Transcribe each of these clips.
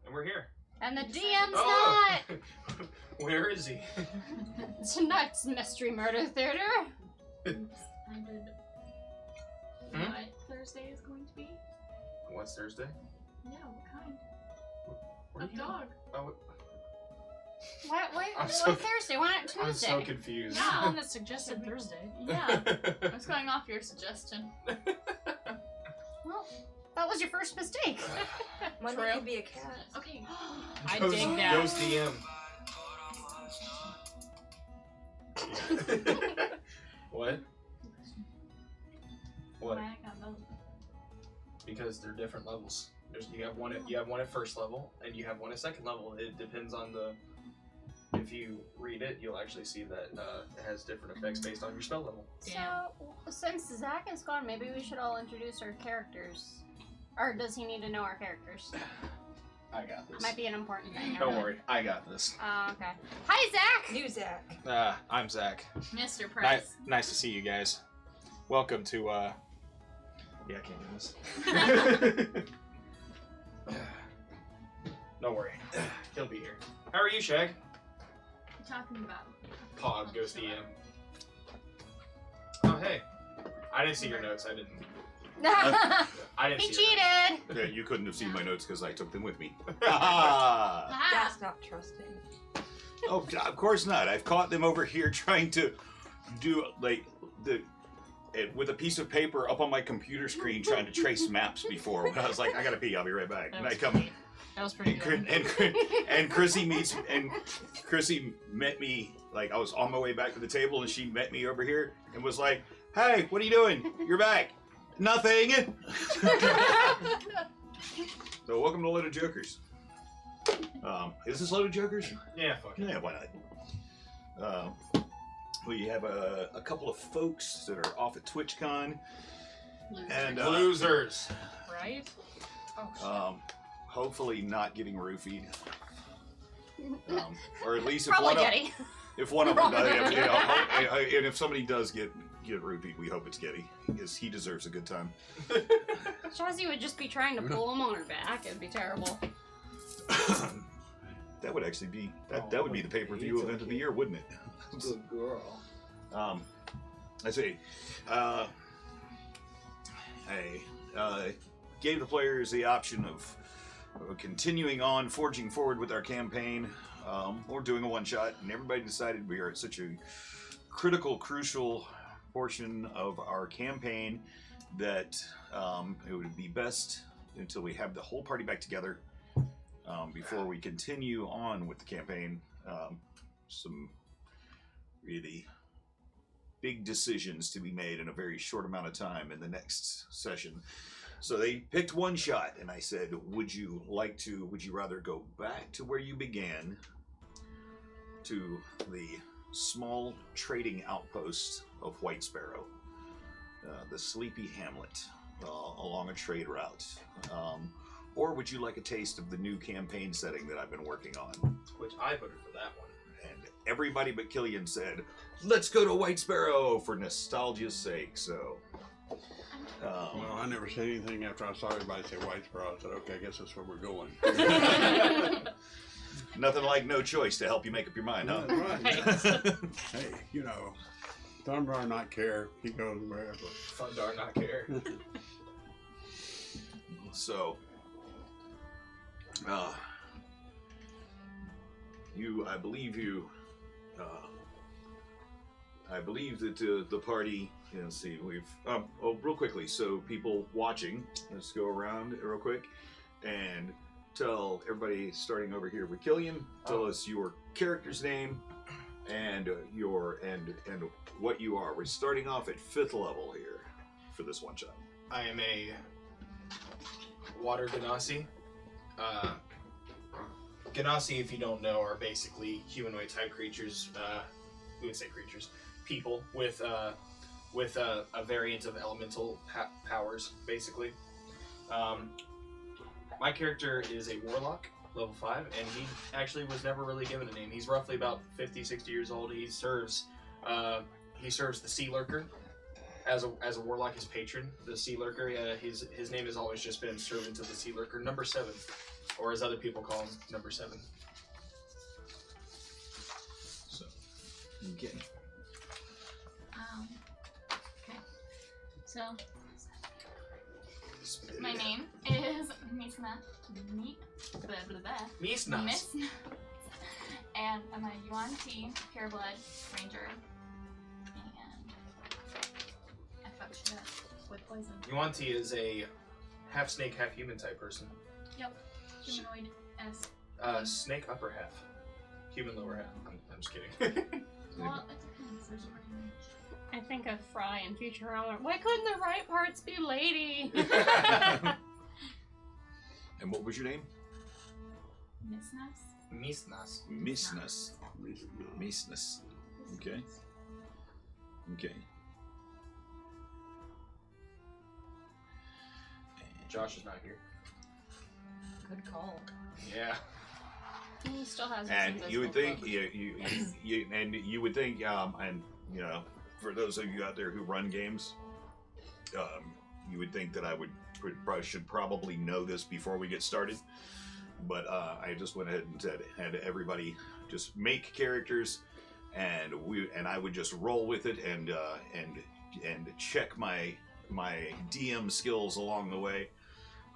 And we're here. And the DM's not! Where is he? Tonight's Mystery Murder Theater. Decided what Thursday is going to be? What's Thursday? Yeah, what kind? Where Of dog. Oh, What so- Thursday? Why not Tuesday? I'm so confused. Yeah. Someone that suggested Thursday. Yeah. I was going off your suggestion. Well, that was your first mistake. Monday True. could be a cat. Okay. I Ghost- dig that. Ghost DM. What? What? Why I got those? Because they're different levels. You have one at first level, and you have one at second level. It depends on the. If you read it, you'll actually see that it has different effects based on your spell level. So, since Zach is gone, maybe we should all introduce our characters. Or does he need to know our characters? I got this. Might be an important thing. Don't worry, I got this. Oh, okay. Hi, Zach! New Zach. I'm Zach. Mr. Price. Nice to see you guys. Welcome to, Yeah, I can't do this. Don't worry, he'll be here. How are you, Shag? What are you talking about? Pog, Ghost DM. Oh, hey. I didn't see your notes. I didn't He see your notes. cheated! Yeah, you couldn't have seen my notes because I took them with me. Ah. That's not trusting. Oh, of course not. I've caught them over here trying to do with a piece of paper up on my computer screen trying to trace maps before. When I was like, I gotta pee. I'll be right back. And I come. That was pretty good. And Chrissy Chrissy met me, like I was on my way back to the table and she met me over here and was like, hey, what are you doing? You're back. Nothing. So welcome to Loaded Jokers. Is this Loaded Jokers? Yeah, fuck it. Yeah, why not? We have a couple of folks that are off at TwitchCon. And Losers. Right? hopefully not getting roofied. Or at least Probably Getty. if one of them does, and if somebody does get roofied, we hope it's Getty, because he deserves a good time. Shazzy would just be trying to pull him on her back. It'd be terrible. That would actually be that would be the pay-per-view event of the year, wouldn't it? Good girl. I say, I gave the players the option of continuing on, forging forward with our campaign, or doing a one-shot, and everybody decided we are at such a critical, crucial portion of our campaign that it would be best until we have the whole party back together before we continue on with the campaign. Some really big decisions to be made in a very short amount of time in the next session. So they picked one shot, and I said, would you rather go back to where you began, to the small trading outpost of White Sparrow, the sleepy hamlet along a trade route, or would you like a taste of the new campaign setting that I've been working on? Which I voted for that one. And everybody but Killian said, let's go to White Sparrow for nostalgia's sake. So Well, I never said anything after I saw everybody say White Sparrow. I said, okay, I guess that's where we're going. nothing like no choice to help you make up your mind, huh? Right. Hey, Thunbar not care. He goes wherever. Thundar not care. So, I believe that the party, let's see, real quickly, so people watching, let's go around real quick and tell everybody, starting over here with Killian, tell us your character's name and what you are. We're starting off at 5th level here for this one shot. I am a water Ganassi. Ganassi, if you don't know, are basically humanoid type creatures. We would say creatures, people with a variant of elemental powers, basically. My character is a warlock, level 5, and he actually was never really given a name. He's roughly about 50, 60 years old. He serves the Sea Lurker as a warlock, his patron, the Sea Lurker. His name has always just been servant to the Sea Lurker. Number 7. or as other people call him, number 7. So, okay. Okay. So, my name is Misna. Misnas. And I'm a Yuan T pureblood ranger. And I fucked shit up with poison. Yuan-Ti is a half snake, half human type person. Yep. Humanoid S. Snake upper half, human lower half. I'm just kidding. Well, it depends. There's a range. I think of Fry in Futurama. Why couldn't the right parts be lady? And what was your name? Misnas? Misnas. Misnas. Misnas. Okay. Okay. Josh is not here. Good call. Yeah. He still has his And you would think, invisible you would think, and you know, for those of you out there who run games, you would think that I should probably know this before we get started. But I just went ahead and had everybody just make characters, and I would just roll with it and check my DM skills along the way.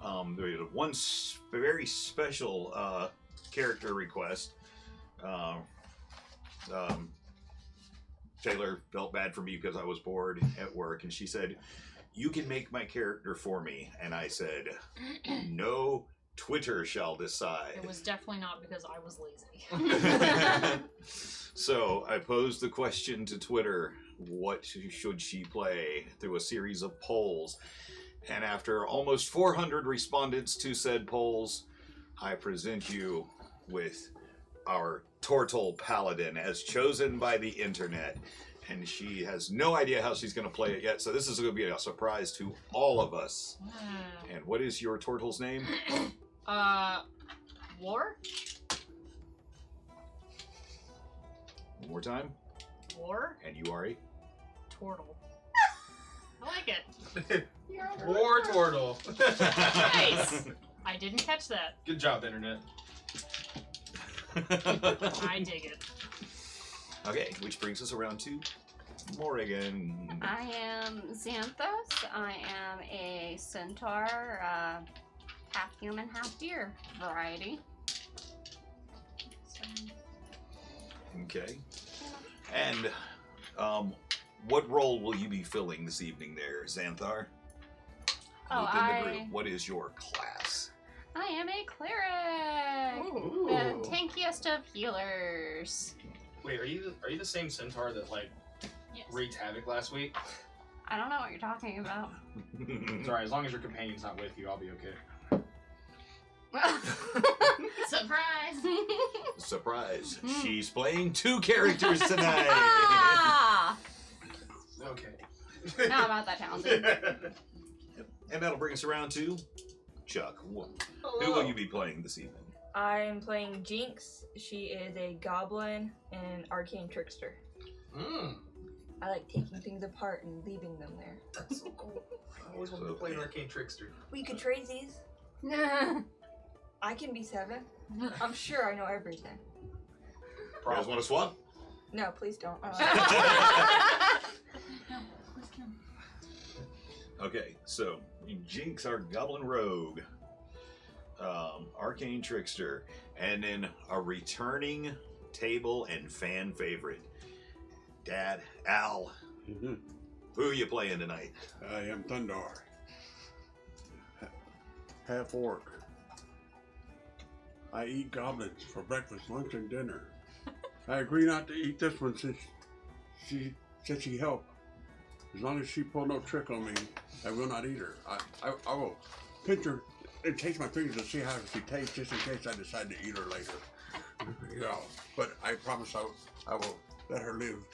There was one very special character request. Taylor felt bad for me because I was bored at work, and she said, "You can make my character for me." And I said, "No, Twitter shall decide." It was definitely not because I was lazy. So I posed the question to Twitter, what should she play, through a series of polls. And after almost 400 respondents to said polls, I present you with our Tortle Paladin as chosen by the internet. And she has no idea how she's going to play it yet, so this is going to be a surprise to all of us. And what is your Tortle's name? War? One more time. War? And you are a... Turtle. I like it. War Turtle. Nice! I didn't catch that. Good job, internet. I dig it. Okay, which brings us around to Morrigan. I am Xanthos. I am a centaur, half human, half deer variety. Okay. And what role will you be filling this evening there, Xanthar? Oh, Within the group, what is your class? I am a cleric. Ooh. The tankiest of healers. Wait, are you the same centaur that like Yes. wreaked havoc last week? I don't know what you're talking about. Sorry, as long as your companion's not with you, I'll be okay. Surprise! Surprise! She's playing 2 characters tonight. Ah! Okay. Not about that talented. And that'll bring us around to Chuck. Who will you be playing this evening? I'm playing Jinx. She is a goblin and an arcane trickster. I like taking things apart and leaving them there. That's so cool. I always wanted to play an arcane trickster. We could trade these. I can be 7. I'm sure I know everything. You guys want to swap? No, please don't. No, let's kill him. Okay, so Jinx, our goblin rogue, arcane trickster, and then a returning table and fan favorite, Dad Al. Mhm. Who are you playing tonight? I am Thundar. Half orc. I eat goblins for breakfast, lunch, and dinner. I agree not to eat this one since she said she helped. As long as she pull no trick on me, I will not eat her. I will pinch her and taste my fingers to see how she tastes, just in case I decide to eat her later. Yeah, but I promise I will let her live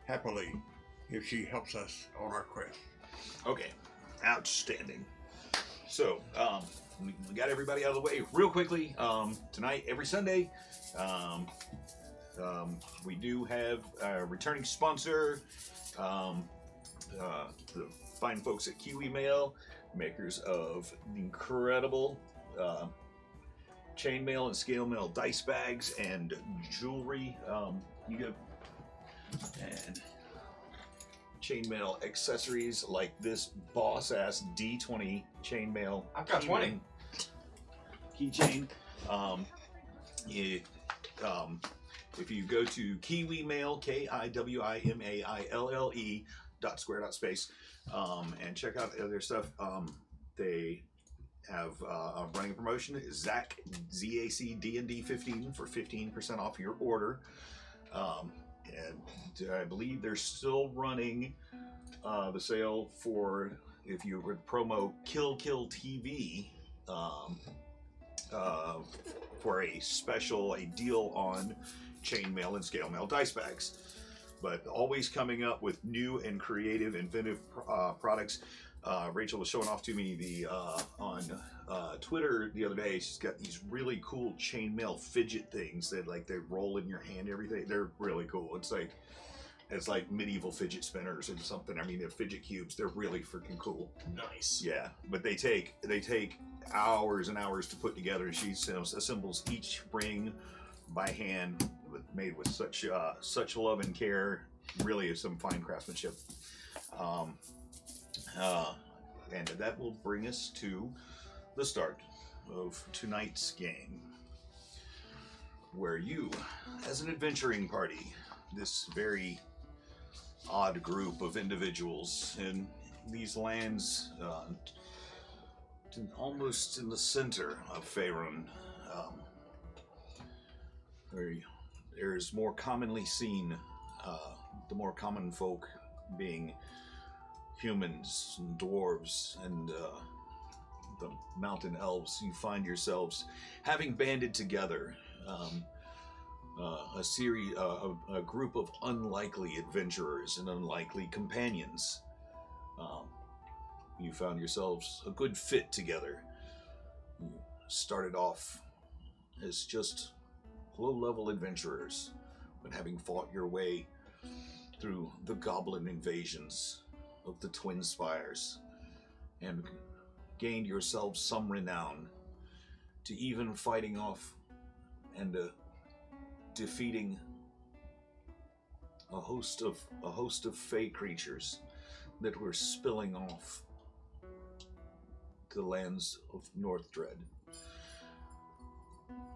happily if she helps us on our quest. Okay, outstanding. So, we got everybody out of the way real quickly. Tonight, every Sunday, we do have a returning sponsor, the fine folks at Kiwi Mail, makers of incredible chainmail and scale mail dice bags and jewelry. You get and chainmail accessories like this boss ass D20 chainmail. I've got 20 keychain. If you go to KiwiMail, KiwiMaille.square.space, and check out other stuff, they have a running promotion. ZAC D&D 15 for 15% off your order. And I believe they're still running the sale for, if you would promo Kill TV, for a deal on chainmail and scale mail dice bags. But always coming up with new and creative, inventive products. Rachel was showing off to me on Twitter the other day. She's got these really cool chainmail fidget things that they roll in your hand. Everything, they're really cool. It's like medieval fidget spinners or something. I mean, they're fidget cubes. They're really freaking cool. Nice. Yeah, but they take hours and hours to put together. She assembles each ring by hand, made with such love and care. Really, some fine craftsmanship. And that will bring us to the start of tonight's game, where you, as an adventuring party, this very odd group of individuals in these lands, almost in the center of Faerun, where there's more commonly seen, the more common folk being humans and dwarves and the mountain elves. You find yourselves having banded together, a group of unlikely adventurers and unlikely companions. You found yourselves a good fit together. You started off as just low-level adventurers, but having fought your way through the goblin invasions of the Twin Spires and gained yourselves some renown, to even fighting off and defeating a host of fey creatures that were spilling off the lands of Northdread.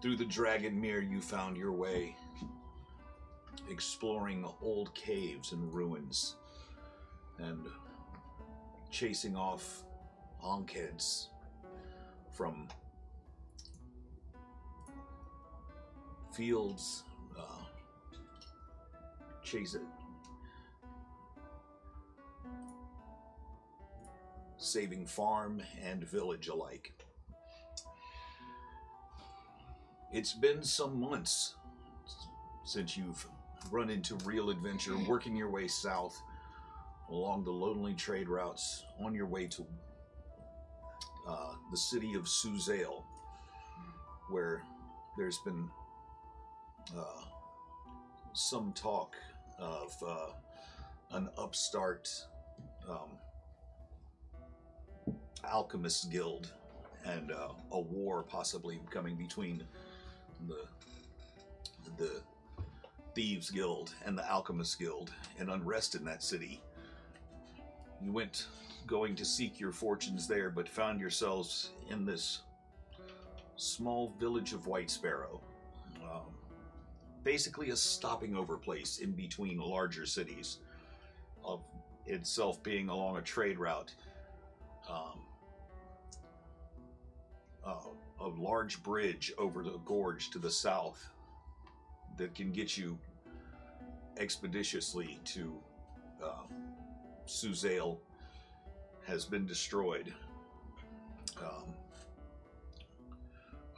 Through the Dragonmere, you found your way, exploring old caves and ruins, and chasing off Ankheads from fields, saving farm and village alike. It's been some months since you've run into real adventure, working your way south along the lonely trade routes on your way to the city of Suzail, where there's been some talk of an upstart alchemist guild and a war possibly coming between the Thieves Guild and the Alchemist Guild, and unrest in that city. You went going to seek your fortunes there, but found yourselves in this small village of White Sparrow. Basically a stopping over place in between larger cities, of itself being along a trade route. A large bridge over the gorge to the south that can get you expeditiously to Suzail has been destroyed.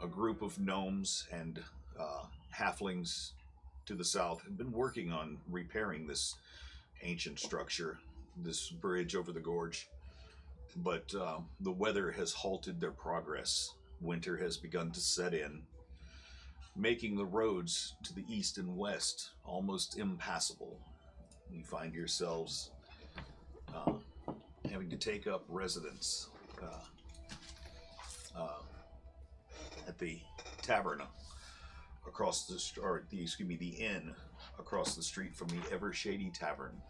A group of gnomes and halflings to the south have been working on repairing this ancient structure, this bridge over the gorge, but the weather has halted their progress. Winter has begun to set in, making the roads to the east and west almost impassable. You find yourselves having to take up residence at the tavern across the the inn across the street from the Ever Shady Tavern.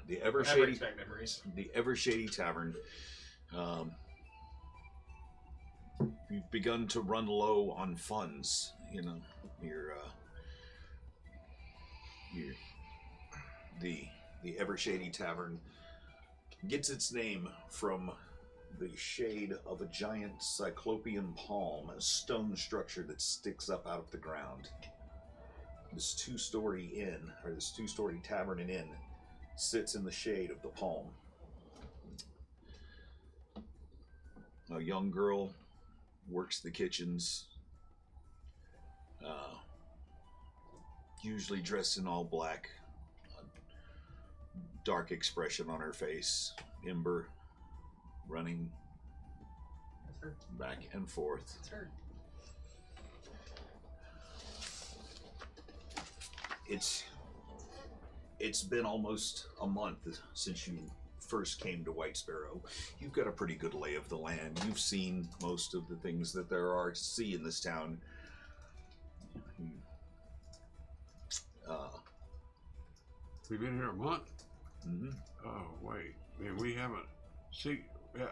The Ever Shady memories. The Ever Shady Tavern. You've begun to run low on funds. You know, the Ever Shady Tavern gets its name from the shade of a giant cyclopean palm, a stone structure that sticks up out of the ground. This two-story tavern and inn sits in the shade of the palm. A young girl works the kitchens, usually dressed in all black, a dark expression on her face. Ember running back and forth. That's her. It's been almost a month since you first came to White Sparrow. You've got a pretty good lay of the land. You've seen most of the things that there are to see in this town. We've been here a month? Mm-hmm. Oh, wait. Man, we haven't seen... Yeah.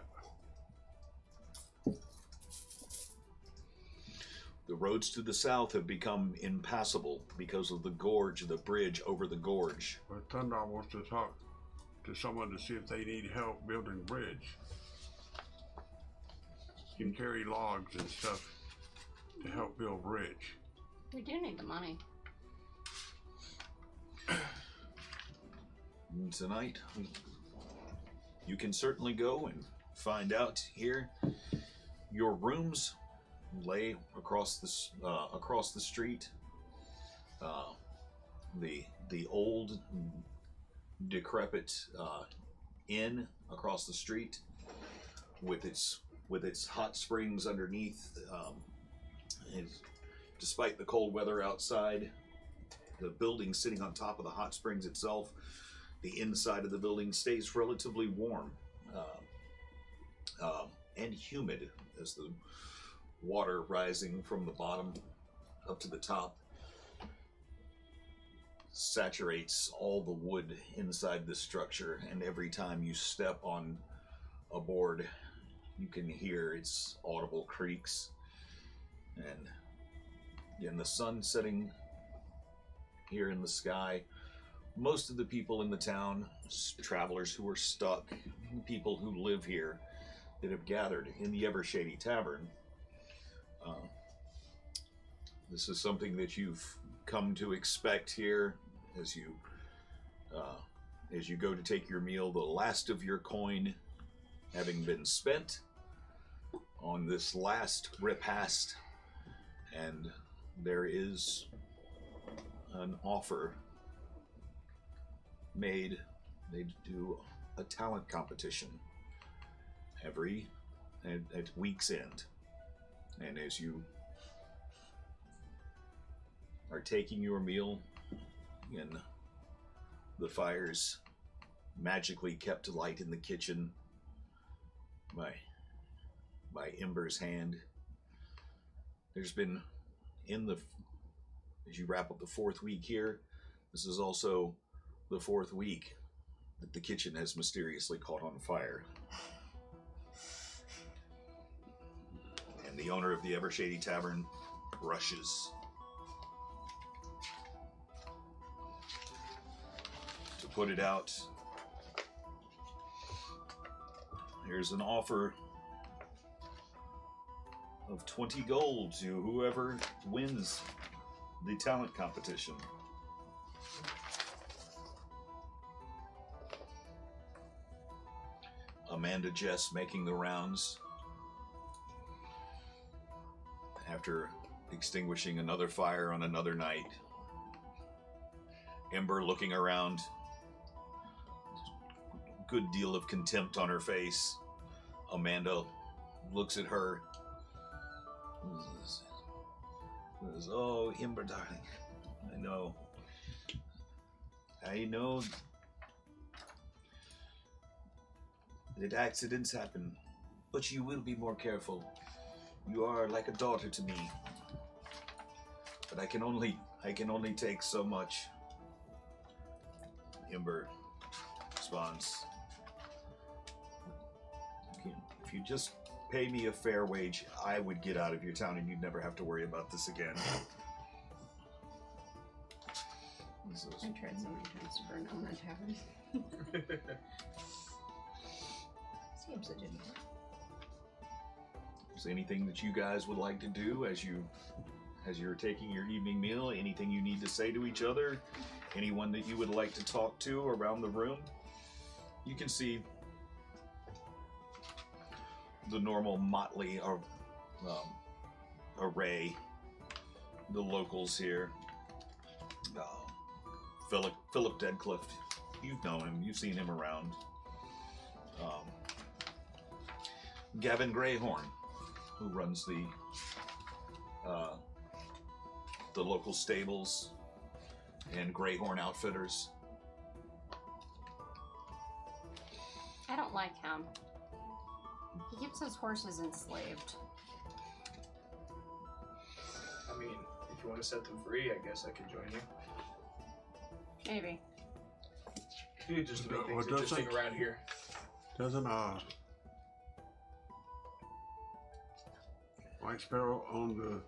The roads to the south have become impassable because of the bridge over the gorge. But Thunder wants to talk to someone to see if they need help building a bridge. You can carry logs and stuff to help build a bridge. We do need the money. And tonight, you can certainly go and find out here. Your rooms lay across the street. The old, decrepit inn across the street, with its hot springs underneath. And despite the cold weather outside, the building sitting on top of the hot springs itself, the inside of the building stays relatively warm and humid as the water rising from the bottom up to the top saturates all the wood inside the structure, and every time you step on a board you can hear its audible creaks. And again, the sun setting here in the sky, most of the people in the town, travelers who are stuck, people who live here that have gathered in the Ever Shady Tavern. This is something that you've come to expect here as you go to take your meal, the last of your coin having been spent on this last repast, and there is an offer made. They do a talent competition at week's end, and as you are taking your meal in the fires magically kept alight in the kitchen by Ember's hand, there's been, as you wrap up the 4th week here, this is also the 4th week that the kitchen has mysteriously caught on fire. And the owner of the Ever Shady Tavern rushes to put it out. Here's an offer of 20 gold to whoever wins the talent competition. Amanda Jess making the rounds after extinguishing another fire on another night. Ember looking around, good deal of contempt on her face. Amanda looks at her. Says, "Oh, Ember, darling, I know that accidents happen. But you will be more careful. You are like a daughter to me. But I can only take so much. Ember responds, if you just pay me a fair wage, I would get out of your town and you'd never have to worry about this again. I tried so many times to burn down that tavern. Seems legitimate. Is there anything that you guys would like to do as you're taking your evening meal? Anything you need to say to each other? Anyone that you would like to talk to around the room? You can see the normal motley array. The locals here. Philip Deadcliff. You've known him. You've seen him around. Gavin Greyhorn, who runs the local stables and Greyhorn Outfitters. I don't like him. He keeps his horses enslaved. I mean, if you want to set them free, I guess I could join you. Maybe. Dude, just to make Well, things interesting around here. Doesn't White Sparrow own the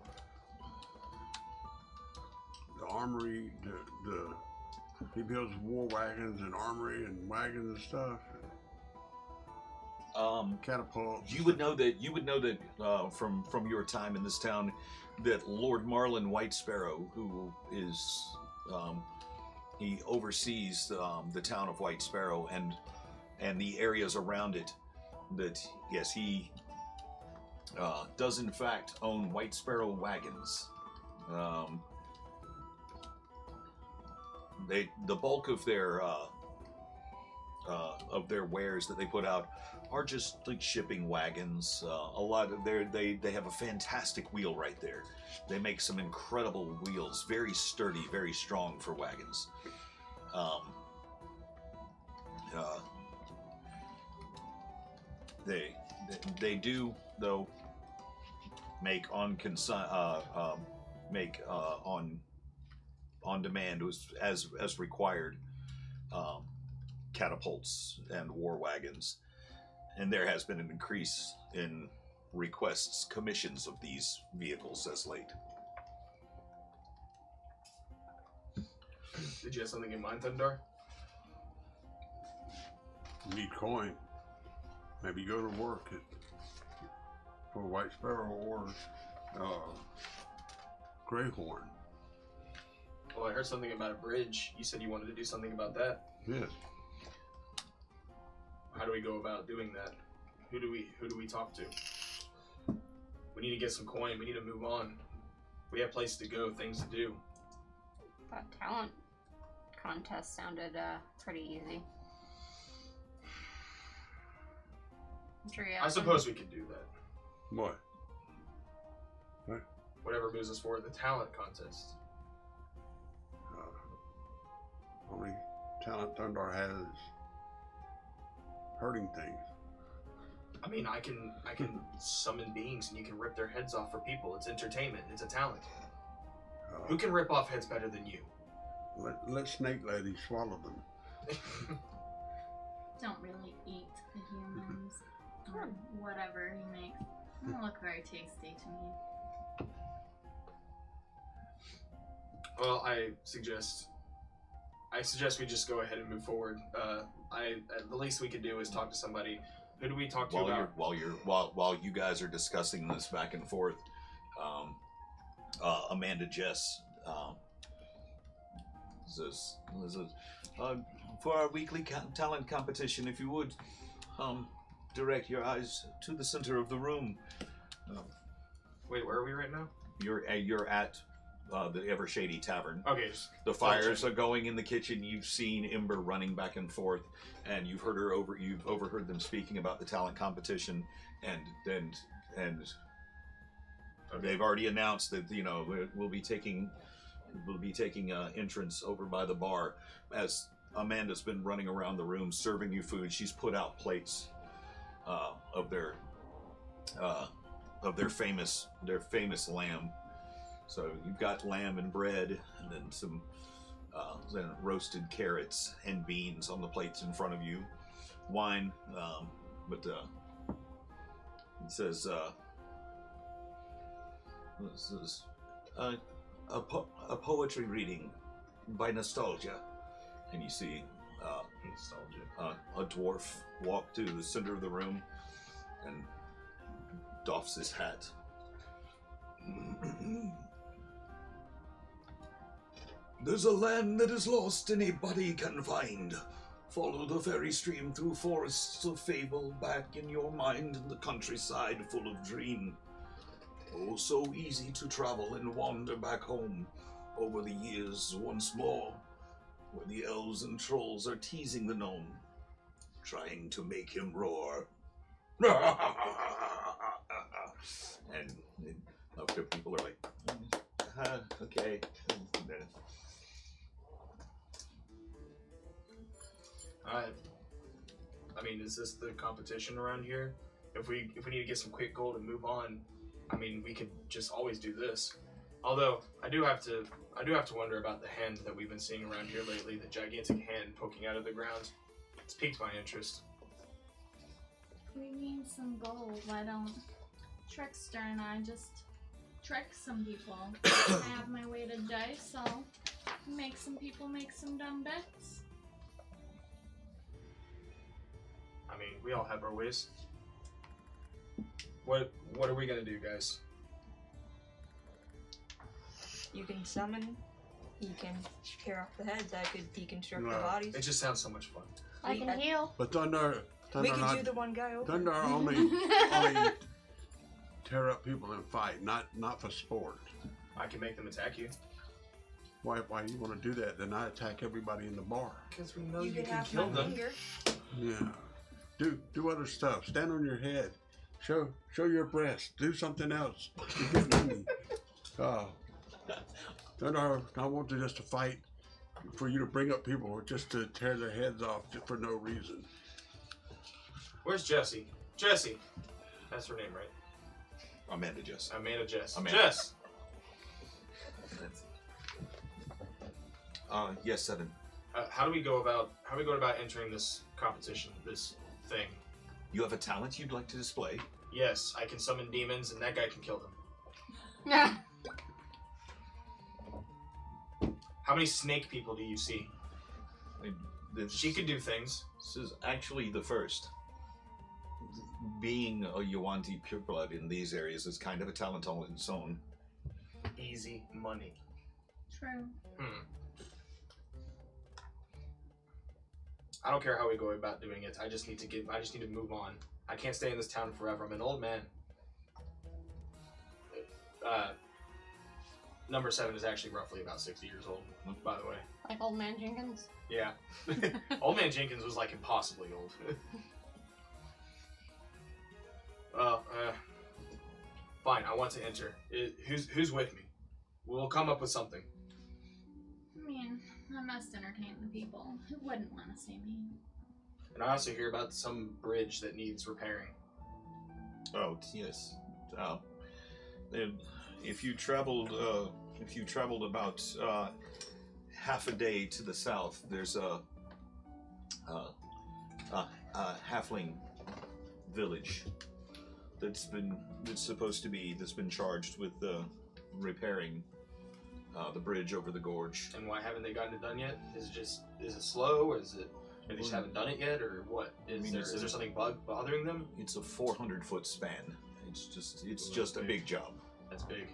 armory? He builds war wagons and armory and wagons and stuff. Catapults. You would know that from your time in this town that Lord Marlon White Sparrow, who is he oversees the town of White Sparrow and the areas around it. That yes, he does in fact own White Sparrow wagons. The bulk of their wares that they put out are just like shipping wagons. A lot of they have a fantastic wheel right there. They make some incredible wheels, very sturdy, very strong for wagons. They do though make on demand as required catapults and war wagons, and there has been an increase in requests, commissions of these vehicles as late. Did you have something in mind, Thundar? Need coin. Maybe go to work for White Sparrow or Greyhorn. Oh, I heard something about a bridge. You said you wanted to do something about that. Yes. How do we go about doing that? Who do we talk to? We need to get some coin. We need to move on. We have places to go, things to do. That talent contest sounded pretty easy. I'm sure I suppose we could do that. What? Whatever moves us forward, the talent contest. Only talent Thundar has is hurting things. I mean, I can summon beings and you can rip their heads off for people. It's entertainment. It's a talent. Who can rip off heads better than you? Let Snake Lady swallow them. Don't really eat the humans or whatever he makes. They don't look very tasty to me. Well, I suggest we just go ahead and move forward. The least we could do is talk to somebody. Who do we talk to about? While you guys are discussing this back and forth, Amanda Jess says, for our weekly talent competition, if you would direct your eyes to the center of the room. Wait, where are we right now? You're at the Ever Shady Tavern. Okay. The fires are going in the kitchen. You've seen Ember running back and forth, and you've overheard them speaking about the talent competition, and they've already announced that we'll be taking entrance over by the bar. As Amanda's been running around the room serving you food, she's put out plates of their of their famous lamb. So you've got lamb and bread, and then some then roasted carrots and beans on the plates in front of you. Wine, but it says this is a poetry reading by Nostalgia, and you see a dwarf walk to the center of the room and doffs his hat. There's a land that is lost anybody can find. Follow the fairy stream through forests of fable, back in your mind in the countryside full of dream. Oh, so easy to travel and wander back home over the years once more, where the elves and trolls are teasing the gnome, trying to make him roar. And after people are like, okay. I mean, is this the competition around here? If we need to get some quick gold and move on, I mean, we could just always do this. Although I do have to wonder about the hand that we've been seeing around here lately. The gigantic hand poking out of the ground. It's piqued my interest. We need some gold. Why don't Trickster and I just trick some people? I have my weighted dice, so make some people make some dumb bets. I mean, we all have our ways. What are we gonna do, guys? You can summon, you can tear off the heads, I could deconstruct the No. bodies. It just sounds so much fun. I can heal. But Thunder We can not, do the one guy over. Thunder only tear up people and fight, not for sport. I can make them attack you. Why you want to do that? Then I attack everybody in the bar. Because we know You you can can have kill my them. finger. Yeah. Do other stuff. Stand on your head. Show your breast. Do something else. You're getting me. Thunder, I want to just to fight for you to bring up people just to tear their heads off just for no reason. Where's Jessie? Jessie. That's her name, right? Amanda Jess. Amanda Jess. Amanda. Jess. Yes, 7. How do we go about entering this competition? This thing? You have a talent you'd like to display? Yes, I can summon demons, and that guy can kill them. Yeah. How many snake people do you see? She could do things. This is actually the first. Being a Yuan-Ti pureblood in these areas is kind of a talent all in its own. Easy money. True. I don't care how we go about doing it. I just need to move on. I can't stay in this town forever. I'm an old man. Number 7 is actually roughly about 60 years old, by the way. Like old man Jenkins. Yeah. Old man Jenkins was like impossibly old. Well, fine. I want to enter. Who's with me? We'll come up with something. I mean, I must entertain the people. Who wouldn't want to see me? And I also hear about some bridge that needs repairing. Oh yes. And if you traveled about half a day to the south, there's a halfling village that's been charged with repairing the bridge over the gorge. And why haven't they gotten it done yet? Is it slow, or is it they just haven't done it yet, or what? Is there something bothering them? It's a 400-foot span. It's just a big job. That's big.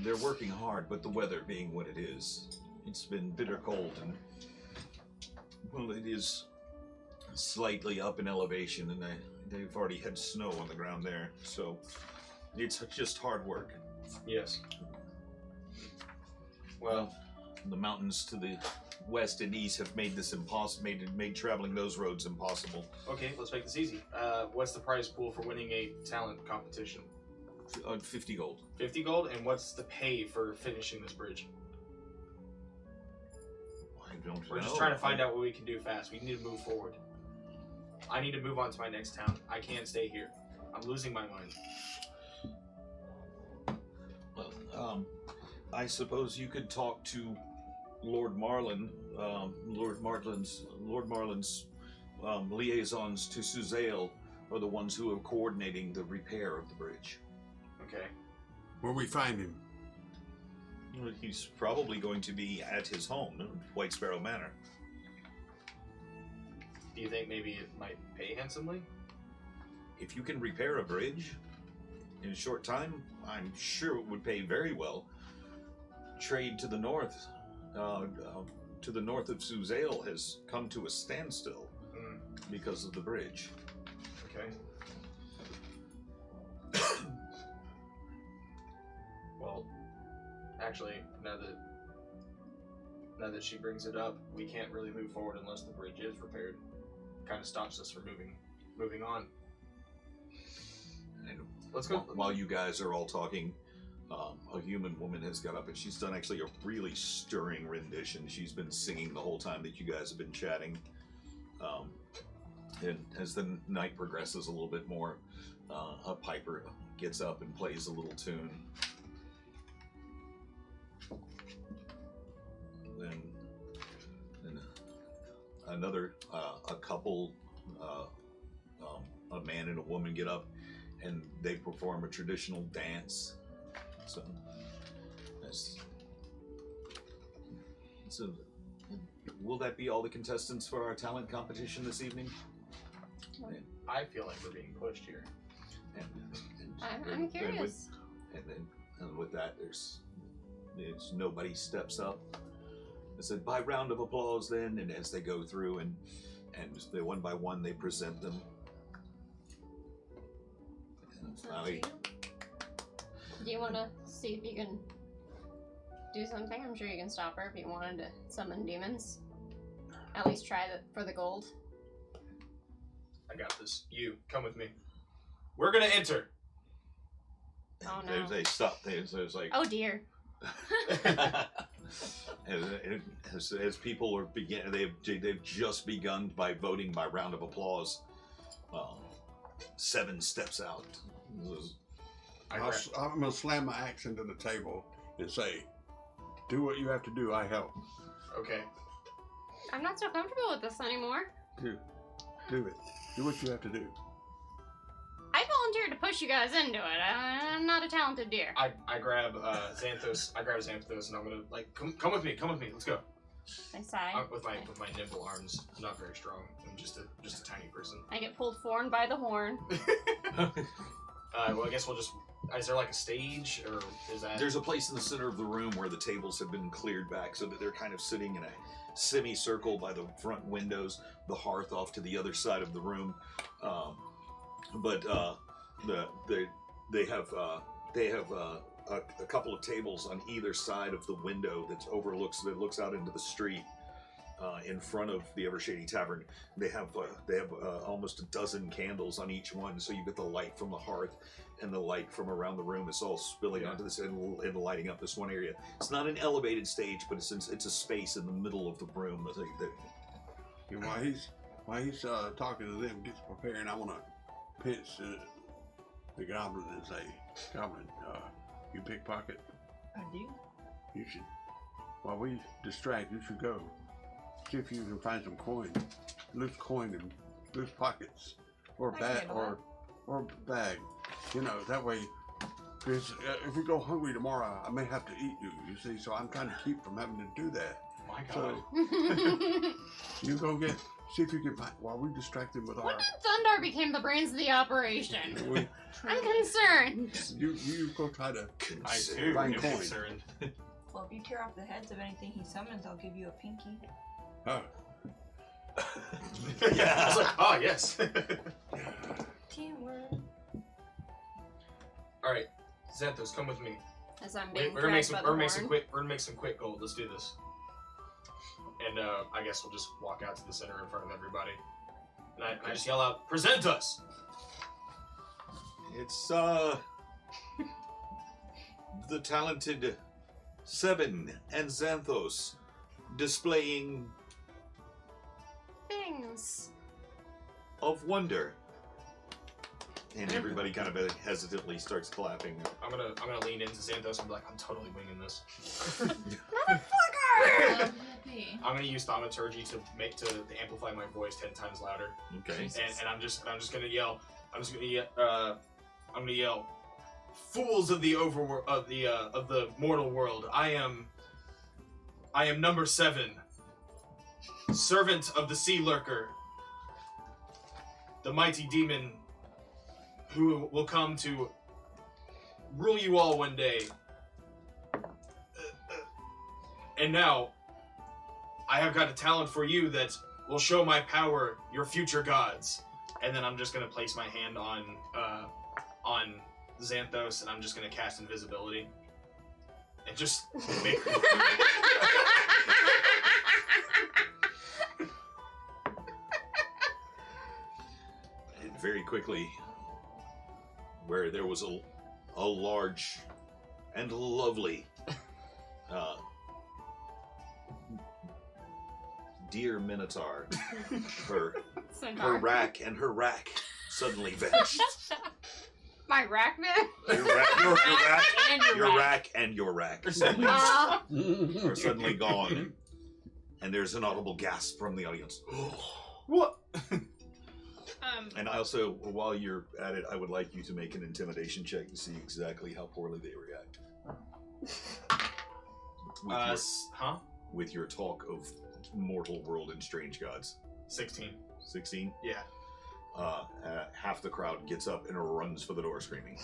They're working hard, but the weather being what it is, it's been bitter cold, and well, it is slightly up in elevation, and they've already had snow on the ground there, so it's just hard work. Yes. Well, the mountains to the west and east have made this made traveling those roads impossible. okay, let's make this easy. What's the prize pool for winning a talent competition? 50 gold. 50 gold, and what's the pay for finishing this bridge? I don't We're know. just trying to find out what we can do fast. We need to move forward. I need to move on to my next town. I can't stay here. I'm losing my mind. Well, I suppose you could talk to Lord Marlin. Lord Marlin's liaisons to Suzale are the ones who are coordinating the repair of the bridge. Okay. Where we find him? He's probably going to be at his home in White Sparrow Manor. Do you think maybe it might pay handsomely? If you can repair a bridge in a short time, I'm sure it would pay very well. Trade to the north of Suzale has come to a standstill because of the bridge. Okay. Well, actually, now that she brings it up, we can't really move forward unless the bridge is repaired. Kind of stops us from moving on. And let's go. While you guys are all talking, a human woman has got up and she's done actually a really stirring rendition. She's been singing the whole time that you guys have been chatting. And as the night progresses a little bit more, a piper gets up and plays a little tune. Then another, a couple, a man and a woman get up and they perform a traditional dance. So will that be all the contestants for our talent competition this evening? I feel like we're being pushed here. I'm curious. And with that, there's nobody steps up. I said, by round of applause then, and as they go through and they one by one they present them. Do you want to see if you can do something? I'm sure you can stop her if you wanted to summon demons. At least try for the gold. I got this. You, come with me. We're gonna enter. Oh no. They stop. There's like. Oh dear. as people are they've just begun by voting by round of applause. 7 steps out. I'm gonna slam my axe into the table and say, "Do what you have to do. I help." Okay. I'm not so comfortable with this anymore. Do it. Do what you have to do. I volunteered to push you guys into it. I'm not a talented deer. I grab Xanthos. I grab Xanthos, and I'm gonna like come with me. Come with me. Let's go. I sigh. With my nimble arms. I'm not very strong. I'm just a tiny person. I get pulled forward by the horn. Well, I guess we'll just. Is there like a stage, or is that? There's a place in the center of the room where the tables have been cleared back, so that they're kind of sitting in a semicircle by the front windows. The hearth off to the other side of the room, but they have a couple of tables on either side of the window that looks out into the street. In front of the Evershady Tavern, they have almost a dozen candles on each one, so you get the light from the hearth and the light from around the room. It's all spilling onto this and lighting up this one area. It's not an elevated stage, but it's a space in the middle of the room. And while he's talking to them, gets preparing, I want to pinch the goblin and say, "Goblin, you pickpocket? I do. You should. While we distract, you should go. See if you can find some coin, loose pockets, or bag, or bag. You know, that way, because if we go hungry tomorrow, I may have to eat you. You see, so I'm trying to keep from having to do that. My God. So you go see if you can find while we distract him with When our. did Thundar became the brains of the operation? I'm concerned. You go try to I too find am coin. concerned. Well, if you tear off the heads of anything he summons, I'll give you a pinky. Oh. Yeah, I was like, oh yes. Teamwork. All right, Xanthos, come with me. As I'm being We're gonna make dragged some. by the We're gonna make some quick gold. Let's do this. And I guess we'll just walk out to the center in front of everybody. And I just yell out, "Present us!" It's the talented 7 and Xanthos displaying things. of wonder. And everybody kind of hesitantly starts clapping. I'm gonna lean into Xanthos and be like, I'm totally winging this. Yippee. I'm gonna use thaumaturgy to amplify my voice 10 times louder. Okay. And I'm just gonna yell. I'm gonna yell, fools of the of the mortal world. I am number 7, servant of the sea lurker, the mighty demon who will come to rule you all one day. And now, I have got a talent for you that will show my power, your future gods. And then I'm just gonna place my hand on Xanthos, and I'm just gonna cast invisibility. And just make And very quickly, where there was a large and lovely deer minotaur, her rack and her rack suddenly vanished. My rack man? Your rack And your your rack. rack and your rack suddenly are suddenly gone, and there's an audible gasp from the audience. what? And I also, while you're at it, I would like you to make an intimidation check to see exactly how poorly they react. With your talk of mortal world and strange gods. 16. 16? Yeah. Half the crowd gets up and runs for the door screaming.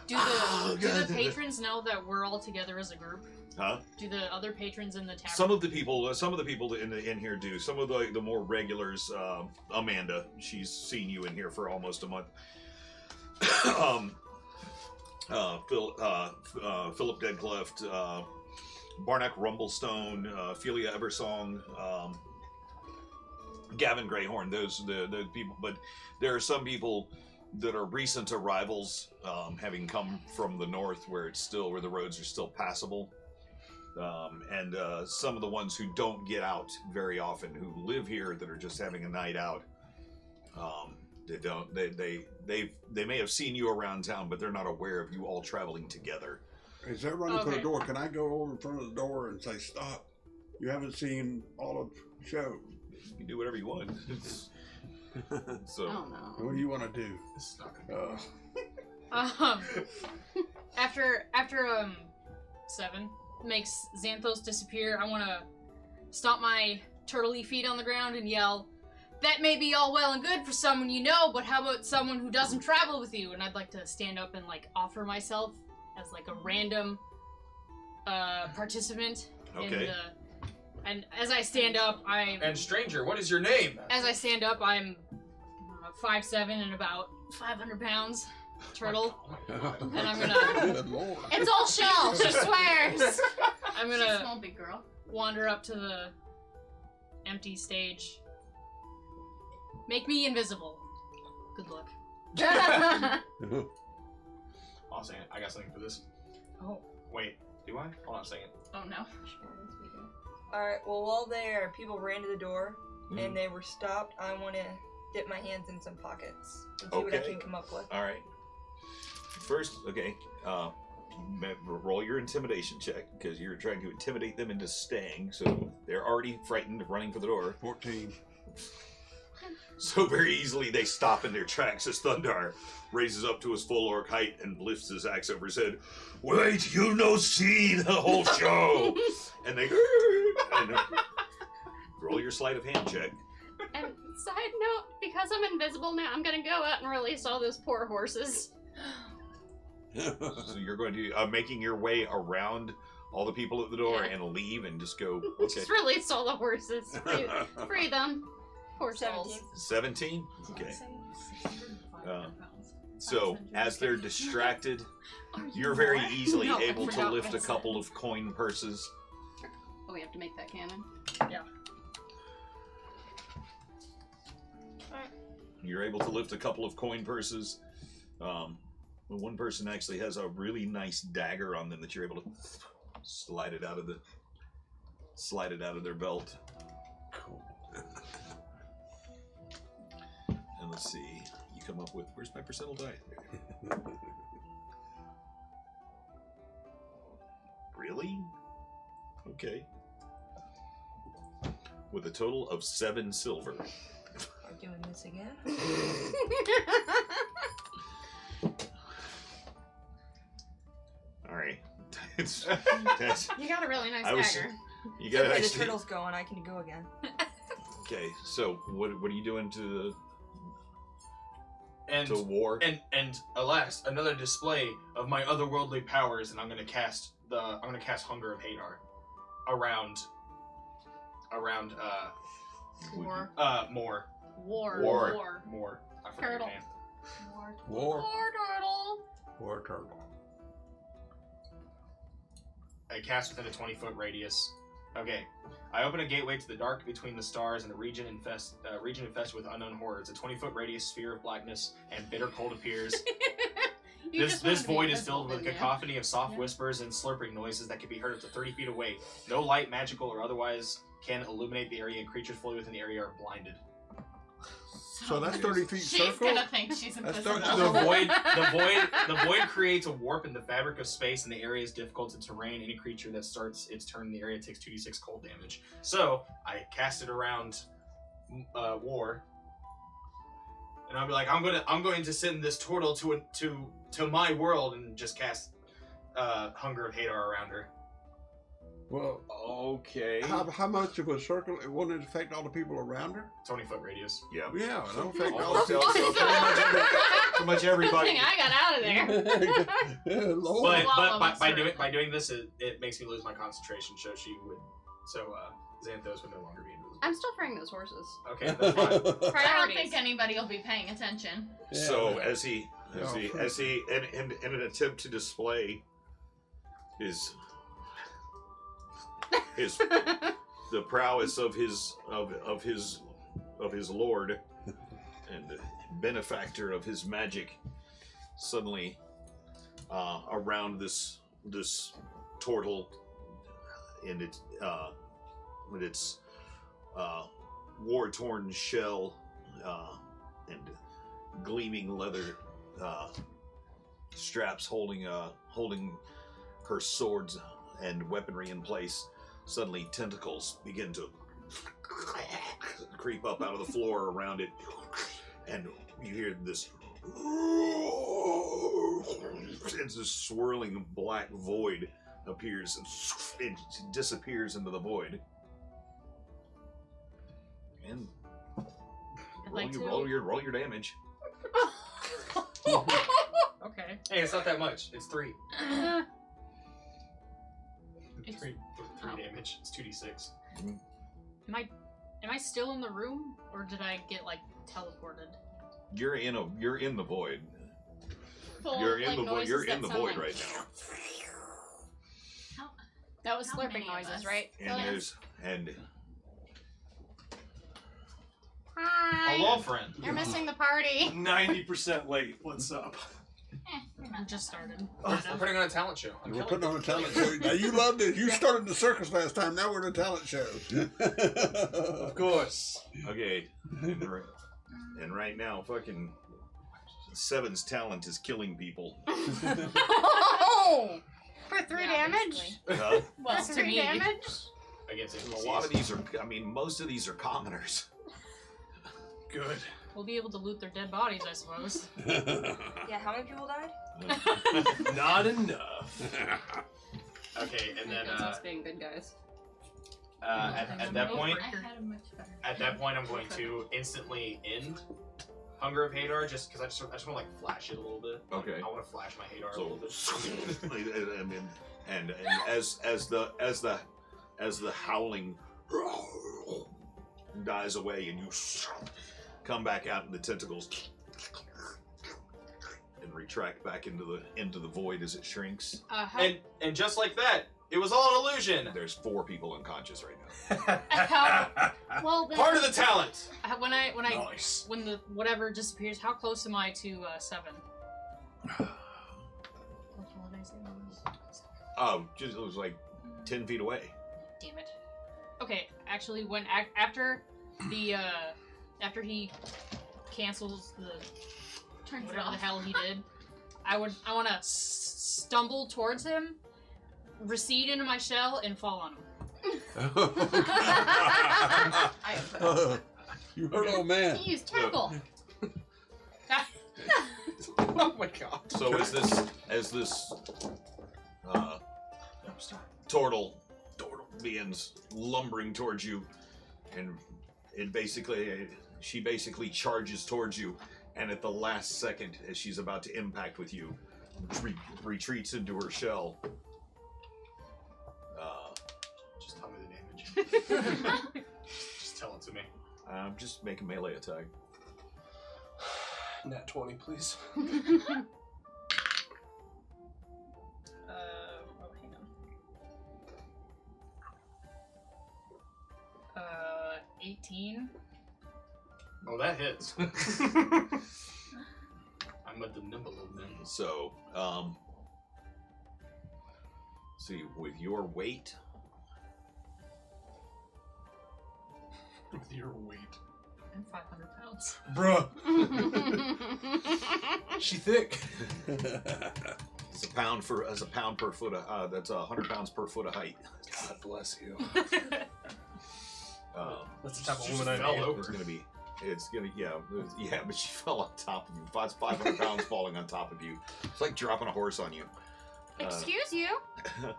Do the patrons know that we're all together as a group? Huh? Do the other patrons in the tavern? Some of the people in here do. Some of the more regulars, Amanda, she's seen you in here for almost a month. Philip Deadcleft, Barnack Rumblestone, Ophelia Eversong, Gavin Greyhorn, those the people. But there are some people that are recent arrivals, having come from the north, where the roads are still passable. And some of the ones who don't get out very often, who live here, that are just having a night out. They may have seen you around town, but they're not aware of you all traveling together. Is that running for Okay. the door? Can I go over in front of the door and say, stop? You haven't seen all of the show. You can do whatever you want. So, Oh no. What do you want to do? This is not gonna be After 7 makes Xanthos disappear, I want to stomp my turtley feet on the ground and yell, "That may be all well and good for someone you know, but how about someone who doesn't travel with you?" And I'd like to stand up and offer myself as a random participant. okay. And as I stand up, And stranger, what is your name? As I stand up, I'm 5'7" and about 500 pounds. Turtle. Oh my God. And I'm gonna Good Lord. It's all shell, she swears! I'm She's a gonna small big girl. wander up to the empty stage. Make me invisible. Good luck. I'll sing it. I got something for this. Oh. Wait, do I? Hold on a second. Oh no. Alright, well, while people ran to the door Mhm. and they were stopped, I want to dip my hands in some pockets and see what I Okay. can come up with. All right. First, okay. Roll your intimidation check, because you're trying to intimidate them into staying. So they're already frightened, running for the door. 14. So very easily they stop in their tracks as Thundar raises up to his full orc height and lifts his axe over his head. Wait, you no see the whole show. And they roll your sleight of hand check. And side note, because I'm invisible now, I'm gonna go out and release all those poor horses. So you're going to making your way around all the people at the door Yeah. and leave and just go. Okay. Just release all the horses. Free them. Poor 17. souls. 17. Okay. So as they're distracted, you're very easily No, I able to forgot lift what a I couple of coin purses. Oh, we have to make that canon. You're able to lift a couple of coin purses. One person actually has a really nice dagger on them that you're able to slide it out of their belt. Cool. let's see. You come up with, where's my percentile die? Really? Okay. With a total of 7 silver. We're doing this again. All right. You got a really nice I was- dagger. You got Okay, the actually. turtle's going. I can go again. Okay, so what are you doing to And war? and alas, another display of my otherworldly powers, and I'm gonna cast Hunger of Hadar around War. more. I forgot your Turtle. name. War. Turtle. War turtle. I cast within a 20-foot radius. Okay. I open a gateway to the dark between the stars and a region infested with unknown horrors. A 20-foot radius sphere of blackness and bitter cold appears. This void is filled with a cacophony of soft whispers and slurping noises that can be heard up to 30 feet away. No light, magical or otherwise, can illuminate the area, and creatures fully within the area are blinded. So that's 30 feet She's circle? gonna think she's That's invisible. The void creates a warp in the fabric of space, and the area is difficult to terrain. Any creature that starts its turn in the area takes 2d6 cold damage. So I cast it around War, and I'll be like, I'm going to send this turtle to my world, and just cast Hunger of Hadar around her. Well, Okay. how much of a circle? It won't affect all the people around her? 20-foot radius. Yeah. Yeah, it'll affect all Almost the so pretty much Good everybody. thing I got out of there. people. Lord. But by doing this, it makes me lose my concentration. So Xanthos would no longer be invisible. I'm still freeing those horses. Okay, that's fine. I don't Priorities. think anybody will be paying attention. So as he in an attempt to display his the prowess of his lord and benefactor of his magic, suddenly around this turtle and its war-torn shell and gleaming leather straps holding her swords and weaponry in place. Suddenly, tentacles begin to creep up out of the floor around it, and you hear this. It's this swirling black void appears and it disappears into the void. And roll your damage. Okay. Hey, it's not that much. It's 3. It's- 3 damage. It's 2d6. Am I still in the room, or did I get like teleported? You're in the void. Full, You're in like, the void. noises You're that in the sound void like- right now. That was How slurping many of noises, us? right? And there's Hi. Hello, friend. You're missing the party. 90% late. What's up? I just started. We're putting on a talent show. I'm We're killing putting on a it. talent show. Now you loved it. You started the circus last time. Now we're in a talent show. Of course. okay. And right now, fucking Seven's talent is killing people. Oh! For 3 Yeah, damage? basically. Huh? Well, For to 3 me. damage? Against A lot of these are. I mean, most of these are commoners. Good. We'll be able to loot their dead bodies, I suppose. Yeah, how many people died? Not enough. Okay, and then That's us being good guys. at that point, I had a much better. at that point, I'm going to instantly end Hunger of Hadar, just because I just want to like flash it a little bit. Like, Okay. I want to flash my Hadar a So, little bit. and as the howling dies away, and you come back out, and the tentacles and retract back into the void as it shrinks. And just like that, it was all an illusion. There's 4 people unconscious right now. Well, then. Part of the talent. Nice. When the whatever disappears, how close am I to 7? Just it was like 10 feet away. Damn it. Okay, actually, when after he cancels the Turns it whatever the off. hell he did. I want to stumble towards him, recede into my shell, and fall on him. You heard, old man. He used tackle. Oh my god. So as this turtle begins lumbering towards you, and she basically charges towards you, and at the last second, as she's about to impact with you, retreats into her shell. Just tell me the damage. Just tell it to me. Just make a melee attack. Nat 20, please. Hang on. 18. Oh, that hits. I'm at the nimble of them. So, see, with your weight, With your weight. And 500 pounds. Bruh, she thick. it's a pound per foot. That's 100 pounds per foot of height. God bless you. That's the type of woman I fell know. over. Yeah, but she fell on top of you. 500 pounds falling on top of you. It's like dropping a horse on you. Excuse you. I'll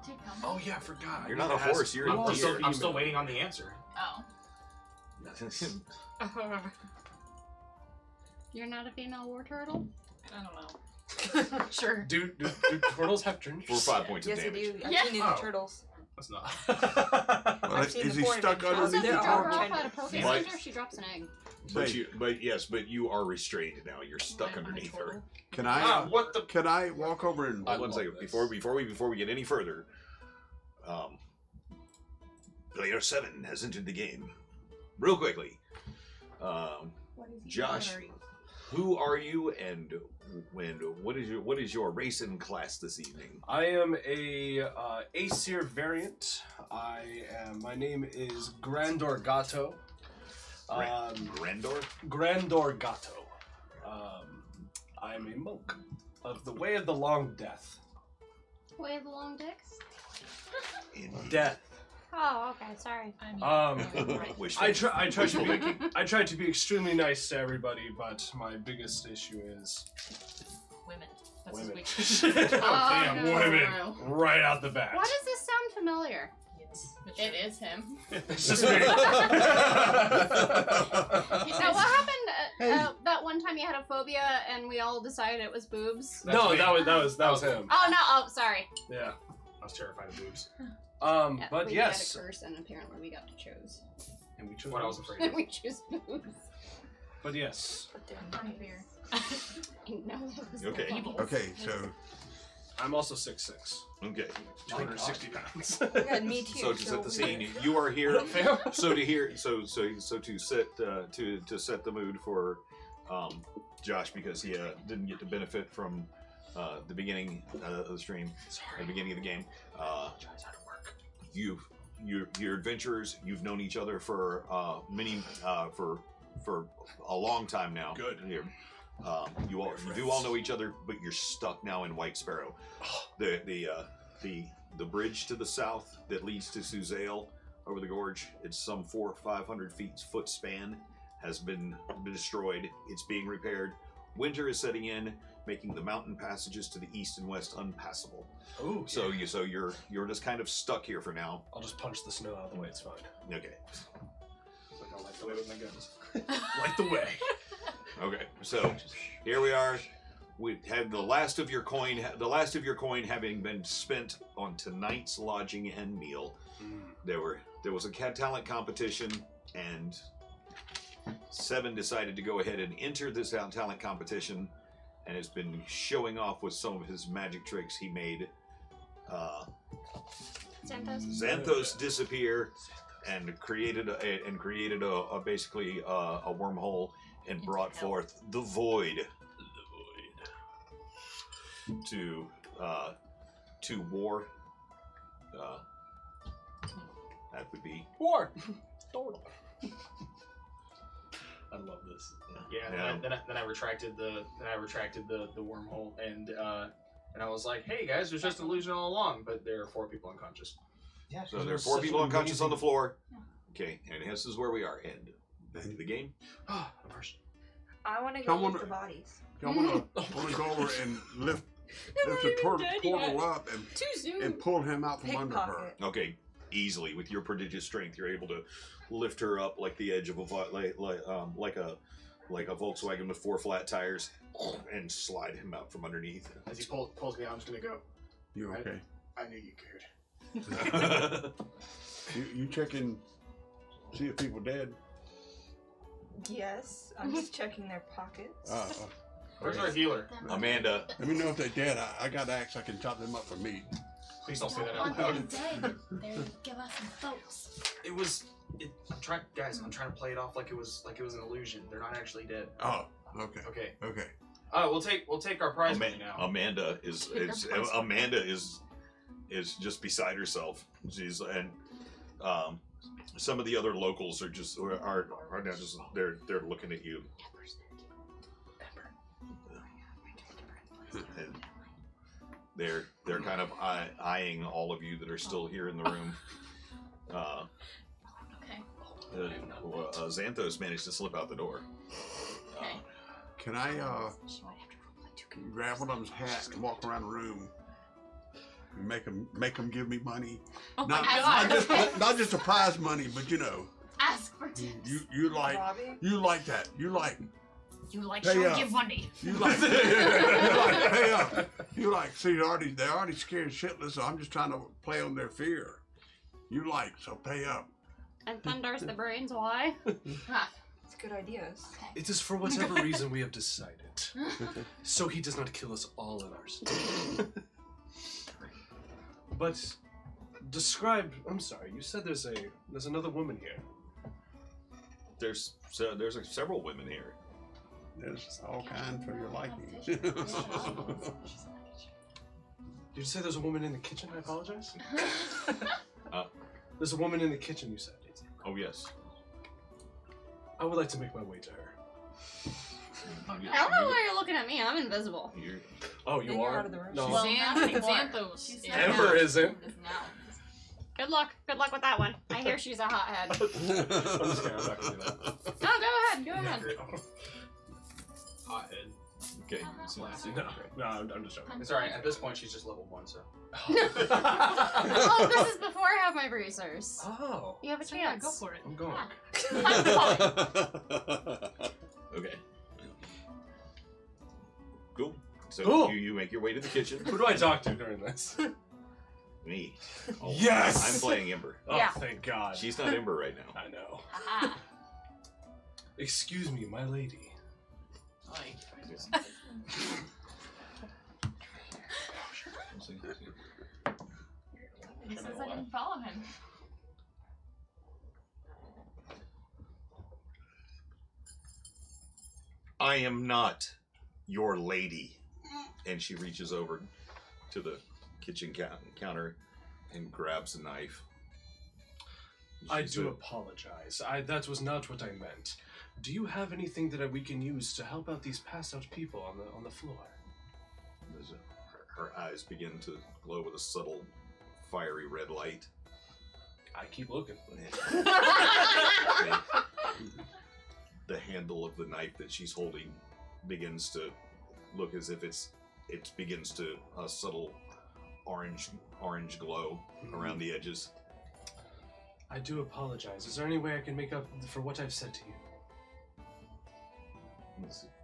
take them. Oh yeah, I forgot. You're not a horse. You're a I'm deer. still waiting on the answer. Oh. You're not a female war turtle? I don't know. Sure. Do turtles have dreams? For 5 points Yes, of I damage. do. I've Yeah. seen Ninja Turtles. That's not. Well, I've seen is the he point of stuck it. Also, if underneath you They're the drop all her turtle? off at a tender. poke Like- center, she drops an egg. But you are restrained now. You're stuck I'm a underneath her. turtle. Can I? What the? Can I walk over and? I One love second this. before we get any further. Player 7 has entered the game. Real quickly. What is he? Josh, who are you, and what is your race and class this evening? I am a Aesir variant. My name is Grandor Gato. Grandor? Grandor Gato. I am a monk of the Way of the Long Death. Way of the long dicks? Death. Oh, okay, sorry. I mean, Wishful I try to thinking. be I try to be extremely nice to everybody, but my biggest issue is women. That's women. his weakness. Damn, no. women right out the bat. Why does this sound familiar? Yes. It is him. It's just me. Now, what happened that one time you had a phobia and we all decided it was boobs? No, that was him. Oh, no. Oh, sorry. Yeah. I was terrified of boobs. Yeah, But we yes. had a curse and apparently we got to choose. And we chose What I was boobs. afraid of. we choose boobs. But yes. Funny beer. No, that was Okay. evil. Okay, so I'm also 6'6", Okay. 260 pounds. Yeah, me too. So to set the scene, you are here. So to set the mood for Josh, because he didn't get to benefit from the beginning of the stream, the beginning of the game. You're adventurers. You've known each other for for a long time now. Good. Here. You do all know each other, but you're stuck now in White Sparrow. The bridge to the south that leads to Suzale over the gorge, it's some 400 or 500 foot span, has been destroyed. It's being repaired. Winter is setting in, making the mountain passages to the east and west unpassable. Ooh. So you're just kind of stuck here for now. I'll just punch the snow out of the way. It's fine. Okay. Like I like the way with my guns. Light the way. Okay. So here we are. We had the last of your coin having been spent on tonight's lodging and meal. There was a talent competition, and Seven decided to go ahead and enter this talent competition, and has been showing off with some of his magic tricks he made. Xanthos disappear, and created basically a wormhole, and brought forth the Void. To war. That would be War. Total. love this. Yeah. Then I retracted the wormhole and I was like, hey guys, there's just an illusion all along, but there are 4 people unconscious. Yeah. So there are 4 people unconscious on the floor. Okay, and this is where we are. And back to the game. First. I want to go with the bodies. I want to go over and lift the portal up and pull him out from under her. Okay, easily with your prodigious strength, you're able to lift her up like the edge of a like a Volkswagen with 4 flat tires, and slide him out from underneath. As he pulls me out, I'm just gonna go. You okay? I knew you cared. You checking, see if people dead? Yes, I'm just checking their pockets. Where's our healer? Amanda. Let me know if they're dead. I got an axe. I can chop them up for meat. Please don't say that Want out them loud. dead. They give us some folks. I'm trying to play it off like it was an illusion. They're not actually dead. Oh, okay. Okay. We'll take our prize money now. Amanda is just beside herself. She's some of the other locals are now just they're looking at you. And they're kind of eyeing all of you that are still here in the room. Okay. Xanthos managed to slip out the door. Okay. Can I grab one of them's hat and walk around the room and make them give me money? Oh not, my God. not just a prize money, but you know. Ask for tips. You like that. You like show give money. You like pay up. You like see they're already scared shitless, so I'm just trying to play on their fear. So pay up. And thunders the brains. Why? It's good ideas. It is for whatever reason we have decided, so he does not kill us all in our sleep. But describe. I'm sorry. You said there's another woman here. There's several women here. There's all kinds for your liking. Did you say there's a woman in the kitchen? I apologize. There's a woman in the kitchen, you said. Oh, yes. I would like to make my way to her. I don't know why you're looking at me. I'm invisible. You're You You're are? out of the room. No. Well, not anymore. Xanthos. She's is. not. Ember isn't. Good luck with that one. I hear she's a hothead. I'm just kidding. I'm not going to do that. No, go ahead. Hothead. okay. No, I'm just joking. It's alright. At this point, she's just level 1, so. Oh, this is before I have my bracers. Oh. You have a So yeah, chance. go for it. I'm going. Okay. Cool. So Cool. you make your way to the kitchen. Who do I talk to during this? Me. Oh, Yes! I'm playing Ember. Oh, Yeah. thank God. She's not Ember right now. I know. Aha. Excuse me, my lady. He says I didn't follow him. I am not your lady. And she reaches over to the kitchen counter and grabs a knife. I She's do a- apologize. That was not what I meant. Do you have anything that we can use to help out these passed out people on the floor? Her eyes begin to glow with a subtle, fiery red light. I keep looking. The handle of the knife that she's holding begins to look as if it begins to a subtle orange glow around the edges. I do apologize. Is there any way I can make up for what I've said to you?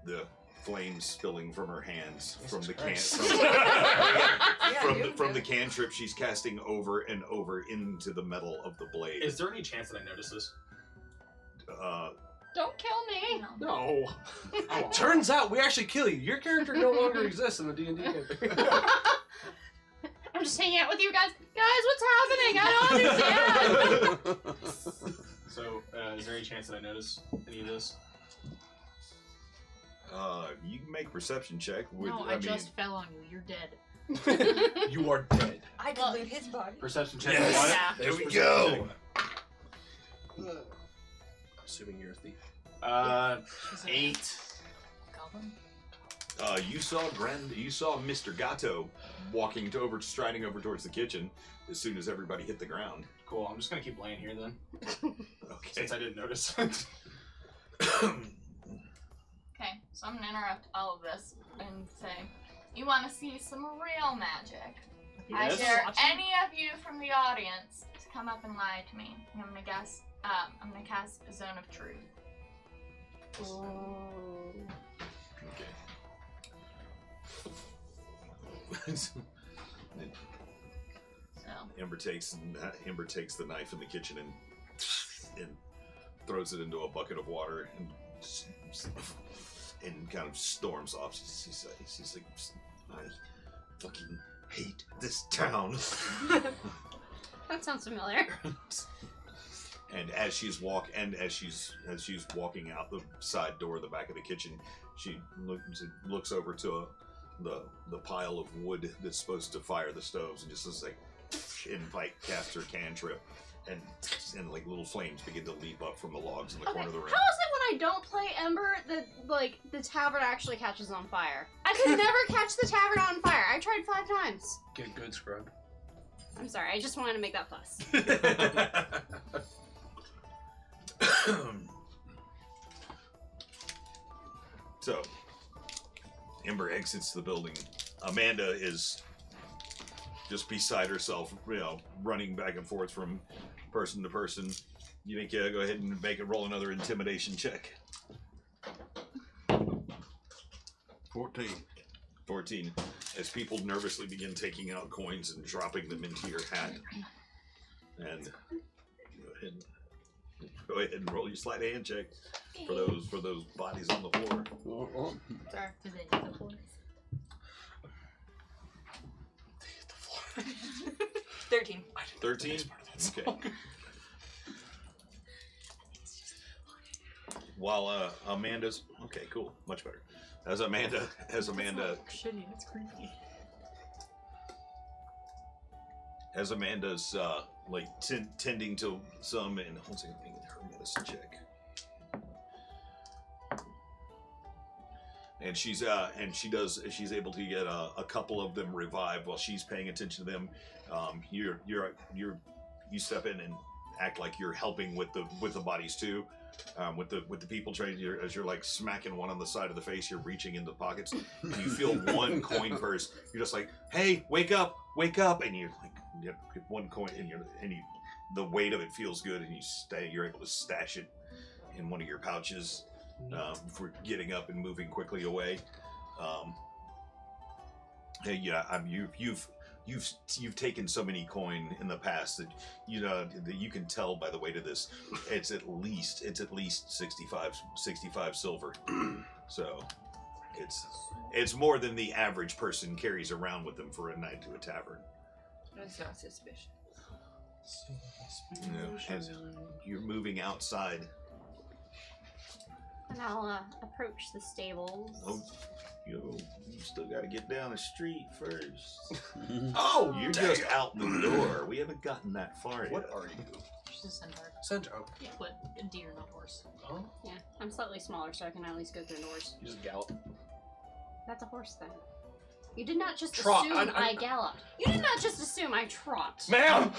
The flames spilling from her hands Jesus from the Christ. from the cantrip she's casting over and over into the metal of the blade. Is there any chance that I notice this? Don't kill me. No. Turns out we actually kill you. Your character no longer exists in the D&D campaign. I'm just hanging out with you guys. Guys, what's happening? I don't understand. So, is there any chance that I notice any of this? You can make a perception check. No, I just fell on you. You're dead. You are dead. I could loot his body. Perception check. Yes. What? Yeah. There we Perception go. check. Assuming you're a thief. 8. Goblin? You saw Mr. Gatto striding over towards the kitchen as soon as everybody hit the ground. Cool. I'm just gonna keep laying here then, Okay. since I didn't notice. Okay, so I'm gonna interrupt all of this and say, you want to see some real magic? I Yes. dare any of you from the audience to come up and lie to me. And I'm gonna cast a Zone of Truth. Okay. So Ember takes the knife in the kitchen and throws it into a bucket of water and kind of storms off. She's like, I fucking hate this town. That sounds familiar. And as she's walking out the side door of the back of the kitchen, she looks over to the pile of wood that's supposed to fire the stoves and just looks like, and like casts her cantrip, and like little flames begin to leap up from the logs in the corner of the room. How is it when I don't play Ember that like the tavern actually catches on fire? I could never catch the tavern on fire. I tried 5 times. Get good, scrub. I'm sorry. I just wanted to make that fuss. So, Ember exits the building. Amanda is just beside herself, running back and forth from person to person. You think, go ahead and roll another intimidation check. 14. 14. As people nervously begin taking out coins and dropping them into your hat. And go ahead and roll your sleight of hand check for those bodies on the floor. Sorry. Do they hit the floor? 13. 13? Okay. While Amanda's okay, cool, much better. As Amanda, Shitty, that's creepy. as Amanda's like tending to some, and hold on, let me get her medicine check. And she's able to get a couple of them revived while she's paying attention to them. You step in and act like you're helping with the bodies too, with the people trying. As you're like smacking one on the side of the face, you're reaching into the pockets. And you feel one coin purse. You're just like, "Hey, wake up!" And you like get one coin, and the weight of it feels good, and you're able to stash it in one of your pouches. For getting up and moving quickly away. You've taken so many coin in the past that that you can tell by the weight of this. It's at least 65 silver. So it's more than the average person carries around with them for a night to a tavern. That's not suspicious. As you're moving outside. And I'll approach the stables. Oh, you still got to get down the street first. Oh, you're just out the door. We haven't gotten that far yet. What are you? She's a centaur. Centaur. Yeah, but a deer, not horse. Oh, Yeah, I'm slightly smaller, so I can at least go through doors. you just gallop. That's a horse thing. You did not just Trot. assume I galloped. You did not just assume I trot. Ma'am!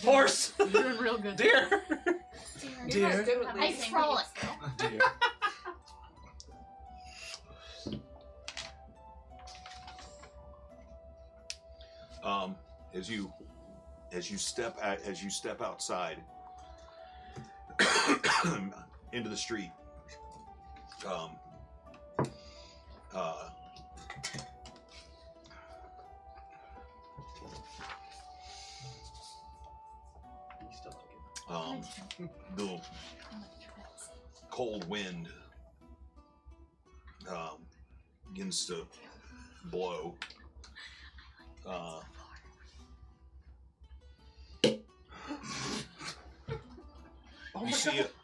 Horse! You're doing real good. Deer! You're Dear. not good with I anything, frolic. but Deer. As you step outside into the street, the cold wind begins to blow.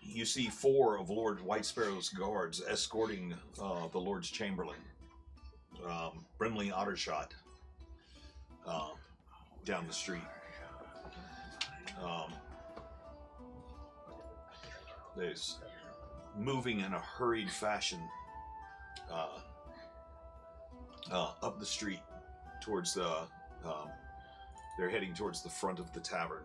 You see 4 of Lord White Sparrow's guards escorting the Lord's Chamberlain, Brimley Ottershot, down the street. moving in a hurried fashion up the street towards the. They're heading towards the front of the tavern.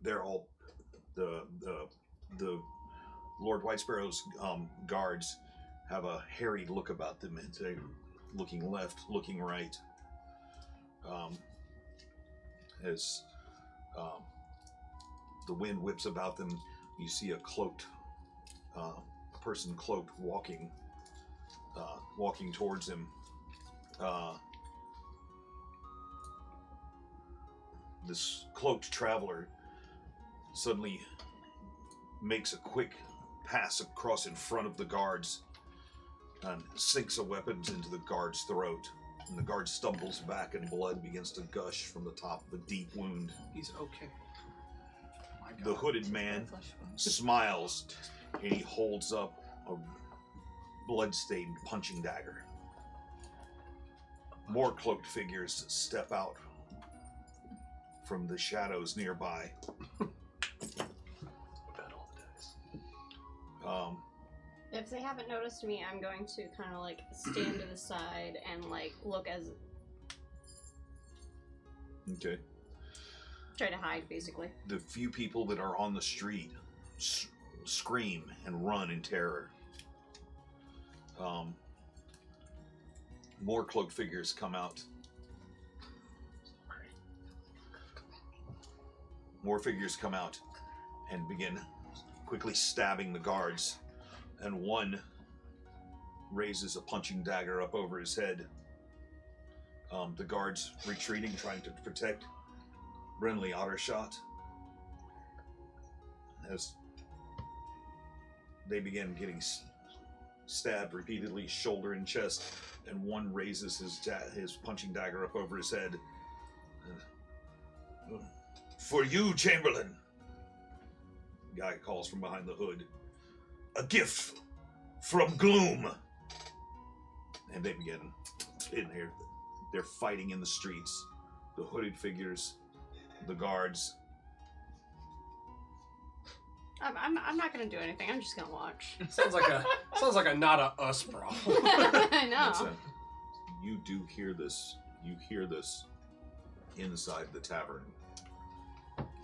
They're all the Lord White Sparrow's guards have a harried look about them, and they're looking left, looking right. As the wind whips about them, you see a cloaked person walking towards him. This cloaked traveler suddenly makes a quick pass across in front of the guards and sinks a weapon into the guard's throat. And the guard stumbles back and blood begins to gush from the top of a deep wound. He's okay. The hooded man smiles and he holds up a blood-stained punching dagger. More cloaked figures step out from the shadows nearby. If they haven't noticed me, I'm going to kind of like stand to the side and like look as Okay. try to hide, basically. The few people that are on the street scream and run in terror. More cloaked figures come out. More figures come out and begin quickly stabbing the guards. And one raises a punching dagger up over his head. The guards retreating, trying to protect Brenly Ottershot. As they begin getting stabbed repeatedly, shoulder and chest, and one raises his punching dagger up over his head. For you, Chamberlain, the guy calls from behind the hood. A gift from Gloom. And they begin in there. They're fighting in the streets. The hooded figures, the guards. I'm not gonna do anything. I'm just gonna watch. Sounds like a not a us problem. I know. You do hear this. You hear this inside the tavern.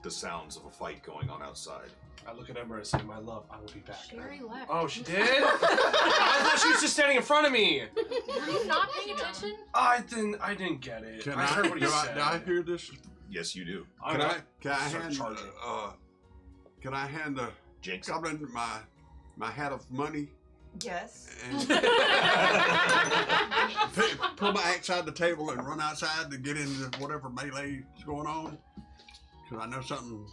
The sounds of a fight going on outside. I look at Ember and say, "My love, I will be back." Sherry left. Oh, she did? I thought she was just standing in front of me. Were you not paying attention? I didn't get it. Can I heard what he said. Did I hear this? Yes, you do. Can I start hand charging. can I hand the Jinx. goblin my hat of money Yes. and pull my axe out the table and run outside to get into whatever melee is going on? Because I know something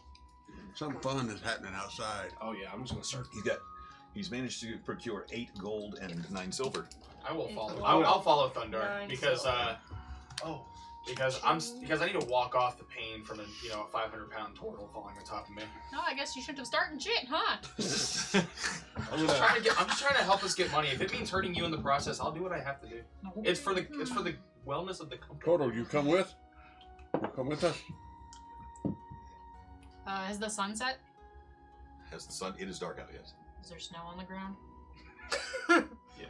fun is happening outside. Oh yeah, I'm just gonna start. He's managed to procure 8 gold and 9 silver. I will follow. I'm I'll follow Thundar 9 because silver. because I need to walk off the pain from a 500-pound turtle falling on top of me. No, I guess you shouldn't have started shit, huh? I'm just trying to help us get money. If it means hurting you in the process, I'll do what I have to do. It's for the wellness of the company. Kodo, you come with? You come with us? Has the sun set? Has the sun? It is dark out, yes. Is there snow on the ground? Yeah.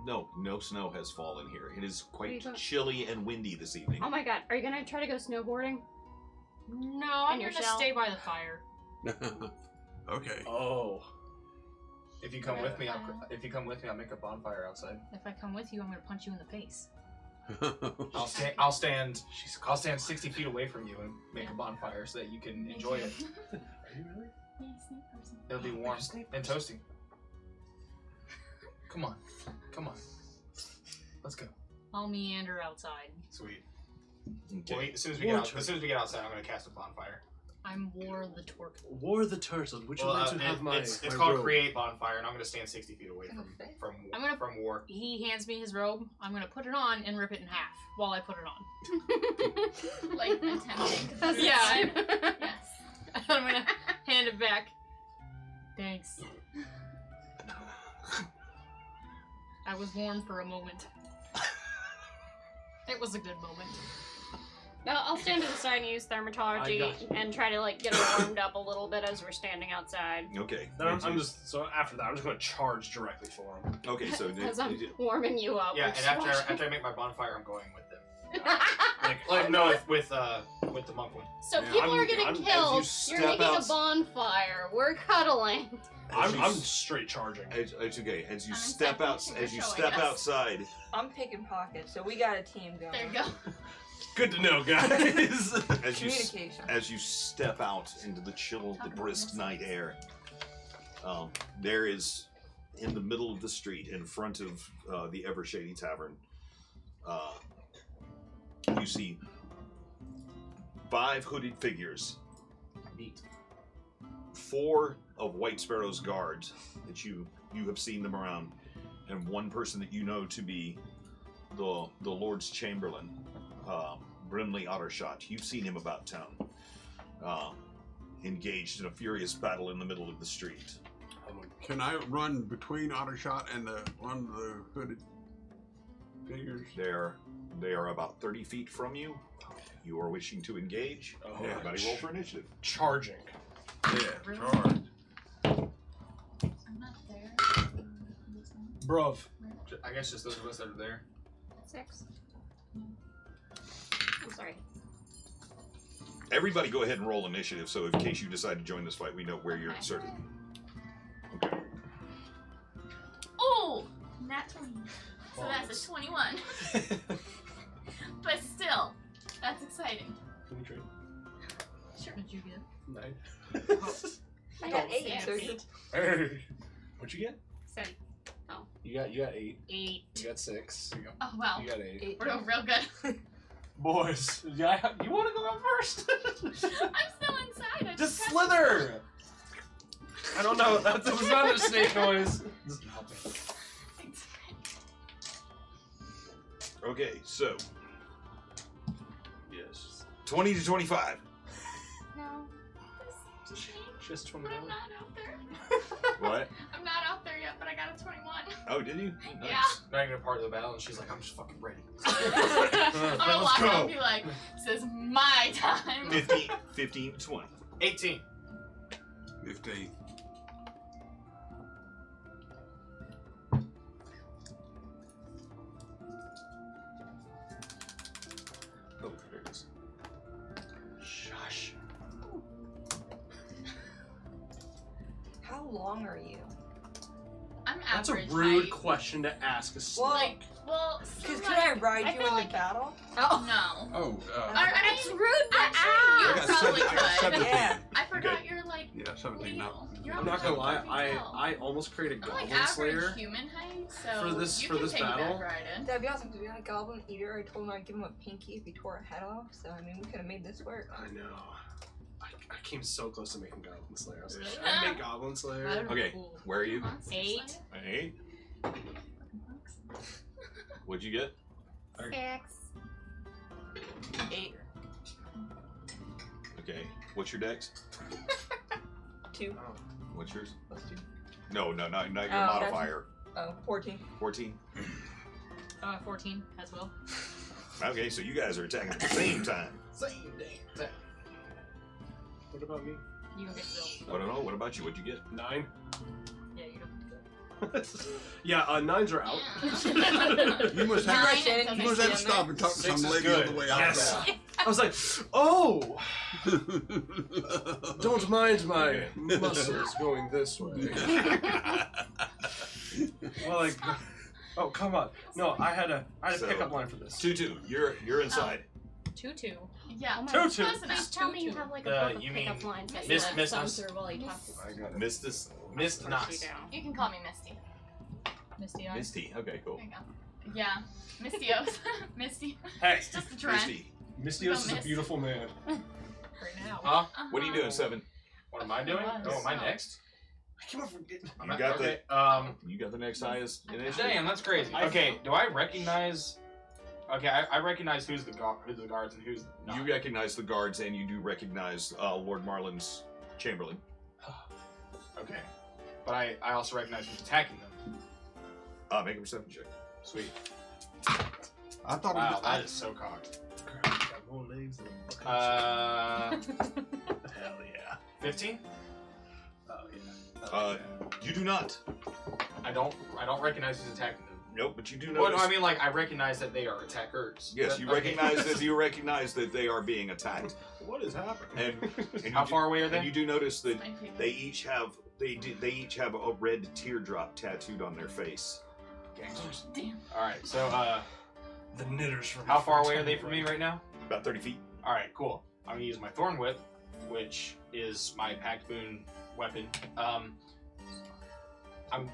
No snow has fallen here. It is Where you quite go? chilly and windy this evening. Oh my god, are you gonna try to go snowboarding? No, I'm your gonna shell? stay by the fire. Okay. Oh. If you come Yeah. with me, I'll make a bonfire outside. If I come with you, I'm gonna punch you in the face. I'll stand 60 feet away from you and make a bonfire so that you can enjoy it. Are you really? Yeah, snake person. It'll be warm and toasty. Come on. Let's go. I'll meander outside. Sweet. Okay. Well, as soon as we get outside, I'm gonna cast a bonfire. I'm War the Torque. War the Turtle. Would you Well, like to have my? it's my called robe? create bonfire, and I'm gonna stand 60 feet away from war. He hands me his robe. I'm gonna put it on and rip it in half while I put it on. Like attempting. Yeah. Yes. I'm gonna hand it back. Thanks. I was warm for a moment. It was a good moment. No, I'll stand to the side and use thermatology and try to like get her warmed up a little bit as we're standing outside. Okay. Then I'm just so after that I'm just gonna charge directly for him. Okay, so As I'm warming you up. Yeah, we're and just watching. after I make my bonfire, I'm going with them. Like No, with the monk one. So Yeah, people are as getting you killed. You're step making out- a bonfire. We're cuddling. I'm straight charging. It's okay. As you I'm step expecting out, to as you show, I step guess. outside, I'm picking pockets, so we got a team going. There you go. Good to know, guys. Communication. as you step out into the chill of the brisk night air, there is in the middle of the street, in front of the Evershady Tavern, you see 5 hooded figures. Neat. 4 of White Sparrow's guards that you have seen them around, and 1 person that you know to be the Lord's Chamberlain, Brimley Ottershot. You've seen him about town, engaged in a furious battle in the middle of the street. Can I run between Ottershot and one of the hooded figures? They are about 30 feet from you. You are wishing to engage. Oh, Everybody roll for initiative. Charging. Yeah, charge. I'm not there. Bruv. I guess just those of us that are there. 6. I'm sorry. Everybody go ahead and roll initiative, so in case you decide to join this fight, we know where you're inserted. Okay. Oh! Nat 20. So that's a 21. But still, that's exciting. Can we trade? Sure. What'd you get? 9. I got 8, Yes. so you Hey. What'd you get? 7. You got 8. 8. You got 6. Oh, wow. You got 8. 8. We're doing real good. Boys, you want to go out first? I'm still inside. I Just pressed- slither. I don't know. That was not a snake noise. Okay, so Yes. 20 to 25. No. Just me, Just but 21. I'm not out there. What? I'm not out there yet, but I got a 21. Oh, did you? Nice. Yeah. Not even a part of the battle, and she's like, I'm just fucking ready. I'm gonna Let's walk go. out and be like, this is my time. 15 to 20. 18. 15. Oh, there it is. Shush. How long are you? I'm That's a average rude height. question to ask. Well, Like, well, so Because like, can I ride I you feel in like- the battle? Oh no. Oh, That's rude, Actually, you I got probably 17. could. Yeah. I forgot you're like yeah, 17 now. real. You're I'm not gonna lie. almost I almost created I'm like Goblin average Slayer. human height, so For this- you for can this take battle? that ride in. That'd be awesome because we had a goblin eater. I told him I'd give him a pinky if he tore a head off. So I mean, we could have made this work. I know. I came so close to making Goblin Slayer. I was like, should I make Goblin Slayer? That'd be Okay, cool. where are you? 8. 8. What'd you get? 6. 8, Okay. What's your dex? 2 What's yours? plus 2. No, not your that's- modifier. Oh, 14. 14. 14 as well. Okay, so you guys are attacking at the same time. Same damn thing. What about me? You don't get to go. I don't know. What about you? What'd you get? 9. Yeah, you don't get to go. Yeah, 9s are out. You must Nine, have, it you must have to doesn't stop and talk to 6 some is lady good. on the way out. Yes. I was like, oh, don't mind my muscles going this way. Well, like, oh come on. No, I had a So, pickup line for this. 2-2. You're inside. 2-2. Yeah. Oh my Two, God. two. Close enough. Just tell me you 2-2. have like a book of you pickup mean lines that Miss- you Miss thumb Us. through while you talk. I got it. Missed this. Missed First Knox. you down. You can call me Misty. Misty eyes. Misty. Okay, cool. There you go. Yeah. Mistios. Misty. Hey, It's just a trend. Misty, Mistios is a Miss. beautiful man. Right now. Huh? what are you Uh-huh. doing, 7? What am I doing? Was. Oh, am I next? I keep on forgetting. You got okay. You got the next highest initiative? Damn, that's crazy. Okay, do I recognize? Okay, I recognize who's the guards and who's not. You recognize the guards, and you do recognize Lord Marlin's Chamberlain. Okay, but I also recognize who's attacking them. Make a perception check. Sweet. I thought Wow, I, that is so cocked. Got more legs than a Hell yeah. 15? Oh yeah. You do not. I don't recognize who's attacking them. Nope, but you do Well, notice. no, I mean, like, I recognize that they are attackers. Yes, That- you okay. recognize that they are being attacked. What is happening? And How you do- far away are And they? you do notice that I think they each have a red teardrop tattooed on their face. Gangsters. Damn. Alright, so, The knitters from. how far away are they from me right now? About 30 feet. Alright, cool. I'm gonna use my Thorn Whip, which is my Pact Boon weapon.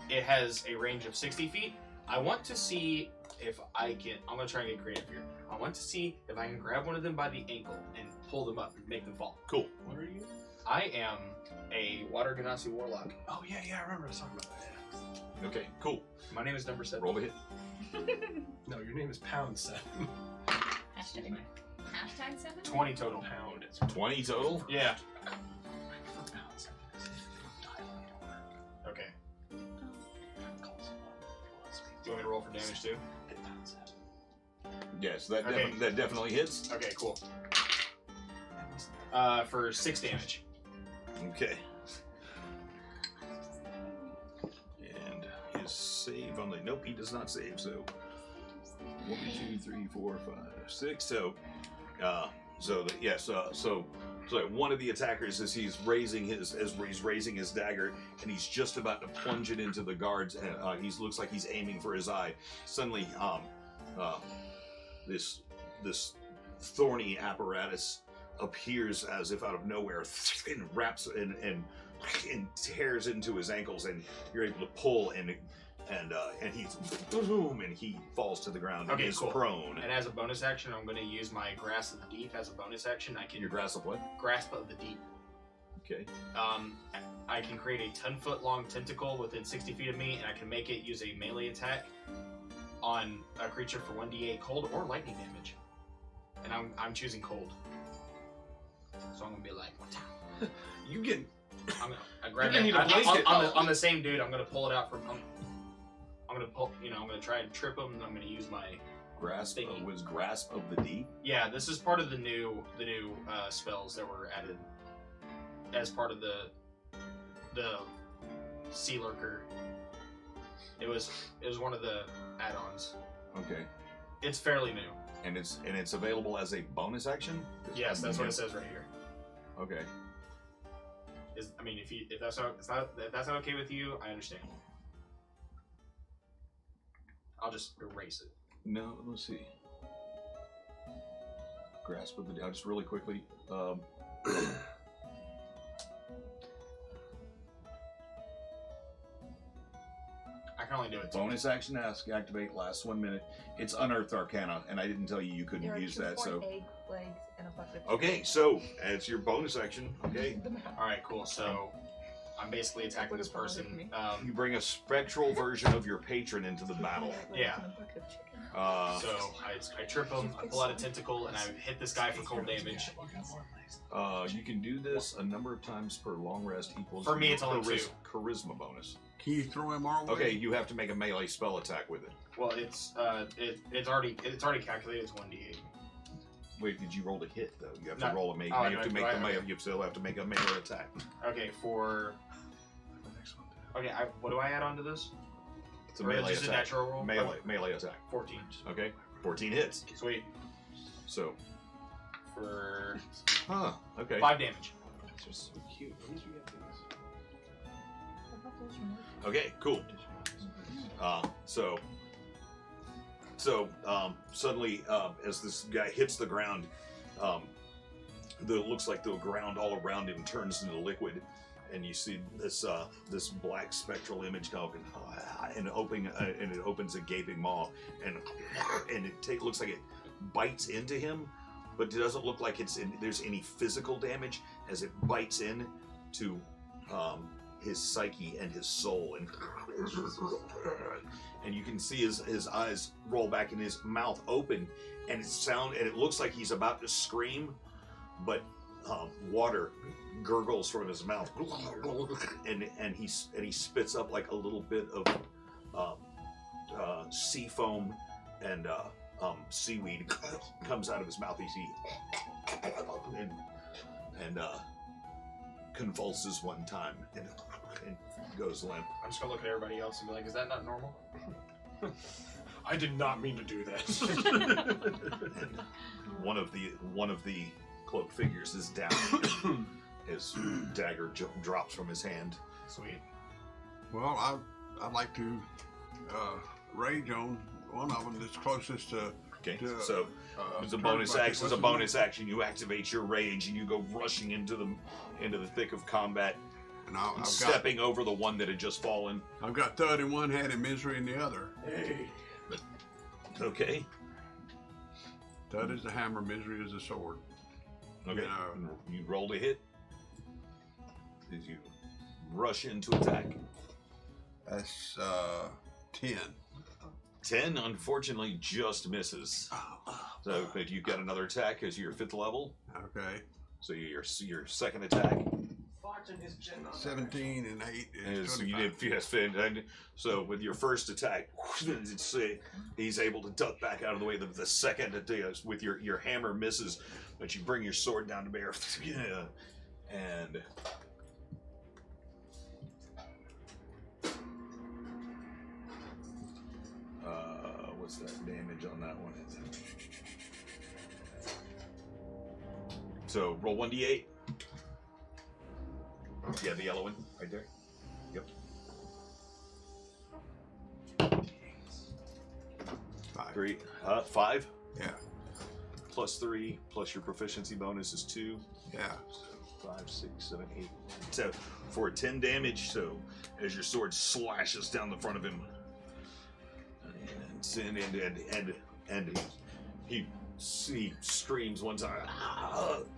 It has a range of 60 feet. I want to see if I can. I'm gonna try and get creative here. I want to see if I can grab one of them by the ankle and pull them up and make them fall. Cool. What are you? I am a Water Ganassi Warlock. Oh yeah, I remember us talking about that. Okay, cool. My name is number 7. Roll a hit. No, your name is Pound 7. Hashtag 7? 20 total. Pound. 20 total? Yeah. Pound 7. Okay. Do you want me to roll for damage too? Yes, that, Okay. that definitely hits. Okay, cool. For 6 damage. Okay. And his save on the. Nope, he does not save, so. 1, 2, 3, 4, 5, 6. So, so one of the attackers, as he's raising his dagger, and he's just about to plunge it into the guards, and he looks like he's aiming for his eye. Suddenly, this thorny apparatus appears as if out of nowhere and wraps and tears into his ankles, and you're able to pull and he's boom, and he falls to the ground and Okay, is cool. prone. And as a bonus action, I'm going to use my Grasp of the Deep as a bonus action. I can Your grasp of what? Grasp of the Deep. Okay. I can create a 10-foot long tentacle within 60 feet of me, and I can make it use a melee attack on a creature for 1d8 cold or lightning damage. And I'm choosing cold. So I'm gonna be like, You get. I'm gonna grab You're it gonna need a blanket, on the same dude. I'm gonna pull it out from. I'm gonna pull. I'm gonna try and trip him, and I'm gonna use my. Grasp Thingy. was grasp of the deep. Yeah, this is part of the new spells that were added as part of the Sea Lurker. It was one of the add-ons. Okay. It's fairly new. And it's available as a bonus action. Yes, that's what it says right here. Okay. If that's not okay with you, I understand. I'll just erase it. No, let's see. Grasp of the. I'll just really quickly. I can only do it. Bonus action activate lasts 1 minute. It's Unearthed Arcana, and I didn't tell you couldn't There are use 2 that. So corn egg legs and a bucket of okay, so it's your bonus action. Okay, All right, cool. So I'm basically attacking this person. you bring a spectral version of your patron into the battle. Yeah. So So I trip him, I pull out a tentacle, and I hit this guy for cold damage. you can do this a number of times per long rest equals. For me, your it's only 2. Charisma bonus. Can you throw him our way? Okay, you have to make a melee spell attack with it. Well, it's already calculated as 1d8. Wait, did you roll to hit though? You have No. to roll a melee. Oh, you have to do make I? the melee. You still have to make a melee attack. Okay, okay. What do I add on to this? It's a Or melee just a attack. natural roll? Melee attack. 14. Okay, 14 hits. Sweet. So, For okay. 5 damage. It's just so cute. When did you get these? Okay, cool. Suddenly, as this guy hits the ground, looks like the ground all around him turns into liquid, and you see this black spectral image come up and it opens a gaping maw, and it looks like it bites into him, but it doesn't look like there's any physical damage as it bites in to his psyche and his soul, and you can see his eyes roll back and his mouth open, and it looks like he's about to scream, but water gurgles from his mouth, and he spits up like a little bit of sea foam and seaweed comes out of his mouth. And convulses one time and goes limp. I'm just gonna look at everybody else and be like, is that not normal? I did not mean to do that. And one of the cloaked figures is down. His dagger drops from his hand. Sweet. Well, I'd like to rage on one of them that's closest to. Okay, so as a bonus action, you activate your rage and you go rushing into the thick of combat, And stepping over the one that had just fallen. I've got Thud in one hand and Misery in the other. Hey. Okay. Thud is the hammer, Misery is the sword. Okay. You roll to hit. Did you rush into attack? That's 10. 10, unfortunately, just misses. So, but you've got another attack as your 5th level. Okay. So your second attack. 17 and 8 is So you did, yes, and so with your first attack, he's able to duck back out of the way. The second with your hammer misses, but you bring your sword down to bear, and what's that damage on that one? So roll 1d8. Yeah, the yellow one right there. Yep. 5. 5. Yeah. Plus 3 plus your proficiency bonus is 2. Yeah. 5, 6, 7, 8. So for 10 damage. So as your sword slashes down the front of him, and he screams one time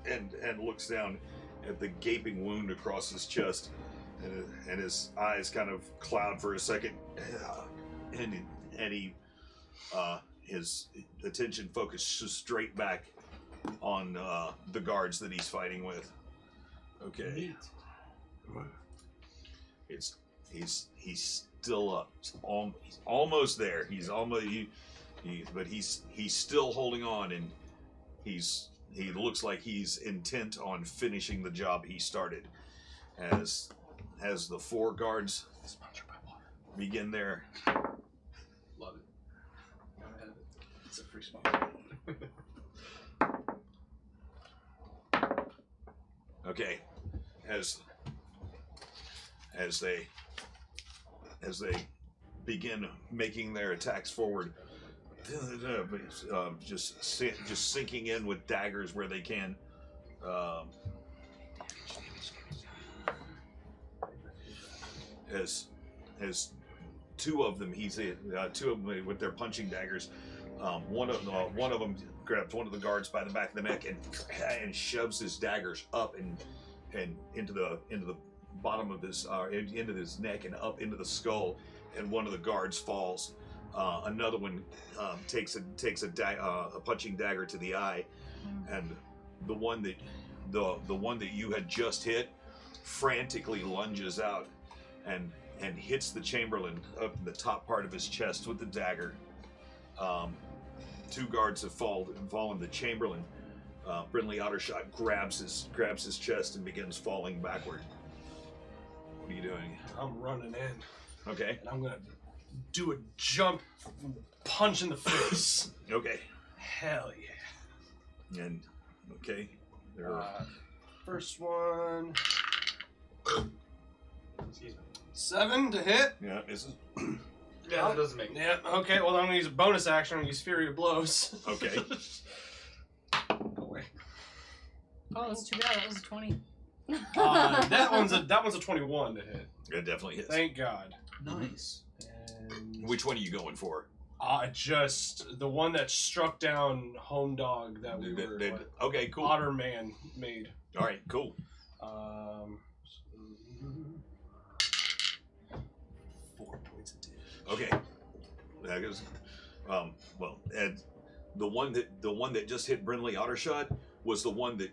and looks down at the gaping wound across his chest, and his eyes kind of cloud for a second, and he his attention focuses straight back on the guards that he's fighting with. Okay. He's still up. He's almost there. He's almost but he's still holding on, and he looks like he's intent on finishing the job he started. As the 4 guards begin their Love it. It's a free spot. Okay, as they begin making their attacks forward, just sinking in with daggers where they can. As 2 of them, two of them with their punching daggers. One of them grabs one of the guards by the back of the neck and shoves his daggers up and into the bottom of his into his neck and up into the skull, and one of the guards falls. Another one takes a punching dagger to the eye, and the one that you had just hit frantically lunges out and hits the Chamberlain up in the top part of his chest with the dagger. 2 guards have fallen. The Chamberlain, Brindley Ottershot, grabs his chest and begins falling backward. What are you doing? I'm running in. Okay. And I'm gonna do a jump punch in the face. Okay. Hell yeah. And okay. First one. Excuse me. 7 to hit. Yeah, misses. Yeah, that doesn't make Yeah, okay, well I'm gonna use a bonus action and use Fury of Blows. Okay. Go away. Oh, that's too bad. That was a 20. That one's a 21 to hit. It definitely hits. Thank God. Nice. And Which one are you going for? just the one that struck down Home Dog that we were Okay, cool. Otter Man made. All right, cool. 4 points of damage. Okay. That goes. And the one that just hit Brindley Ottershot was the one that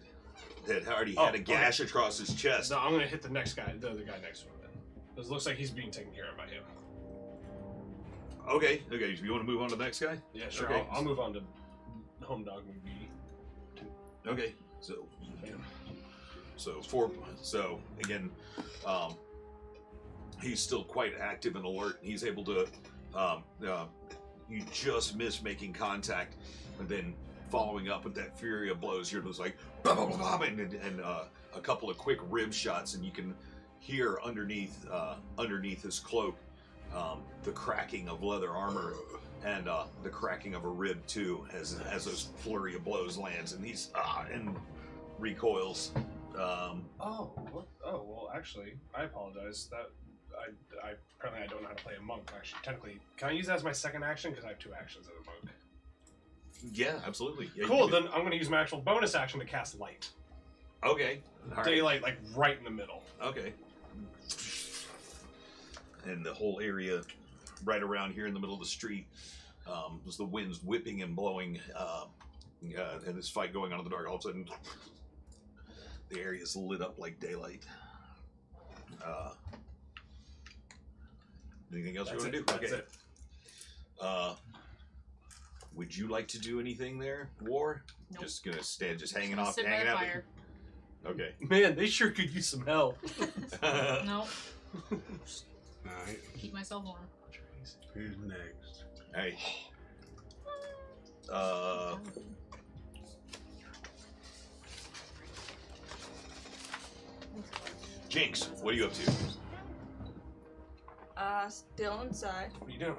already had a gash across his chest. No, I'm gonna hit the next guy, the other guy next to him. Then. It looks like he's being taken care of by him. Okay. Okay. So you want to move on to the next guy? Yeah, sure. Okay. I'll move on to Home Dog McGee. Okay. So. Bam. So again, he's still quite active and alert. He's able to. You just miss making contact, and then following up with that fury of blows. You're just like, blah, blah, blah, blah, and a couple of quick rib shots, and you can hear underneath his cloak the cracking of leather armor and the cracking of a rib too, as those flurry of blows lands, and he's and recoils. Oh, well, actually, I apologize. That I apparently I don't know how to play a monk. Actually, technically, can I use that as my second action? Because I have 2 actions as a monk. Yeah, absolutely. Yeah, Cool. Then I'm going to use my actual bonus action to cast light. Okay. All right. Daylight, like right in the middle. Okay. And the whole area right around here in the middle of the street, was the winds whipping and blowing, and this fight going on in the dark. All of a sudden, the area is lit up like daylight. Anything else you want to do? That's it. Would you like to do anything there, War? Nope. Just gonna stand, just hanging Gonna off, sit by hanging the out. fire. Okay. Man, they sure could use some help. Nope. Alright, Keep myself warm. who's next? Hey. Jinx, what are you up to? Still inside. What are you doing?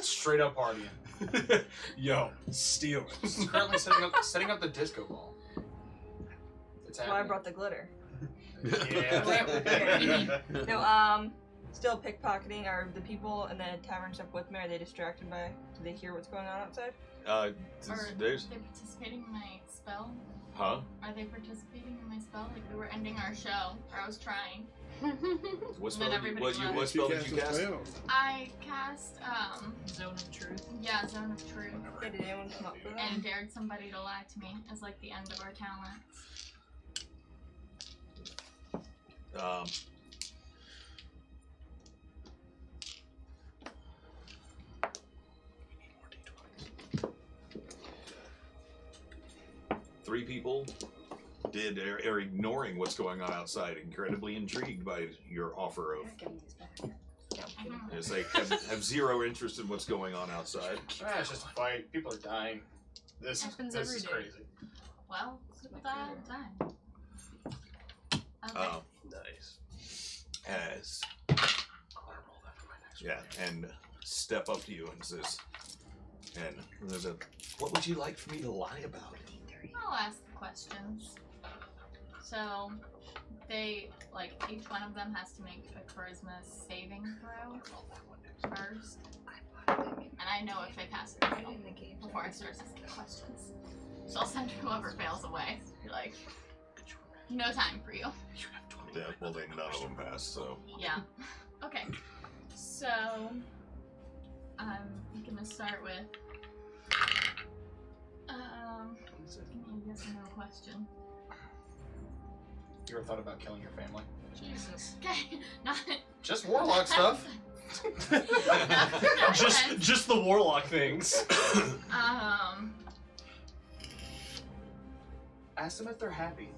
Straight up partying. Yo, stealing. Currently setting up the disco ball. It's Well, I happening. brought the glitter. Yeah. No, still pickpocketing. Are the people in the tavern stuff with me? Are they distracted by? Do they hear what's going on outside? Are There's, they participating in my spell? huh? Are they participating in my spell? Like, we were ending our show, or I was trying. What Then spell? everybody What left. spell did you a cast? spell. I cast, Zone of truth. yeah, Zone of Truth, Yeah, did anyone come up with that? and dared somebody to lie to me as, like, the end of our talents. Three people are ignoring what's going on outside, incredibly intrigued by your offer of. Mhm. It's like have zero interest in what's going on outside. It's just a fight. People are dying. This Happens is every day. crazy. Well, people die all the time. Okay. Nice. As I'll roll that for my next yeah, and step up to you and says, and there's a, what would you like for me to lie about? I'll ask the questions. So, they, like, each one of them has to make a charisma saving throw first. And I know if they pass or fail before I start asking the questions. So I'll send whoever fails away. Be like, no time for you. Yeah, well, they none of them pass, so. Yeah. Okay. So, I'm gonna start with, give me a yes or no question. You ever thought about killing your family? Jesus. Okay, not Just warlock stuff. just the warlock things. Ask them if they're happy.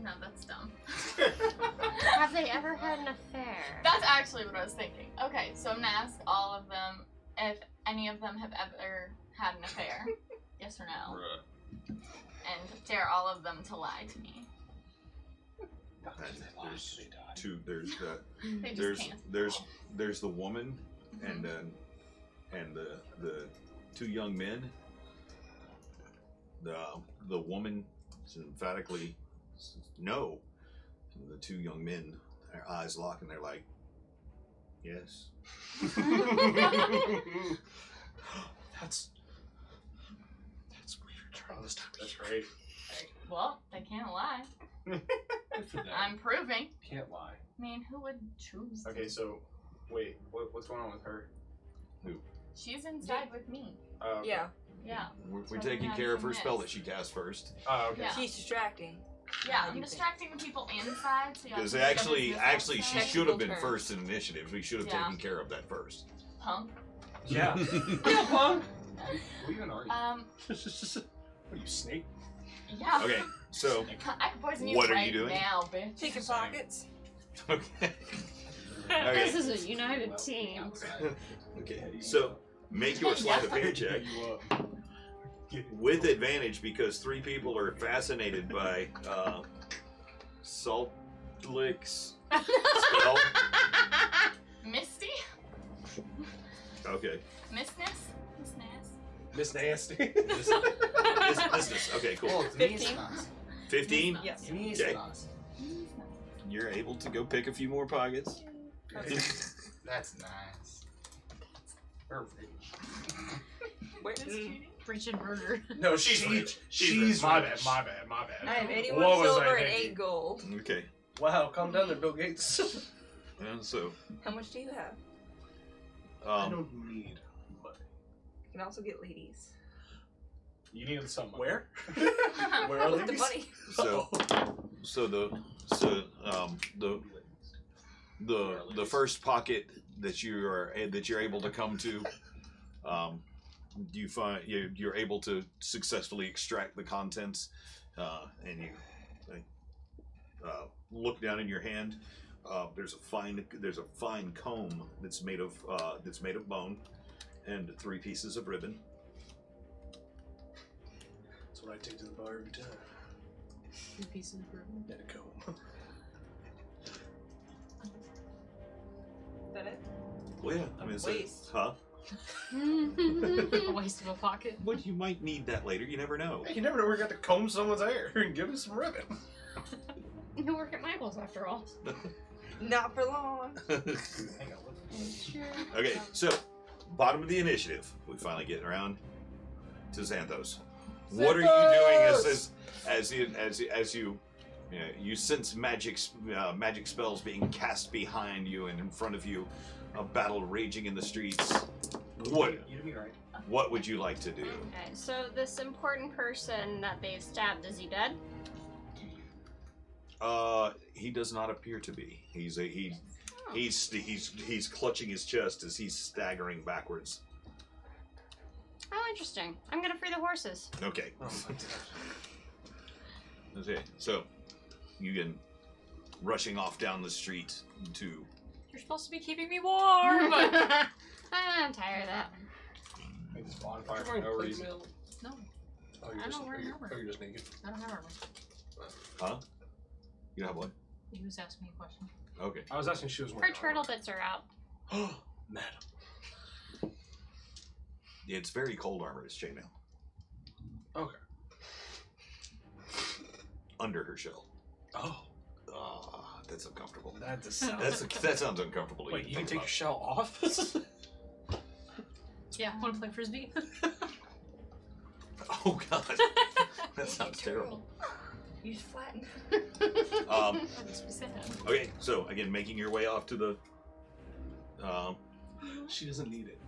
No, that's dumb. Have they ever had an affair? That's actually what I was thinking. Okay, so I'm gonna ask all of them if any of them have ever had an affair. Yes or no? And dare all of them to lie to me. There's two. There's They just there's can't. there's the woman, and the two young men. The woman emphatically says no, and the two young men, their eyes lock, and they're like, yes. That's weird. Oh, this time that's great. Well, they can't lie. Good for them. I'm proving. Can't lie. I mean, who would choose to? Okay, so wait, what's going on with her? She's inside with me. Yeah, Yeah. We're So taking we're care of her not spell doing that she cast first. Oh, okay. Yeah. she's distracting. Yeah, I'm distracting the people inside. So Because y'all actually, she should have been Technical first in initiative. We should have Yeah. taken care of that first. Punk. Yeah. Yeah, punk. Who even are you? What are you, snake? Yeah. Okay, so I can poison you What are you right doing? now, bitch. Pick your pockets. okay, This is a united team. okay. So make your sleight of hand check with advantage because 3 people are fascinated by Salt Lick's spell. Misty? Okay. Missness? Missness? Miss Nasty. Business. Okay, Oh, cool. it's 15. 15. Yes. Okay. You're able to go pick a few more pockets. That's nice. Perfect. Rich and murder. No, she's rich. She's my bad. My bad. My bad. I have 81 What was I silver and thinking? 8 gold. Okay. Wow, calm down there, Bill Gates. And so, How much do you have? I don't need money. You can also get ladies. You need some money. Where? Where are With the ladies? money. the first pocket that you're able to come to, you find you're able to successfully extract the contents, and you look down in your hand. There's a fine comb that's made of bone, and 3 pieces of ribbon. That's what I take to the bar every time. 2 pieces of ribbon. And a comb. Is that it? Well, yeah, I mean, it's Waste. huh? A waste of a pocket. But you might need that later. You never know. You never know where you got to comb someone's hair and give him some ribbon. You work at Michael's after all. Not for long. Hang on. What? Okay, so bottom of the initiative. We finally get around to Xanthos. What are you doing as you sense magic spells being cast behind you and in front of you, a battle raging in the streets? What would you like to do? Okay, so this important person that they stabbed, is he dead? He does not appear to be. He's clutching his chest as he's staggering backwards. Oh, interesting. I'm gonna free the horses. Okay. Okay, so you get rushing off down the street to. You're supposed to be keeping me warm. I'm tired of that. Make this bonfire for no reason. No, Oh, you're I just, don't wear armor. oh, you're just naked. I don't have armor. Huh? You have one? He was asking me a question. Okay. I was asking if she was Her wearing turtle bits are out. armor. Madam. It's very cold armor, it's chainmail. Okay. Under her shell. Oh, That's uncomfortable. that does sound. That sounds uncomfortable. to Wait, even you can think take your about. shell off? Yeah, want to play frisbee? Oh god, that sounds terrible. You just flatten. That makes me sad. Okay, so again, making your way off to the. She doesn't need it.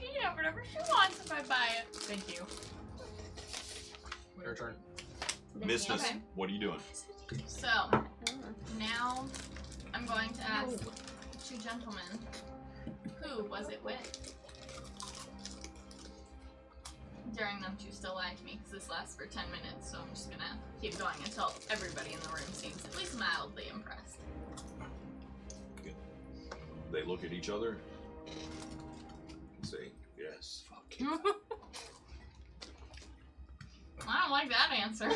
You can have whatever she wants if I buy it. Thank you. Your turn. Mistress, Okay. what are you doing? So, now I'm going to ask 2 gentlemen, who was it with? Daring them to still lie to me, because this lasts for 10 minutes, so I'm just gonna keep going until everybody in the room seems at least mildly impressed. They look at each other. Say yes. Fuck. I don't like that answer.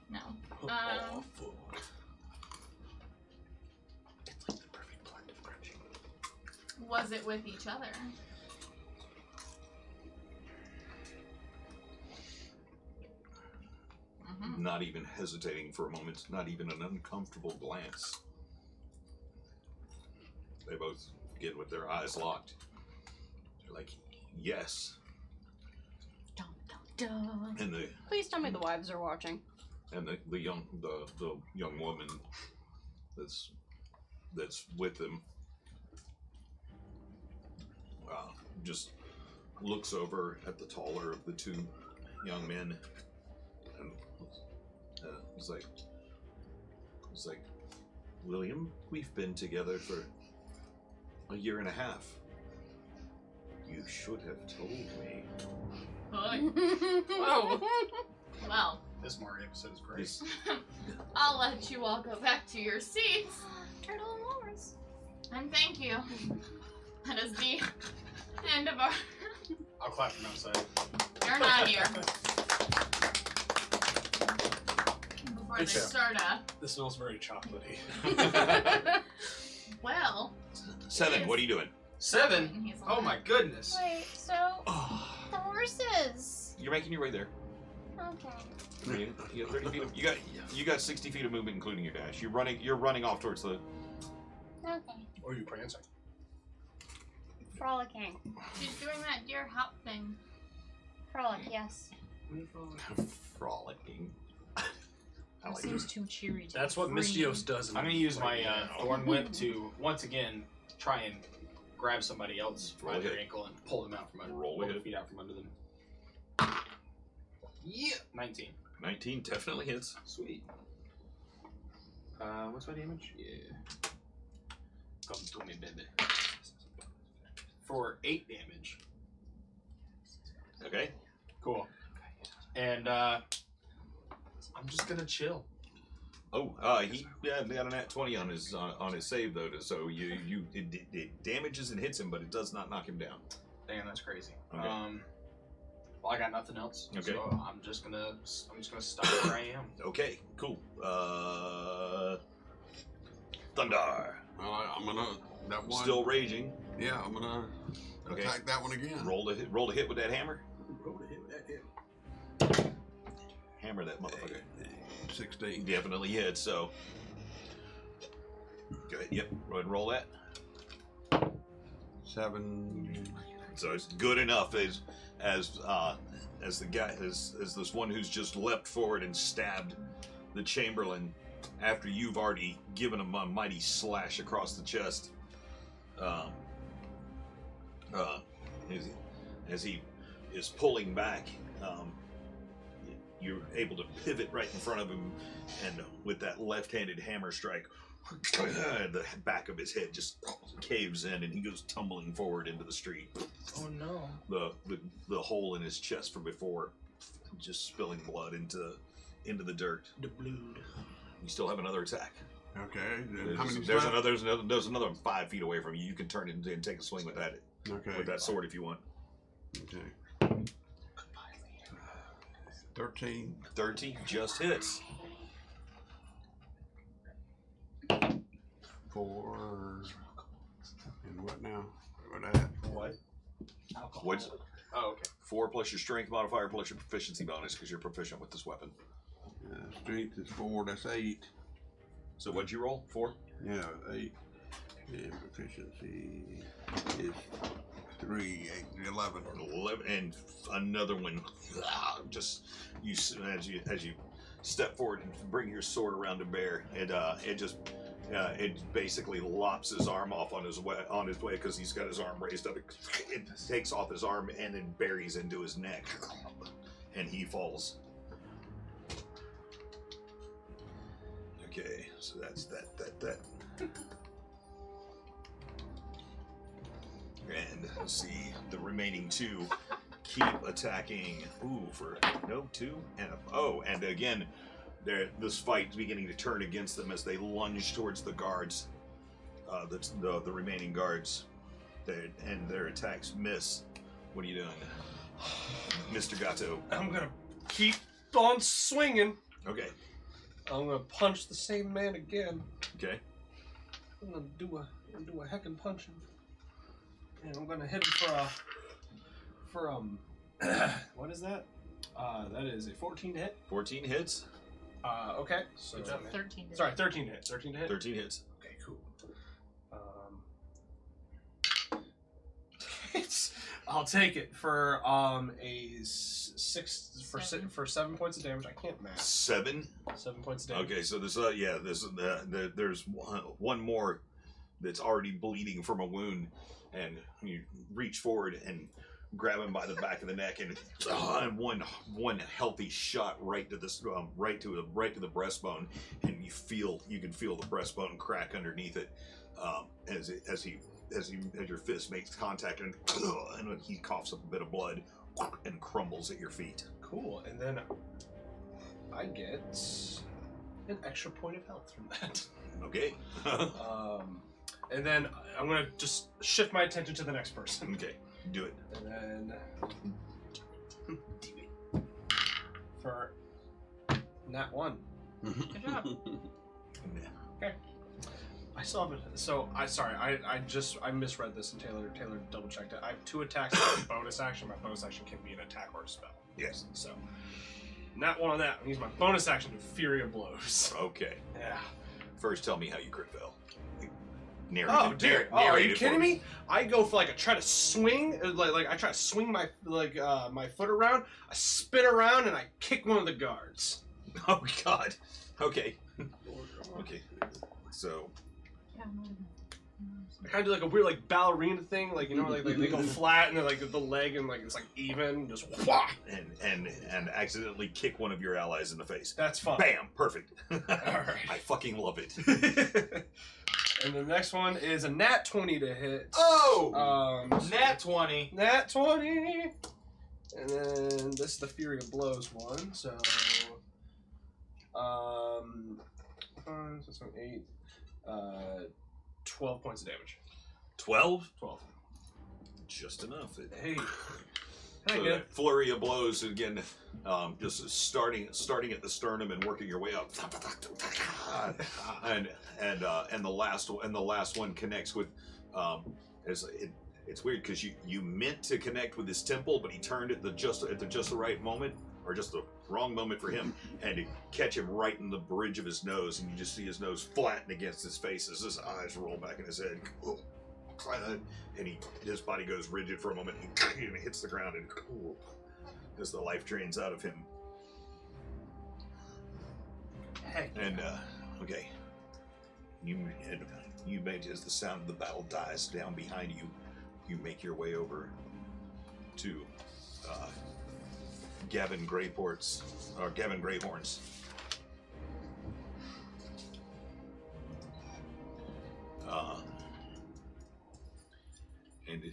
No. Oh, fuck. It's like the perfect blend of crunchy. Was it with each other? Not even hesitating for a moment, not even an uncomfortable glance. They both get with their eyes locked. They're like, yes. Dun, dun, dun. And the Please tell me the wives are watching. and the young woman that's with them just looks over at the taller of the 2 young men. And he's like, William, we've been together for a year and a half. You should have told me. Whoa. Well, This Mario episode is great. I'll let you all go back to your seats. Turtle and Walrus. And thank you. That is the end of our... I'll clap from outside. You're not here. Before they Good show. start This smells very chocolatey. Well... 7, what are you doing? 7? He's Oh my goodness. Wait, so the horses. You're making your way there. Okay. You got 30 feet. You got 60 feet of movement, including your dash. You're running off towards the. Okay. Or are you prancing? Frolicking. She's doing that deer hop thing. Frolic, yes. Frolicking. I That like seems it. too cheery. To That's what free. Mistios does. I'm gonna use my thorn whip to once again try and grab somebody else by Roll their it. ankle and pull them out from under. Roll pull it. their feet out from under them. Yeah, 19. 19 definitely hits. Sweet. What's my damage? Yeah. Come to me, baby. For 8 damage. Okay. Cool. And I'm just gonna chill. Oh, he got a nat 20 on his save though, so it damages and hits him, but it does not knock him down. Damn, that's crazy. Okay. Well, I got nothing else. Okay. So I'm just gonna stop where I am. Okay, cool. Thunder. Well, I'm gonna that one. Still raging. Yeah, I'm gonna Okay. attack that one again. Roll to hit with that hammer. Roll to hit with that hit. Hammer that motherfucker. 16. Definitely hits. So. Go ahead. Yep. Go ahead and roll that. 7. So it's good enough as the guy as this one who's just leapt forward and stabbed the Chamberlain after you've already given him a mighty slash across the chest. As he is pulling back, you're able to pivot right in front of him, and with that left-handed hammer strike, the back of his head just caves in, and he goes tumbling forward into the street. Oh no. The hole in his chest from before, just spilling blood into the dirt. The blood. You still have another attack. Okay. Then how many There's left? there's another 5 feet away from you. You can turn it and take a swing with that sword if you want. Okay. 13. 13 just hits. 4. And what now? What at? What? What's Oh, okay. 4 plus your strength modifier plus your proficiency bonus because you're proficient with this weapon. Strength is 4. That's 8. So what'd you roll? 4? Yeah, 8. And proficiency is 3, 8, 11. 11, and another one. Just as you step forward and bring your sword around to bear, it basically lops his arm off on his way because he's got his arm raised up. It takes off his arm and then buries into his neck, and he falls. Okay, so that's that. And let's see, the remaining 2 keep attacking. Ooh, for no 2 and and again, this fight is beginning to turn against them as they lunge towards the guards. The remaining guards, and their attacks miss. What are you doing, Mr. Gato? I'm gonna keep on swinging. Okay. I'm gonna punch the same man again. Okay. I'm gonna do a heckin' punching. And I'm gonna hit him for what is that? That is a 14 to hit. 14 hits. Okay. So Good job, man. 13. sorry, 13 to hit. 13 to hit. 13 hits. Okay, cool. I'll take it for a 6 for 7 points of damage. I can't math. 7. 7 points of damage. Okay, so there's one more that's already bleeding from a wound, and you reach forward and grab him by the back of the neck, and one healthy shot right to this right to the breastbone, and you can feel the breastbone crack underneath it as your fist makes contact, and he coughs up a bit of blood and crumbles at your feet. Cool. And then I get an extra point of health from that. Okay. And then I'm gonna just shift my attention to the next person. Okay. Do it. And then for nat 1. Good job. Okay. I still have it. So I misread this, and Taylor double checked it. I have 2 attacks as a bonus action. My bonus action can be an attack or a spell. Yes. So nat 1 on that. I use my bonus action to Fury of Blows. Okay. Yeah. First, tell me how you crit fail. Oh, dude! Are you kidding me? I go for I try to swing, like I try to swing my my foot around. I spin around and I kick one of the guards. Oh God. Okay. Okay. So. I kind of do a weird ballerina thing, like they go flat and then the leg and it's even, just whah! and accidentally kick one of your allies in the face. That's fun. Bam! Perfect. Alright. I fucking love it. And the next one is a nat 20 to hit. Oh! Nat 20. Nat 20! And then this is the Fury of Blows one, so 8, 12 points of damage. 12? 12. Just enough. Hey. So that flurry of blows again, just starting at the sternum and working your way up, and the last one connects with, it's weird because you meant to connect with his temple, but he turned at just the right moment, or just the wrong moment for him, and to catch him right in the bridge of his nose, and you just see his nose flatten against his face as his eyes roll back in his head. And his body goes rigid for a moment, and he hits the ground, and as the life drains out of him. Heck. And okay, you make, as the sound of the battle dies down behind you, you make your way over to Gavin Greyhorn's. And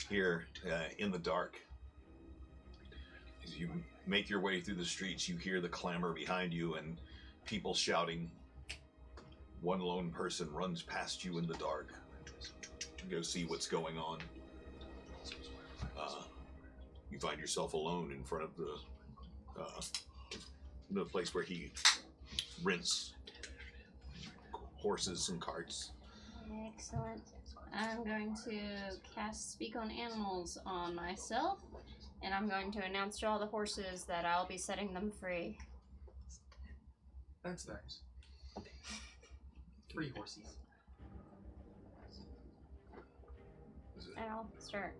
here, in the dark, as you make your way through the streets, you hear the clamor behind you and people shouting. One lone person runs past you in the dark to go see what's going on. You find yourself alone in front of the place where he rents horses and carts. Excellent. I'm going to cast Speak on Animals on myself, and I'm going to announce to all the horses that I'll be setting them free. That's nice. 3 horses. And I'll start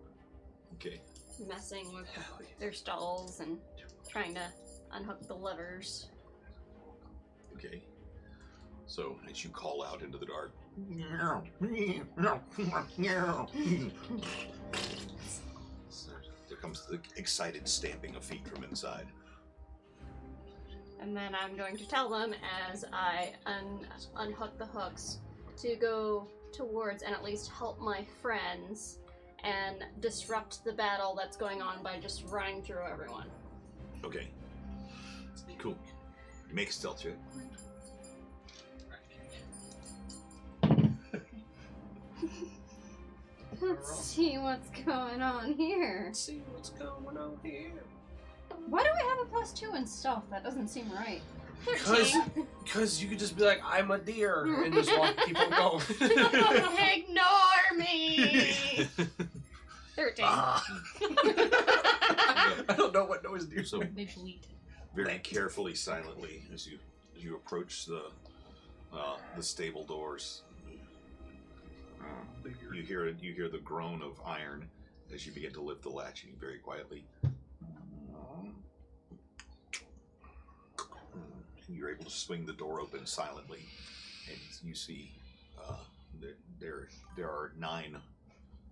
Okay. messing with their stalls and trying to unhook the levers. Okay. So as you call out into the dark, there comes the excited stamping of feet from inside. And then I'm going to tell them as I unhook the hooks to go towards and at least help my friends and disrupt the battle that's going on by just running through everyone. Okay. Cool. Make a stealth check. Let's see what's going on here. Let's see what's going on here. Why do I have a +2 in stealth? That doesn't seem right. Because you could just be like, I'm a deer, and just keep on going. Ignore me! 13. I don't know what noise deer. So They bleat. very carefully, silently, as you approach the stable doors, you hear the groan of iron as you begin to lift the latching very quietly. You're able to swing the door open silently, and you see there are 9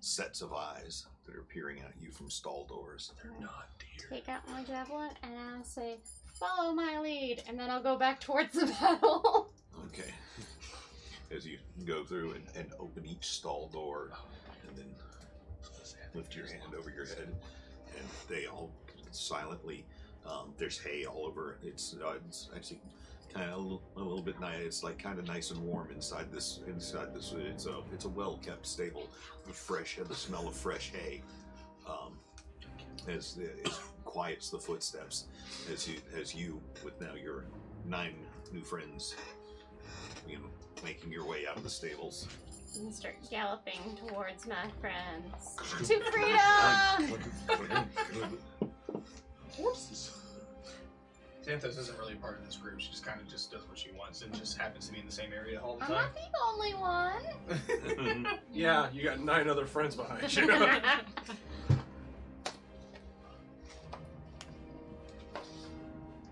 sets of eyes that are peering at you from stall doors. They're not deer. Take out my javelin and I'll say, "Follow my lead," and then I'll go back towards the battle. Okay. As you go through and open each stall door, and then lift your hand over your head, and they all silently. There's hay all over. It's actually kind of a little bit nice. It's like kind of nice and warm inside this. It's a well kept stable with the smell of fresh hay. As it quiets the footsteps as you with now your 9 new friends, making your way out of the stables. And start galloping towards my friends. To freedom! Horses. Xanthos isn't really part of this group. She just kind of just does what she wants and just happens to be in the same area all the I'm time. not the only one. Yeah, you got 9 other friends behind you.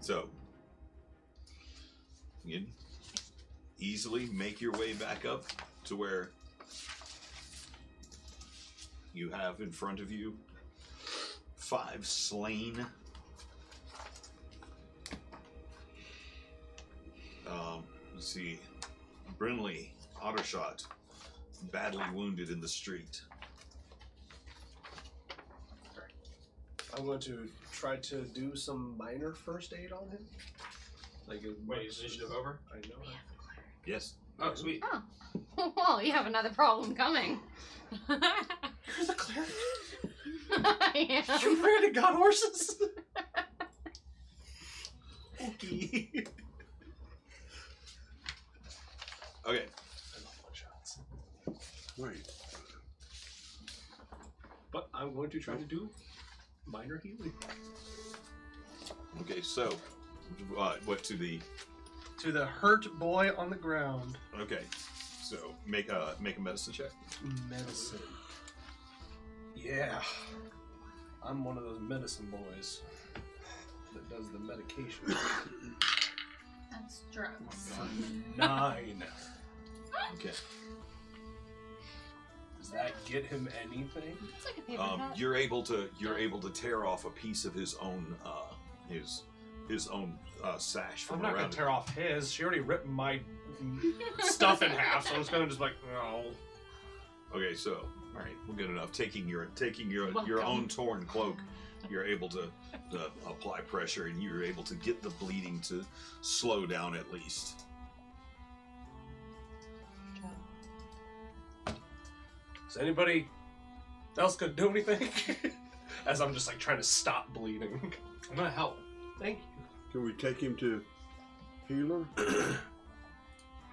So, you can easily make your way back up to where you have in front of you 5 slain. Let's see, Brinley, Ottershot, badly wounded in the street. I'm going to try to do some minor first aid on him. Wait, is initiative over? I know. Yes. Oh, sweet. Oh. Well, you have another problem coming. You're the cleric. I am. You ran and got horses. Okay. Okay. I love one-shots. Wait. But I'm going to try to do minor healing. Okay, so, what to the... To the hurt boy on the ground. Okay, so make a medicine check. Medicine. Yeah. I'm one of those medicine boys that does the medication. That's drugs. 9. Okay. Does that get him anything? It's like a paper cut. You're able to tear off a piece of his own sash from I'm not around. gonna tear off his. She already ripped my stuff in half, so I'm just gonna no. Okay, so all right, well, good enough. Taking your Welcome. own torn cloak, you're able to apply pressure, and you're able to get the bleeding to slow down at least. Is anybody else gonna do anything? As I'm just trying to stop bleeding. I'm gonna help. Thank you. Can we take him to healer?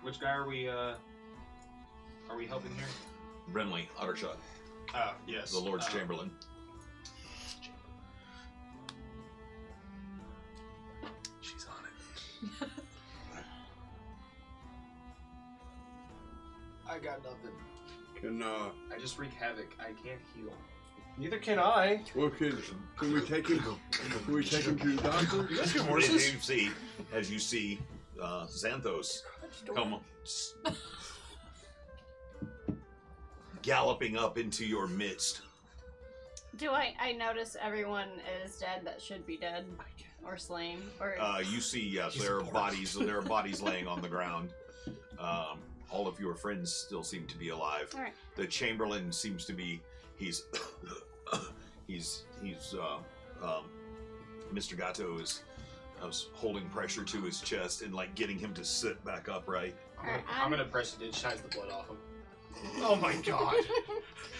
Which guy are we helping here? Brenly, Ottershot, Yes. the Lord's Chamberlain. She's on it. I got nothing. Can I just wreak havoc. I can't heal. Neither can I. well, can we take him? Can we take him to the doctor? You guys get As horses? you see, Xanthos come galloping up into your midst. Do I notice everyone is dead that should be dead or slain? Or You see, yes, He's there are bored. bodies laying on the ground. All of your friends still seem to be alive. all right. The Chamberlain seems to be he's Mr. Gatto is holding pressure to his chest and getting him to sit back upright. I'm gonna prestidigitize the blood off him. Oh my god.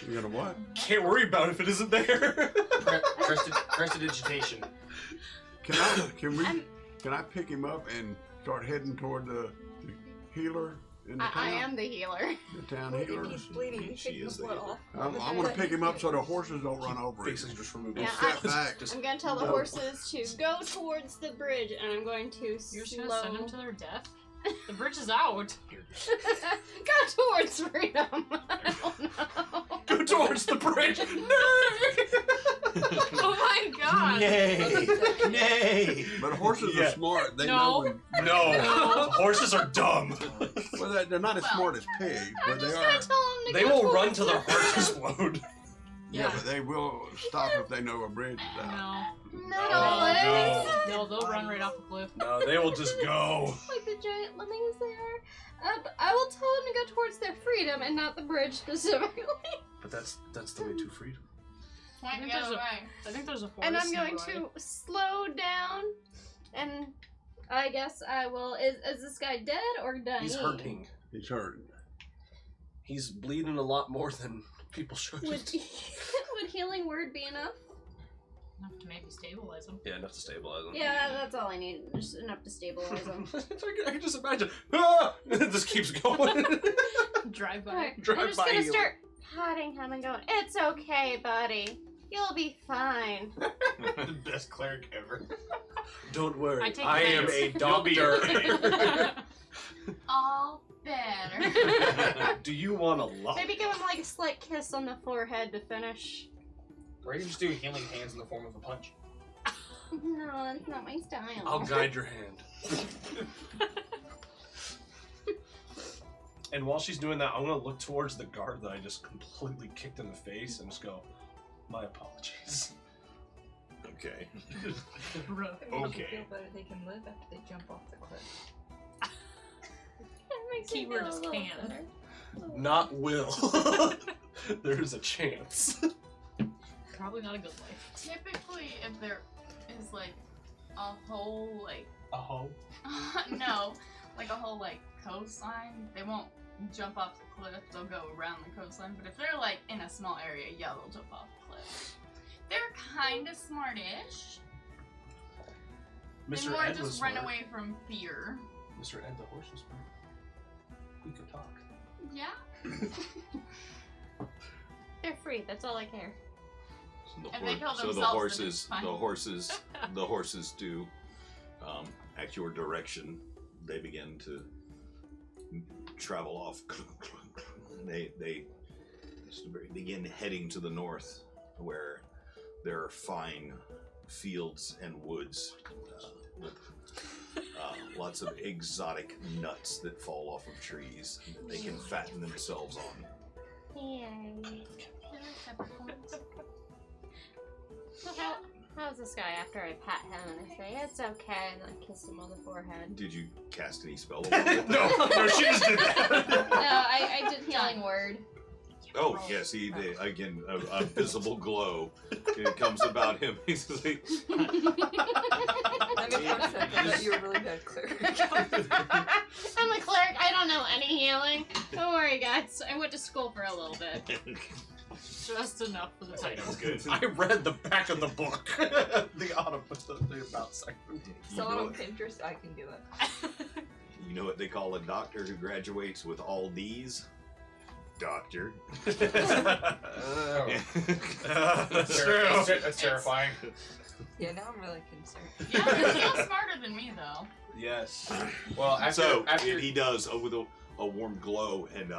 You gonna what? Can't worry about it if it isn't there. Prestidigitation. Can I pick him up and start heading toward the healer in the town? I am the healer. The town If healer. he's bleeding, you She take the is the blood healer. off. I'm gonna pick him up so the horses don't run over him. Basically just remove Yeah, it. Step back. I'm gonna tell the horses to go towards the bridge, and I'm going to You're just gonna slow. send them to their death? The bridge is out. Go towards freedom. I don't know. Go towards the bridge. Oh my god. Nay! Nay! But horses Yeah. are smart. They No. know when. No. Horses are dumb. Well, they're not as Well, smart as pigs, I'm but they just are. gonna tell them to They will run till their hearts explode. Yeah, but they will stop if they know a bridge is out. No, they'll run right off the cliff. No, they will just go. Like the giant lemmings they are. But I will tell them to go towards their freedom and not the bridge specifically. But that's the way to freedom. I think there's a forest. And I'm going nearby. to slow down, and I guess I will. Is this guy dead or dying? He's hurting. He's hurting. He's bleeding a lot more than people should. Would healing word be enough? Enough to maybe stabilize him. Yeah, enough to stabilize him. Yeah, that's all I need. Just enough to stabilize him. I can just imagine. Ah! It just keeps going. Drive by. Alright, Drive I'm just by gonna you. start patting him and going, "It's okay, buddy. You'll be fine." The best cleric ever. Don't worry. I take I am thanks. a You'll be doctor. All better. Do you want a lot? Maybe give him like a slight kiss on the forehead to finish. Or you can just do healing hands in the form of a punch. No, that's not my style. I'll guide your hand. And while she's doing that, I'm gonna look towards the guard that I just completely kicked in the face and just go, "My apologies." Okay. Bro. It makes you Okay. feel better they can live after they jump off the cliff. That makes me feel Keyword a is little can. better. Not will. There's a chance. Probably not a good life. Typically, if there is like a whole like A hoe. no, like a whole like coastline, they won't jump off the cliff. They'll go around the coastline. But if they're like in a small area, yeah, they'll jump off the cliff. They're kind of smartish. They Mr. more Ed was just run smart. away from fear. Mr. Ed the horse was smart. We could talk. Yeah. They're free. That's all I care. The If they kill so the themselves, then it's the horses do, at your direction, they begin to travel off. They begin heading to the north, where there are fine fields and woods with lots of exotic nuts that fall off of trees that they can fatten themselves on. Yay. They're peppercorns. So how's this guy after I pat him and I say, "It's okay," and I kiss him on the forehead? Did you cast any spell? No, she just did that. No, I did healing word. Oh, yes, again, a visible glow. It comes about him. He's like, Let me force that, but you're a really bad cleric. I'm a cleric. I don't know any healing. Don't worry, guys. I went to school for a little bit. Just enough for the title. That's good. I read the back of the book. The about section. So on Pinterest, I can do it. you know what they call a doctor who graduates with all D's? Doctor. That's That's terrifying. Yeah, now I'm really concerned. Yeah, you're still smarter than me though. Yes. Well, after He does with a warm glow, and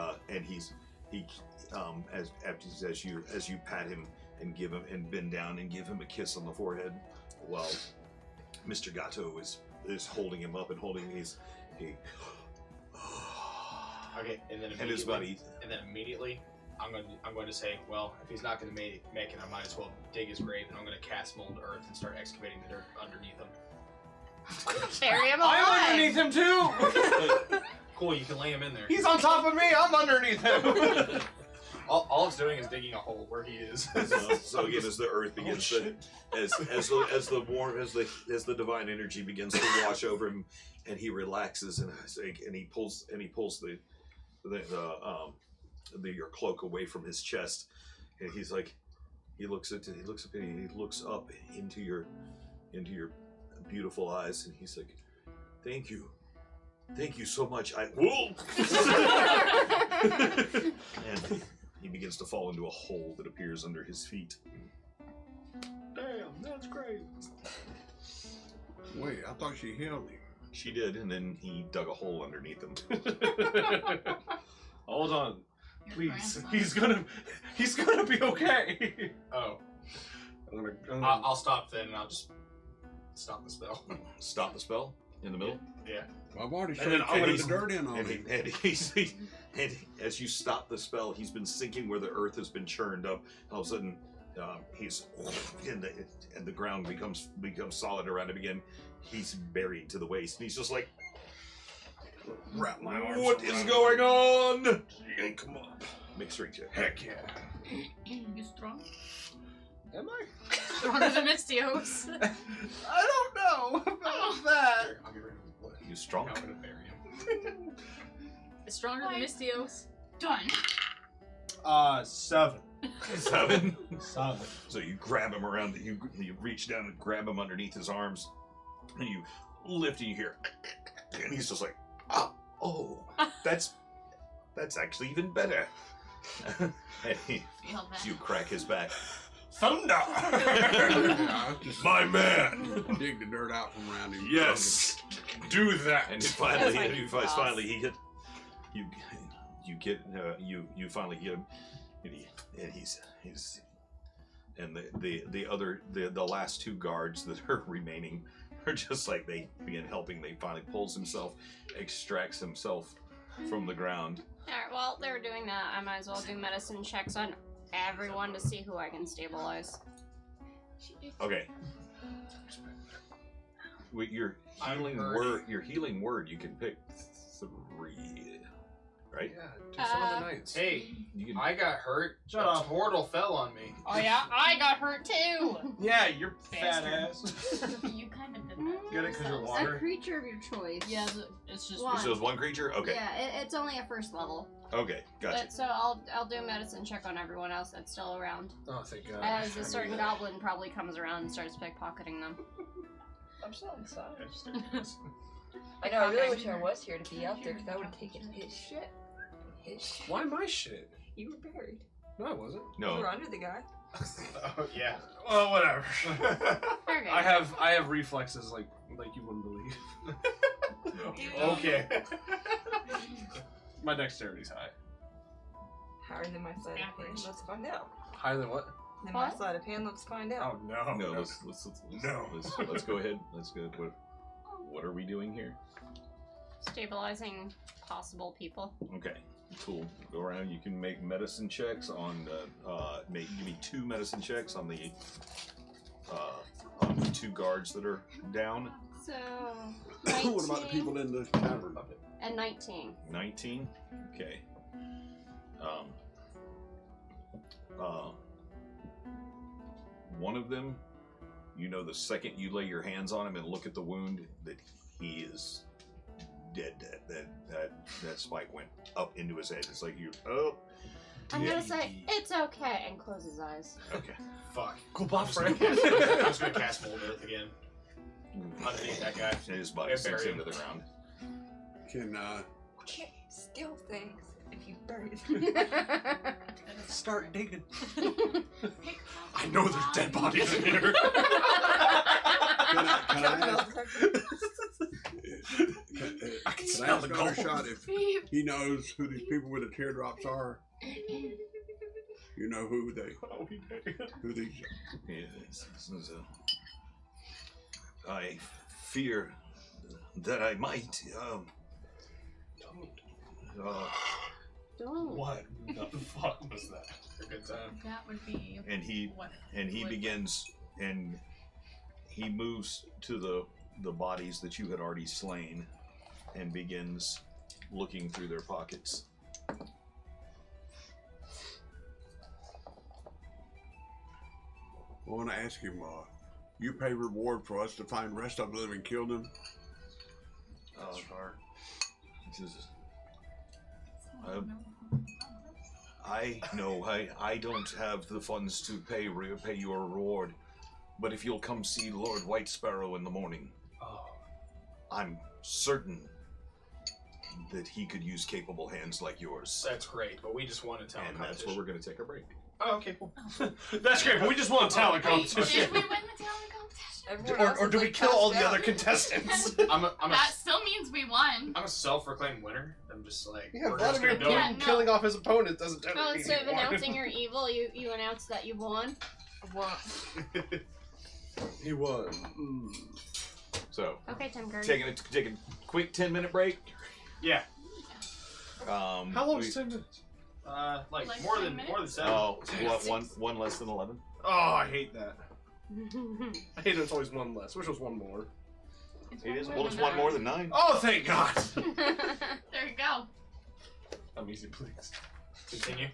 as you pat him and give him and bend down and give him a kiss on the forehead, while Mr. Gato is holding him up and holding Okay, and then and his buddy. immediately, I'm going to say, well, if he's not going to make it, I might as well dig his grave, and I'm going to cast mold earth and start excavating the dirt underneath him. Bury him alive. I'm underneath him too. Cool, you can lay him in there. He's on top of me. I'm underneath him. All it's doing is digging a hole where he is. So again, as the earth begins to, as the divine energy begins to wash over him, and he relaxes and he pulls your cloak away from his chest, and he looks up into your beautiful eyes, and he's like, thank you so much. And he begins to fall into a hole that appears under his feet. Damn, that's great. Wait, I thought she healed him. She did, and then he dug a hole underneath him. Hold on, Your please. grandson. He's gonna be okay. Oh, I'm gonna I'll stop then, and I'll just stop the spell. Stop the spell. In the middle? Yeah. I've already And then started I'm gonna kicking the dirt in on And, me. and as you stop the spell, he's been sinking where the earth has been churned up. All of a sudden, he's and the ground becomes solid around him again. He's buried to the waist, and he's just like, Wrap my arms. "What is around going him. on?" Yank him up. Make strength check. Heck yeah. You strong? Am I? Stronger than Mystios. I don't know about that. I'll get rid of his blood. You strong? I'm gonna bury him. It's stronger than Mystios. Done. 7. 7. 7. So you grab him around. You reach down and grab him underneath his arms, and you lift, and you hear, and he's just like, "Oh, that's actually even better." And Feel that. you crack his back. Thunder! I just My man. dig the dirt out from around him. Yes! Do that! And That's finally, like boss. finally he hit. You finally hit him, and he's and the last 2 guards that are remaining are just like they begin helping. They finally pulls himself, extracts himself from the ground. Alright, while they're doing that, I might as well do medicine checks on everyone to see who I can stabilize. Okay. With your healing word, you can pick 3, right? Yeah, do some of the nights. Hey, You can. I got hurt. Shut a up. portal fell on me. Oh yeah, I got hurt too. Yeah, you're fat Bastard. ass. You kind of did that. Get it because you're A water? creature of your choice. Yeah, it's just. One. So it's 1 creature. Okay. Yeah, it's only a first level. Okay. Gotcha. But so I'll do a medicine check on everyone else that's still around. Oh, thank God. As a certain goblin probably comes around and starts pickpocketing them. I'm so excited. I know, I really wish I was here to be out there because I would have taken his shit. His shit. Why my shit? You were buried. No, I wasn't. You No. were under the guy. Oh yeah. Well, whatever. Okay. I have reflexes like you wouldn't believe. Okay. My dexterity's high. Higher than my sleight of hand. Average. Let's find out. Higher than what? Than my What? sleight of hand. Let's find out. Oh no. No, no. let's go ahead. Let's go. What are we doing here? Stabilizing possible people. Okay, cool. Go around. You can make medicine checks on. Give me 2 medicine checks on the 2 guards that are down. So 19 What about the people in the tavern? and 19. 19. Okay. One of them, you know, the second you lay your hands on him and look at the wound, that he is dead. That spike went up into his head. It's like you. Oh. I'm gonna say it's okay and close his eyes. Okay. Fuck. Cool I'm pop, just gonna Frank. cast, I'm just gonna cast Mold Earth again. Underneath that guy. And his body Yeah, sinks bury into him. the ground. Can You can't steal things if you bury them. Start digging. Pick I know there's dead bodies in here. can I ask? I can Can I smell ask the Gunner gold. Shot if he knows who these people with the teardrops are? You know who these? Yes, I fear that I might. Don't. What the fuck was that? A good time. That would be And he what would begins and he moves to the bodies that you had already slain and begins looking through their pockets. I want to ask him, you pay reward for us to find rest of them and kill them? Sure. I know I don't have the funds to pay you a reward, but if you'll come see Lord White Sparrow in the morning, Oh. I'm certain that he could use capable hands like yours. That's great, but we just want a talent And that's where we're going to take a break. Oh, okay, cool. That's great, but we just want a talent Wait, competition. did we win the talent competition? Everyone else Or is, do we like, kill all passed the out. other contestants? I'm That still means we won. a self-proclaimed winner. I'm just like, Yeah, we're just Vladimir gonna do Yeah, it. no. killing off his opponent doesn't Well, technically instead of mean he won. announcing you're evil, you announce that you won. Well, He won. So, Okay, Tim Curry. take a quick 10-minute break. Yeah. How long is 10 minutes? Like Like more 10 than minutes? 7. Oh, one less than 11. Oh, I hate that. I hate it's always one less. Wish it was one more. It is. Well, it's one more than 9. Oh, thank God. There you go. I'm easy, please. Continue.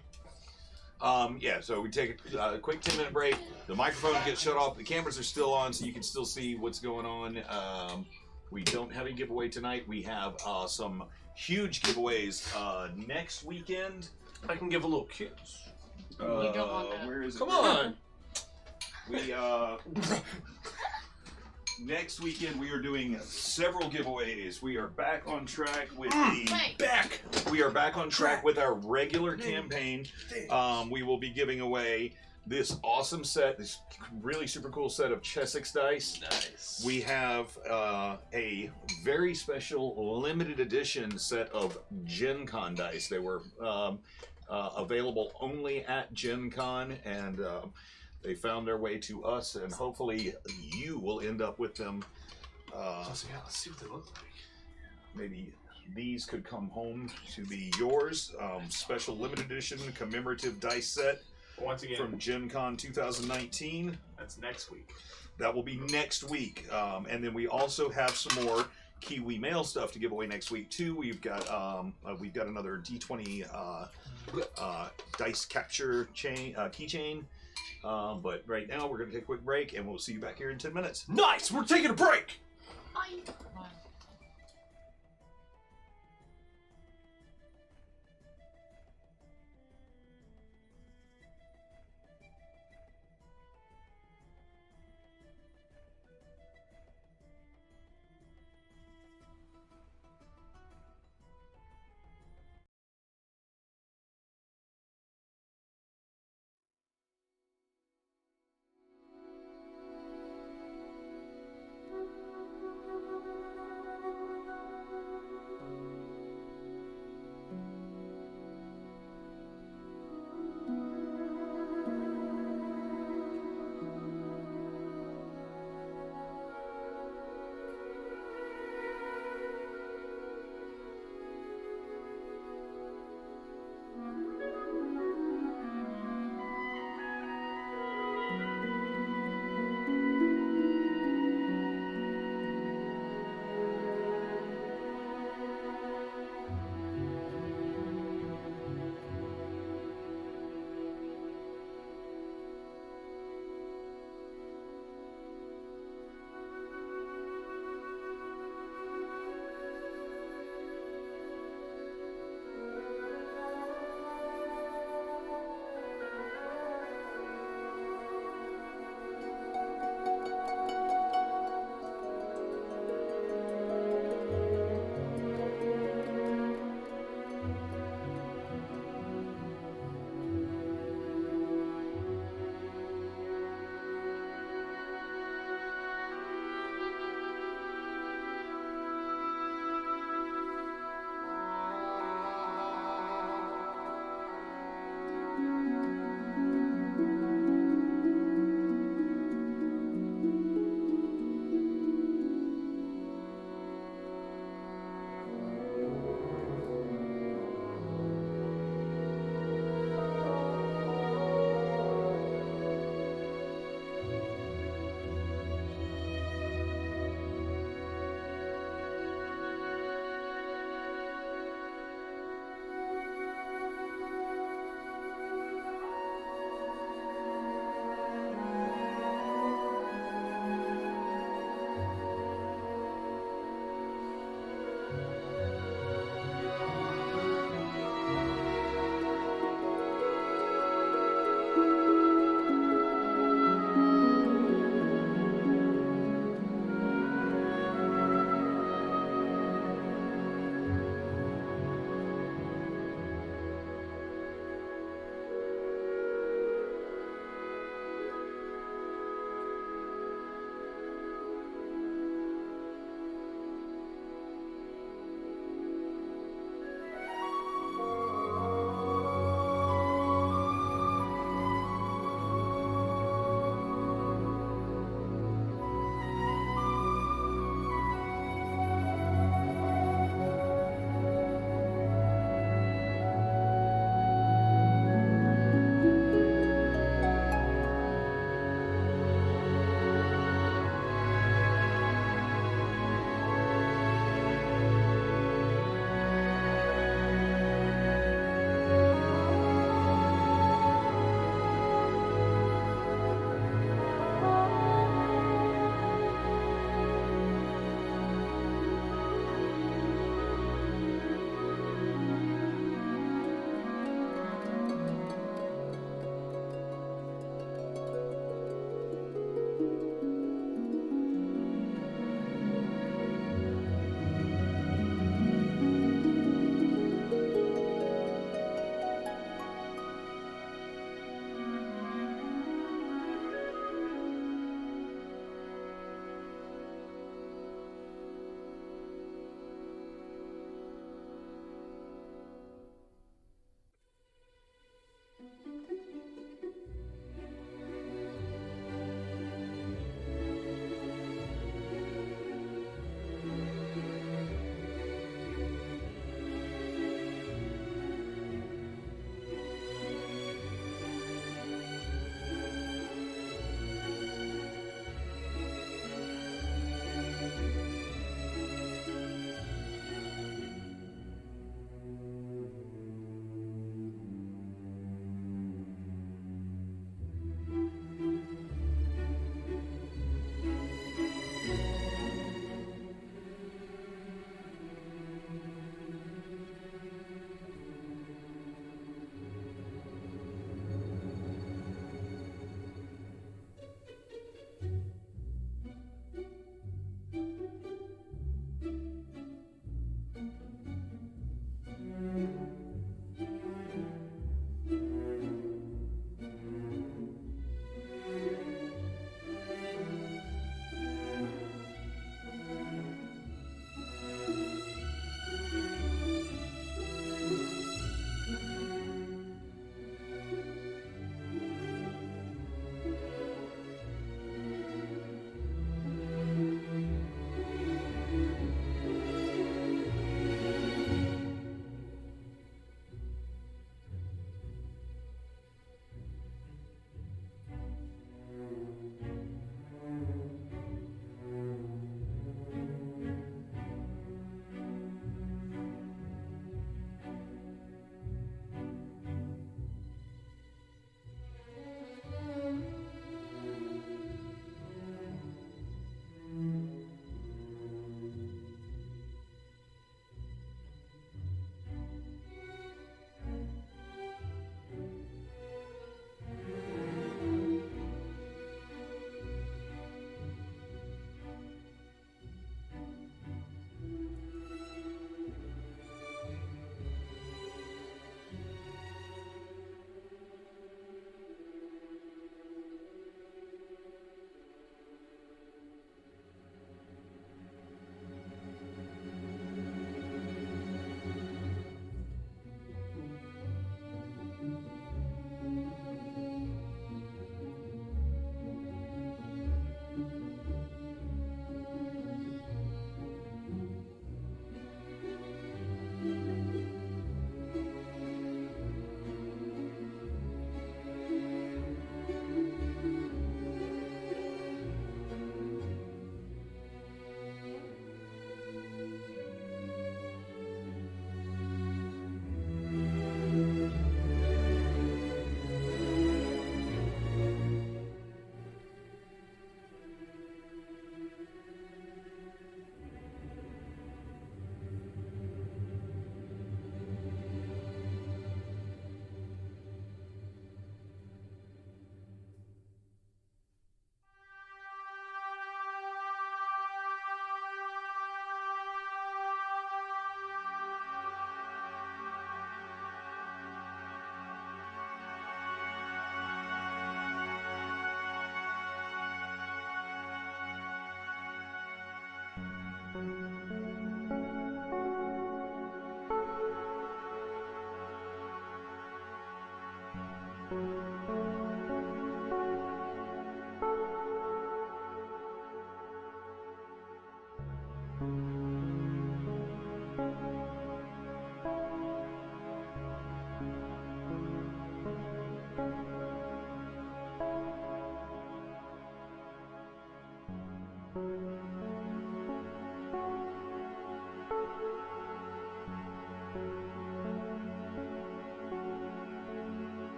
Yeah, so we take a quick 10-minute break. The microphone gets shut off. The cameras are still on, so you can still see what's going on. We don't have a giveaway tonight. We have some huge giveaways next weekend. I can give a little kiss. You don't want that. Where is it? Come on. We next weekend we are doing several giveaways. We are back on track with We are back on track with our regular campaign. We will be giving away this awesome set, this really super cool set of Chessex dice. Nice. We have a very special limited edition set of Gen Con dice. They were available only at Gen Con, and they found their way to us, and hopefully you will end up with them. Let's see what they look like. Maybe these could come home to be yours. Special limited edition commemorative dice set Once again, from Gen Con 2019. that's next week. That will be next week. And then we also have some more Kiwi Mail stuff to give away next week too. We've got another D20 dice capture chain keychain. But right now we're going to take a quick break, and we'll see you back here in 10 minutes. Nice. We're taking a break. Bye.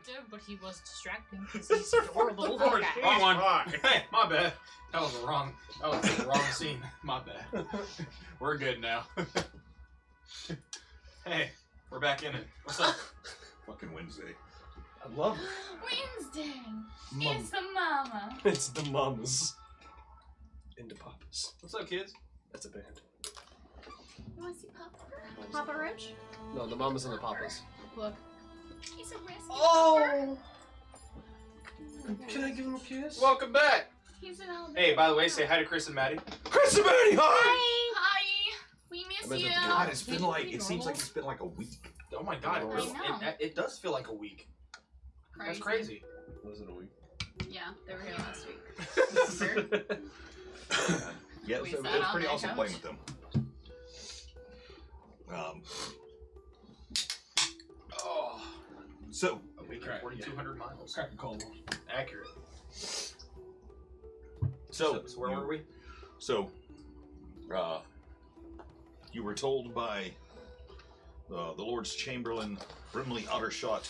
attractive, but he was distracting because he's adorable. Okay. Wrong one. Hey, my bad. That was the wrong scene. My bad. We're good now. Hey, we're back in it. What's up? Fucking Wednesday. I love it. Wednesday. Mum. It's the mama. It's the mums. Into Papas. What's up, kids? That's a band. You want to see Papa? Papa Rich? No, the mamas and the papas. Look. He's a rescue. Oh! Can I give him a kiss? Welcome back. He's an old. Hey, by the way, say hi to Chris and Maddie. Chris and Maddie, hi! Hi. We miss you. God, it's been like, it seems like it's been like a week. Oh my god, I know. it does feel like a week. That's crazy. Was it a week? Yeah, they were here last week. Yeah, We so it sat was on pretty that awesome couch. playing with them. Oh, So, a week Correct, and 4,200 miles. Crack a cold. Accurate. so where were we? So, you were told by the Lord's Chamberlain, Brimley Ottershot,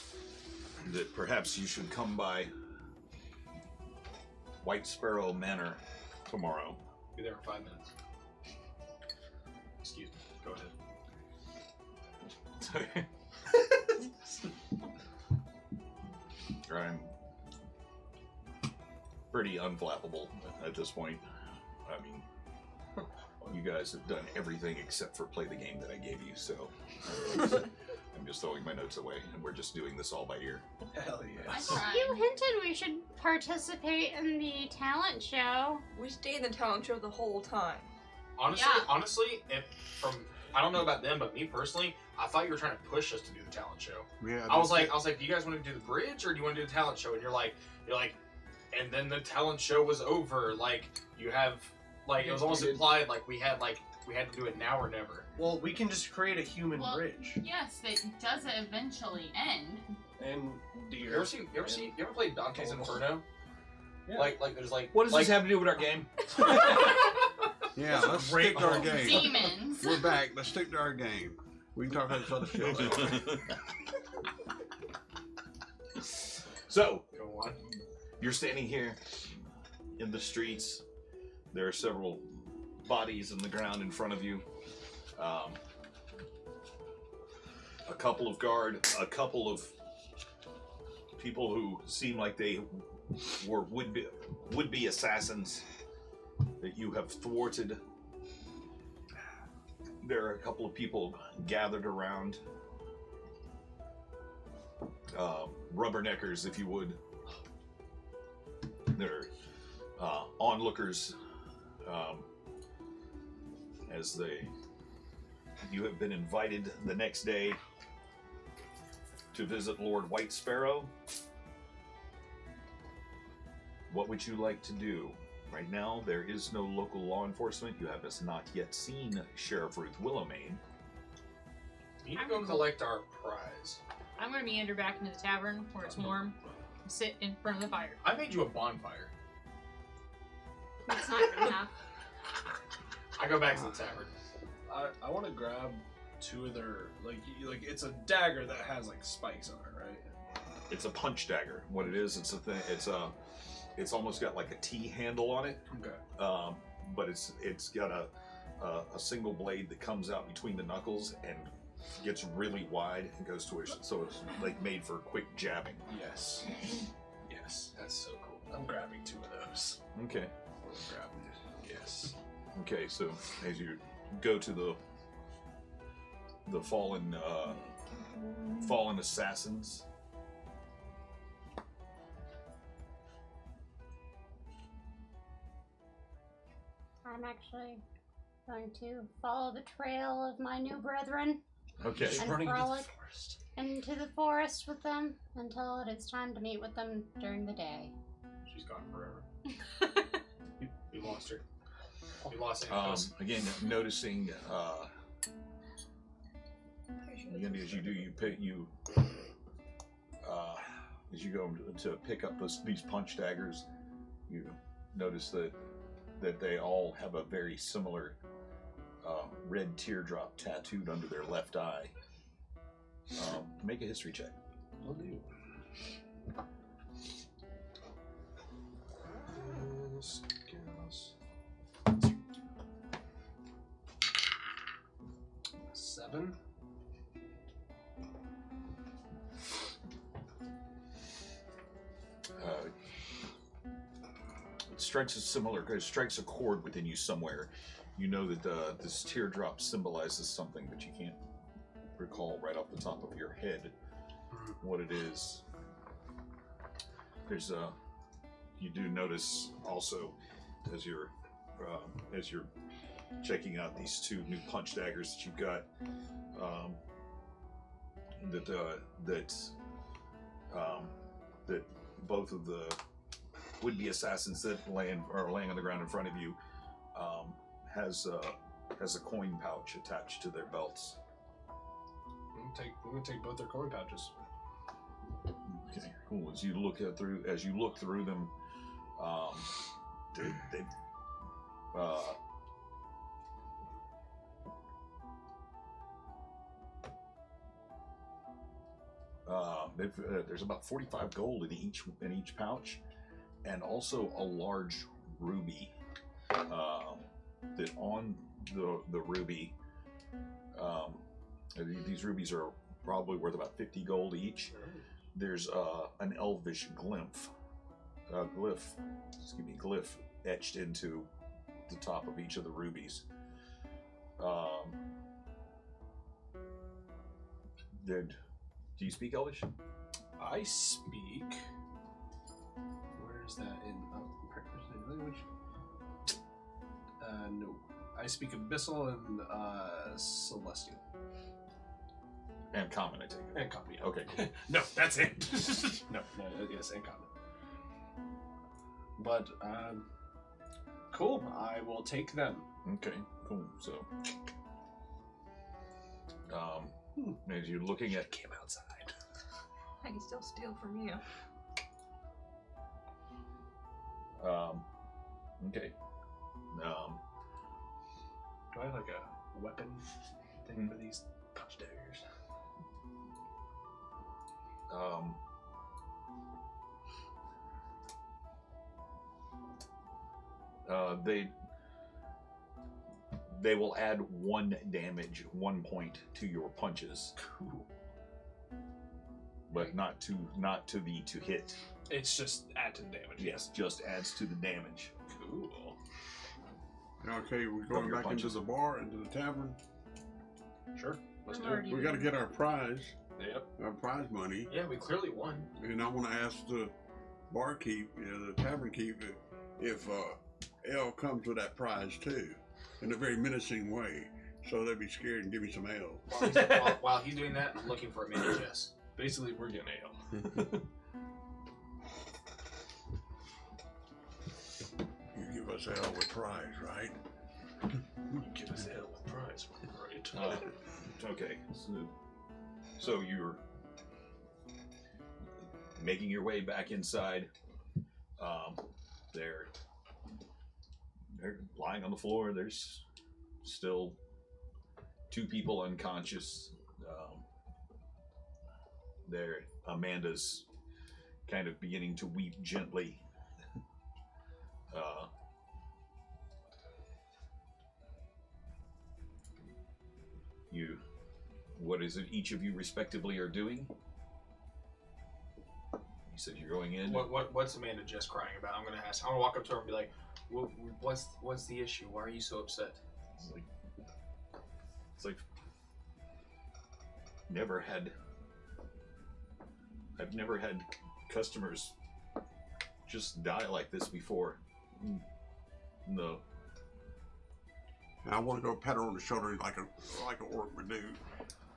that perhaps you should come by White Sparrow Manor tomorrow. Be there in 5 minutes. Excuse me. Go ahead. I'm pretty unflappable at this point. I mean, you guys have done everything except for play the game that I gave you, so I'm just throwing my notes away, and we're just doing this all by ear. Hell I yes. tried. You hinted we should participate in the talent show. We stayed in the talent show the whole time. Honestly, I don't know about them, but me personally, I thought you were trying to push us to do the talent show. Yeah, I was like, do you guys want to do the bridge or do you want to do the talent show? And you're like, and then the talent show was over. Like you have, like it was almost implied like we had to do it now or never. Well, we can just create a human Well, bridge. Yes, it does eventually end. And do You ever played Dante's Inferno? Yeah. Like there's like What does like, this have to do with our game? Yeah, That's a let's great stick to our call. game. Demons. We're back. Let's stick to our game. We can talk about this other shit later. So, Go on. you're standing here in the streets. There are several bodies in the ground in front of you. A couple of a couple of people who seem like they were would be assassins that you have thwarted. There are a couple of people gathered around. Rubberneckers, if you would. They're onlookers as you have been invited the next day to visit Lord White Sparrow. What would you like to do? Right now, there is no local law enforcement. You have not yet seen Sheriff Ruth Willowmane. We need to go collect our prize. I'm gonna meander back into the tavern where it's warm, and sit in front of the fire. I made you a bonfire. That's not good enough. I go back to the tavern. I want to grab two of their like it's a dagger that has like spikes on it, right? It's a punch dagger. What it is, it's almost got like a T handle on it. Okay. But it's got a single blade that comes out between the knuckles and gets really wide and goes to it, so it's like made for quick jabbing. Yes. Yes. That's so cool. I'm grabbing two of those. Okay. I'm grabbing it. Yes. Okay, so as you go to the fallen assassins, I'm actually going to follow the trail of my new brethren okay, and frolic into the forest with them until it is time to meet with them during the day. She's gone forever. We lost her. We lost Anthos. again noticing again as you do as you go to pick up these punch daggers, you notice that they all have a very similar red teardrop tattooed under their left eye. Make a history check. Will do. skills. 7. It strikes a chord within you somewhere. You know that this teardrop symbolizes something, but you can't recall right off the top of your head what it is. There's you do notice also as you're checking out these 2 new punch daggers that you've got, that both of the would-be assassins that are laying on the ground in front of you has a coin pouch attached to their belts. I'm gonna take both their coin pouches. Okay, cool. As you look through them, there's about 45 gold in each pouch, and also a large ruby. That on the ruby, these rubies are probably worth about 50 gold each. There's an elvish glyph etched into the top of each of the rubies. Do you speak Elvish? I speak. Where's that in language? No. I speak Abyssal and Celestial. And Common, I take it. And Common, yeah. Okay, cool. No, that's it. no, yes, and Common. But, cool. I will take them. Okay, cool. So, as you're looking at... Came outside. I can still steal from you. Okay. Do I have like a weapon thing for these punch daggers? They will add 1 damage, 1 point to your punches. Cool. But not to hit. It's just add to the damage. Yes, just adds to the damage. Cool. Okay, we're going back into the bar, into the tavern. Sure. Let's I'm do it. already We got to get our prize, Yep. our prize money, Yeah, we clearly won. and I want to ask the barkeep, the tavern keep, if Ale comes with that prize too, in a very menacing way, so they'll be scared and give me some ale. While he's doing that, I'm looking for a mini chest. Basically, we're getting ale. You give us ale with prize, right? Give us ale with prize. Right. Okay. So you're making your way back inside. They're lying on the floor. There's still 2 people unconscious. Amanda's kind of beginning to weep gently. What is it each of you respectively are doing? You said you're going in. What's Amanda just crying about? I'm gonna ask. I'm gonna walk up to her and be like, "What's the issue? Why are you so upset?" It's like I've never had customers just die like this before. No. And I want to go pat her on the shoulder like an orc would do.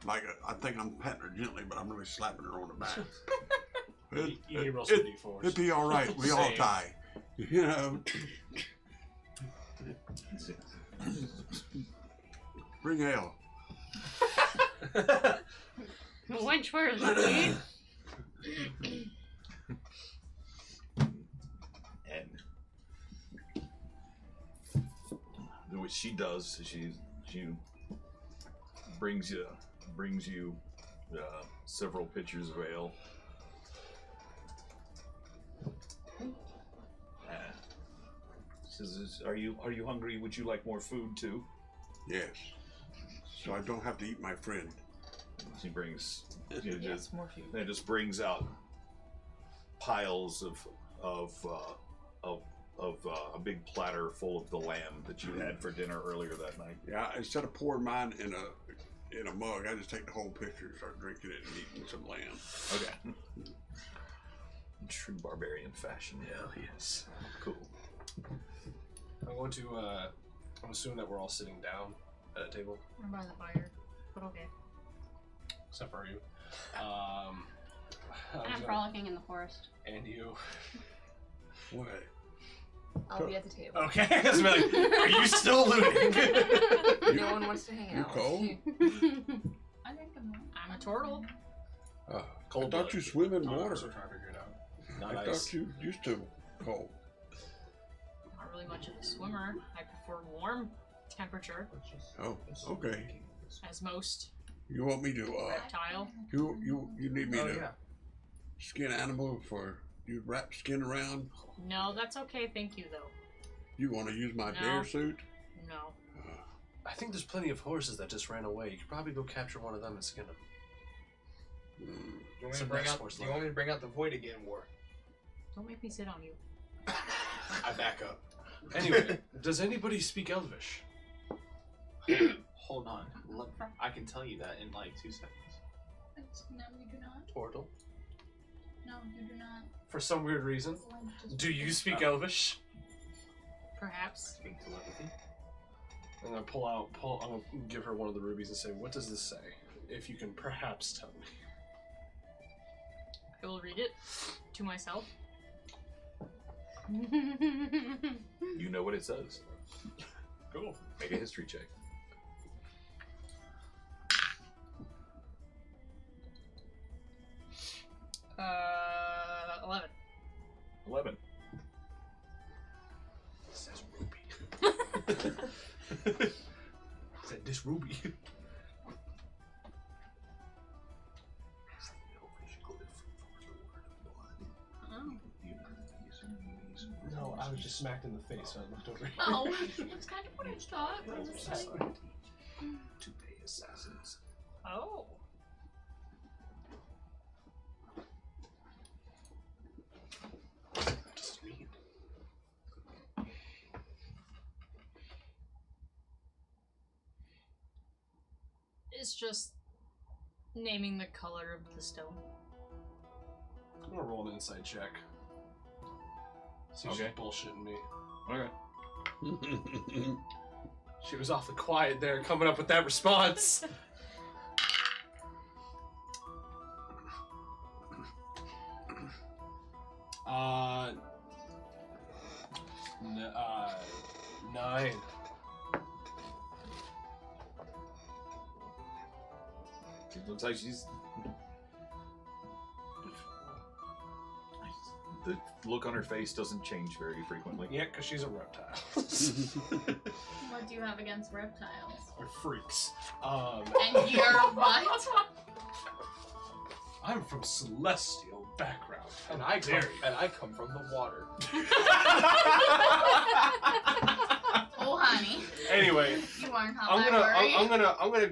I think I'm patting her gently, but I'm really slapping her on the back. You need to roll some D4s. It'd be all right. We all Same. die. You know. Bring ale. Which word, honey? And what she does is she brings you several pitchers of ale. Says, "Are you hungry? Would you like more food too?" Yes. So I don't have to eat my friend. He brings. Yes, more food. It just brings out piles of a big platter full of the lamb that you had for dinner earlier that night. Yeah, instead of pouring mine in a mug, I just take the whole picture and start drinking it and eating some lamb. Okay. In true barbarian fashion. Hell yes. Cool. I'm going to. I'm assuming that we're all sitting down at a table, I'm by the fire, but okay. except for you. I was I'm gonna- frolicking in the forest. and you. What? I'll be at the table. Okay, I was like, are you still looting? No one wants to hang You out. cold? I think I'm a turtle. I Cold thought blood. you swim in I'm water. still trying to figure it out. Not I ice. thought you used to cold. Not really much of a swimmer. I prefer warm temperature, Oh, okay. as most You want me to? reptile. You need me Oh, to yeah. skin animal for you wrap skin around? No, that's okay. Thank you, though. You want to use my No. bear suit? No. I think there's plenty of horses that just ran away. You could probably go capture one of them and skin them. Mm. Do you want me Some to bring nice out? horse Do you want me to bring out the void again, War? Don't make me sit on you. I back up. Anyway, does anybody speak Elvish? Hold on. Look, I can tell you that in like 2 seconds. No, you do not. Turtle. No, you do not. For some weird reason. Do you speak Elvish? Perhaps. Speak telepathy. I'm gonna I'm gonna give her one of the rubies and say, what does this say? If you can perhaps tell me. I will read it to myself. You know what it says. Cool. Make a history check. Uh, 11. 11. It says ruby. Said this ruby. Oh. No, I was just smacked in the face, so I looked over here. Oh, that's kind of what I thought. I was just like, To pay assassins. Oh. What does it mean? It's just naming the color of the stone. I'm gonna roll an insight check. See if Okay. she's bullshitting me. Okay. She was awfully quiet there, coming up with that response. uh, 9. It looks like she's. The look on her face doesn't change very frequently. Yeah, because she's a reptile. what do you have against reptiles? Or freaks. And you're what? I'm from celestial background. And I come from the water. Oh, honey. Anyway, You aren't how I worry. I'm gonna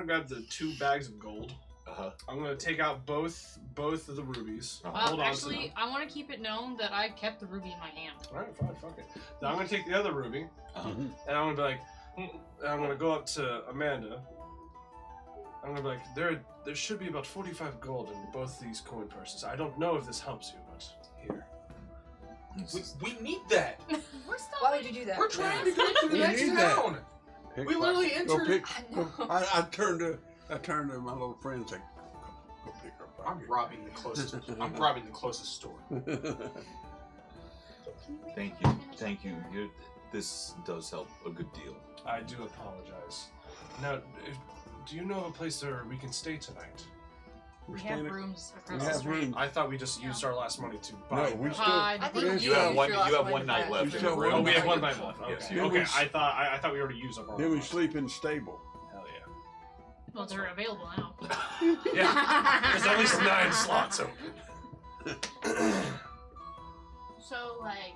grab the 2 bags of gold. Uh-huh. I'm gonna take out both of the rubies. Uh-huh. Hold on to Actually, them. I want to keep it known that I kept the ruby in my hand. Alright, fine, fuck it. Now I'm gonna take the other ruby, and I'm gonna be like, and I'm gonna go up to Amanda. I'm gonna be like, there should be about 45 gold in both these coin purses. I don't know if this helps you, but here. We need that. We're still Why would you do that? We're trying to get to the We next need that. town. Pick We literally go entered- pick. I Go, know. I turned to my little friend and said, go pick her I'm pocket. robbing the closest. I'm robbing the closest store. Thank you. Thank you. This does help a good deal. I do apologize. Now, do you know of a place where we can stay tonight? We're We have standing- rooms we across the have street. room. I thought we just used our last money to buy. No, we them. still. I I think Yes, You have sir. one. your You last have one one night back. left You in still the one room. Oh, we have night. one night left. Okay. Yes, you- Okay. we- I thought we already used up our. Then we money. sleep in stable. Hell yeah. Well, they're available now. Yeah. There's at least 9 slots open. So, like,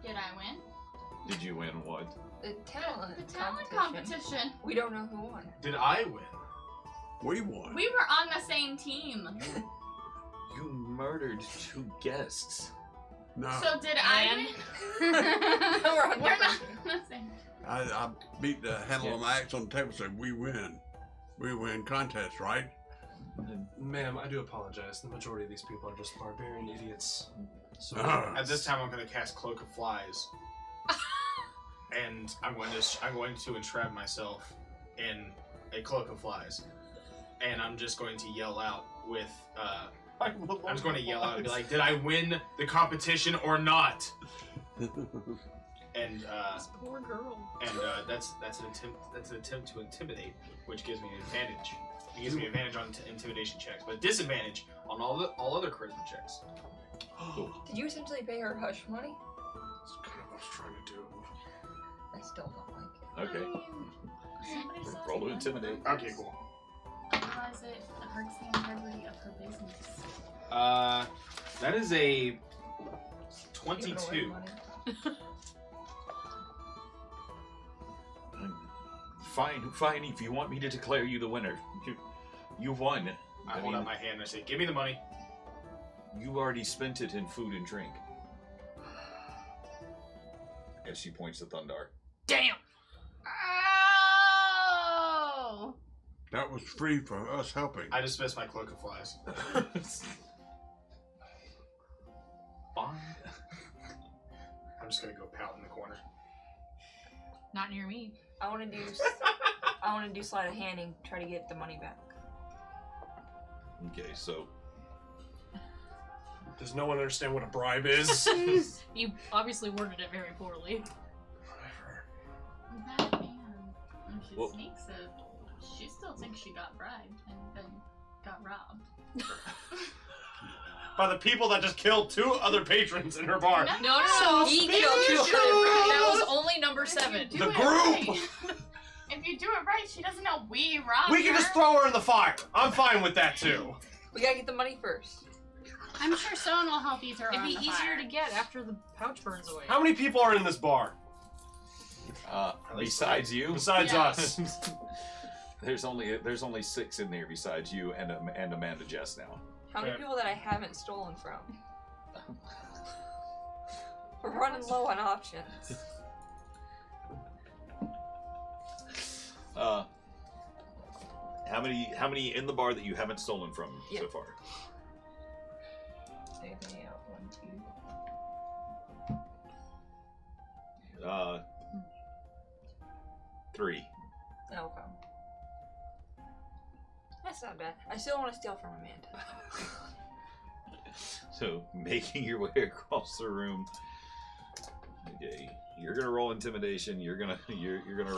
did I win? Did you win what? The talent, The talent competition. We don't know who won. Did I win? We won. We were on the same team. You murdered 2 guests. No, So did I win? We're on We're different not teams. on the same. I beat the handle of my axe on the table and said, we win. We win contest, right? Ma'am, I do apologize. The majority of these people are just barbarian idiots. So At this time, I'm going to cast Cloak of Flies, and I'm going to entrap myself in a Cloak of Flies, and I'm just going to yell out with. I'm just going to yell out and be like, "Did I win the competition or not?" And This poor girl. and that's an attempt to intimidate, which gives me an advantage. It gives me an advantage on intimidation checks, but disadvantage on all other charisma checks. Did you essentially pay her hush money? That's kind of what I was trying to do. I still don't like it. Okay. Somebody says Roll to one intimidate. of Okay, cool. Otherwise, it hurts the integrity of her business. That is a Giving away 22. money. Fine. If you want me to declare you the winner, you won. I hold out my hand and I say, "Give me the money." You already spent it in food and drink. And she points to Thundar. Damn! Oh! That was free for us helping. I dismiss my Cloak of Flies. Fine. I'm just gonna go pout in the corner. Not near me. I want to do sleight of hand and try to get the money back. Okay, so does no one understand what a bribe is? You obviously worded it very poorly. That man, when she Well- sneaks it, she still thinks she got bribed and then got robbed. By the people that just killed 2 other patrons in her bar. No. He killed Suspicious! That was only number 7. The group! If you do it right, she doesn't know we robbed We can her. just throw her in the fire. I'm fine with that too. We gotta get the money first. I'm sure someone will help you throw her It'd on be the easier fire. to get after the pouch burns away. How many people are in this bar besides you, besides Yeah. us? there's only 6 in there besides you and Amanda Jess now. How many Okay. people that I haven't stolen from? We're running low on options. How many in the bar that you haven't stolen from so Yep. far? Anything out? 1, 2. 3. Okay. That's not bad. I still want to steal from Amanda. So making your way across the room. Okay, you're gonna roll intimidation. You're gonna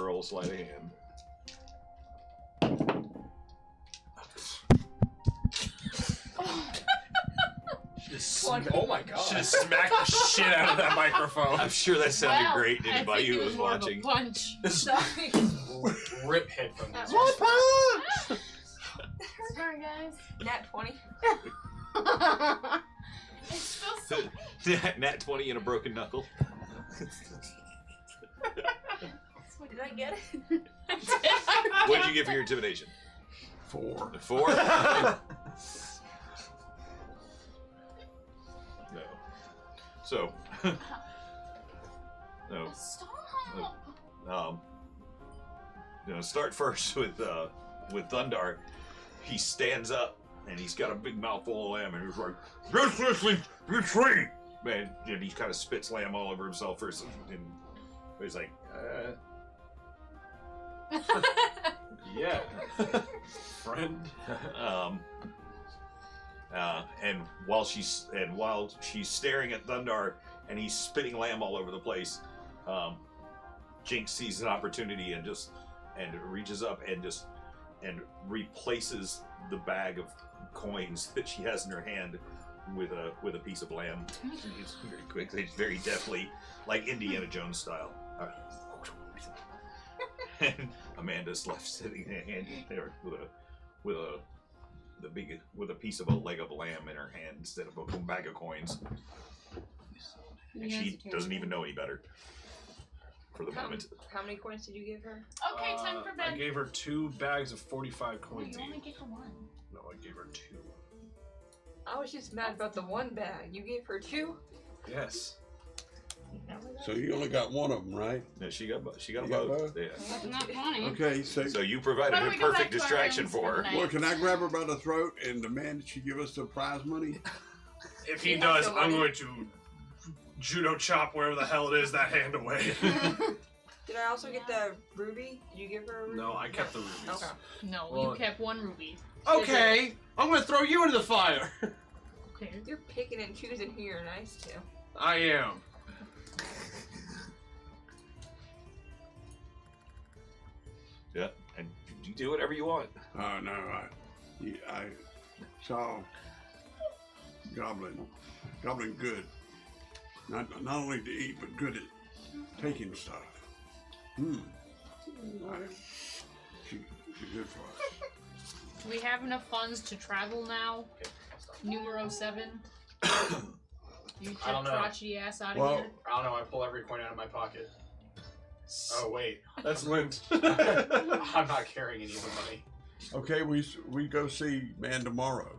roll sleight of hand. Oh my god. Should have smacked the shit out of that microphone. I'm sure that sounded Well, great to I anybody think who it was more of a watching. punch. Sorry. Rip headphones. That Sorry, guys. Nat 20. It's still so Nat 20 and a broken knuckle. Did I get it? What did you get for your intimidation? 4. 4? No. So. No. Stop. Start first with Thundar. He stands up and he's got a big mouthful of lamb and he's like, "This is free!" Man, and he kind of spits lamb all over himself first, and he's like, Yeah. Friend. and while she's staring at Thundar and he's spitting lamb all over the place, Jinx sees an opportunity and reaches up and replaces the bag of coins that she has in her hand with a piece of lamb. It's very quickly, it's very deftly, like Indiana Jones style. And Amanda's left sitting there with a piece of a leg of lamb in her hand instead of a bag of coins. And she doesn't even know any better. for the moment. How many coins did you give her? Okay, time for I bed. gave her 2 bags of 45 Oh, coins you only each. gave her one. No, I gave her 2. I was just mad about the one bag. You gave her 2? Yes. So you only got one of them, right? No, she got You got both. both? Yeah. That's not funny. Okay, so, So you provided Why don't a we go perfect back to our distraction rooms for her. tonight? well, can I grab her by the throat and demand that she give us the prize money? If he You does, have I'm somebody- going to judo chop wherever the hell it is that hand away. Did I also get the ruby? Did you give her a ruby? No, I kept the rubies. Okay. No, Well- you kept 1 ruby. Okay, I'm gonna throw you into the fire. Okay. You're picking and choosing who you're nice to. I am. Yeah, and you do whatever you want. No, I saw Goblin good. Not only to eat, but good at taking stuff. She's good for us. Do we have enough funds to travel now? Numero 7? You I don't know. crotchety ass out of Well, here. I don't know. I pull every coin out of my pocket. Oh wait, That's lint. I'm not carrying any of the money. Okay, we go see man tomorrow.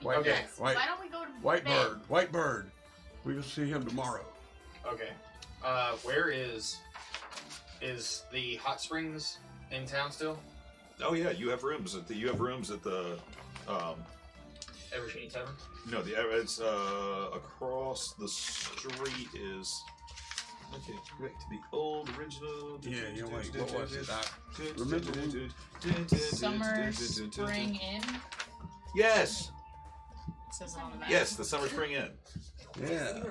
Okay. Yes. White- Why don't we go to White bed? Bird, White Bird. We will see him tomorrow. Okay. Where is the hot springs in town still? Oh yeah, you have rooms at the Evergreen Tavern. no, it's across the street is. Okay, back to the old original. Yeah, wait, what was it? Remember Summer, spring, in. Yes, It says it on the map. yes, the Summer Spring Inn. Yeah.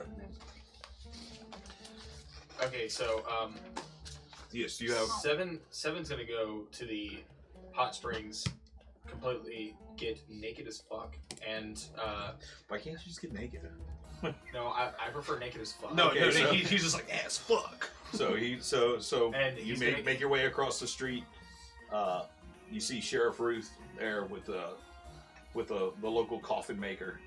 Okay, so Yes, you have. Seven's gonna go to the hot springs, completely get naked as fuck, and Why can't you just get naked? no, I prefer naked as fuck. No, Okay, no, so- he's just like ass fuck. So And you he's make gonna- make your way across the street. You see Sheriff Ruth there with the local coffin maker,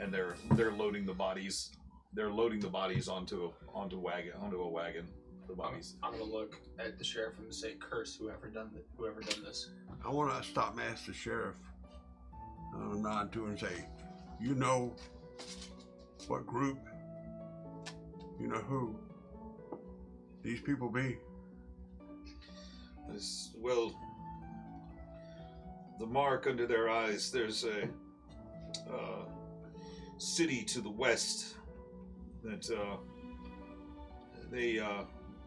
and they're loading the bodies. They're loading the bodies onto a wagon. The bodies. I'm gonna look at the sheriff and say, "Curse whoever done this." I want to stop and ask the sheriff. Nod to him and say, "You know what group? You know who these people be?" Well, the mark under their eyes. There's a city to the west that they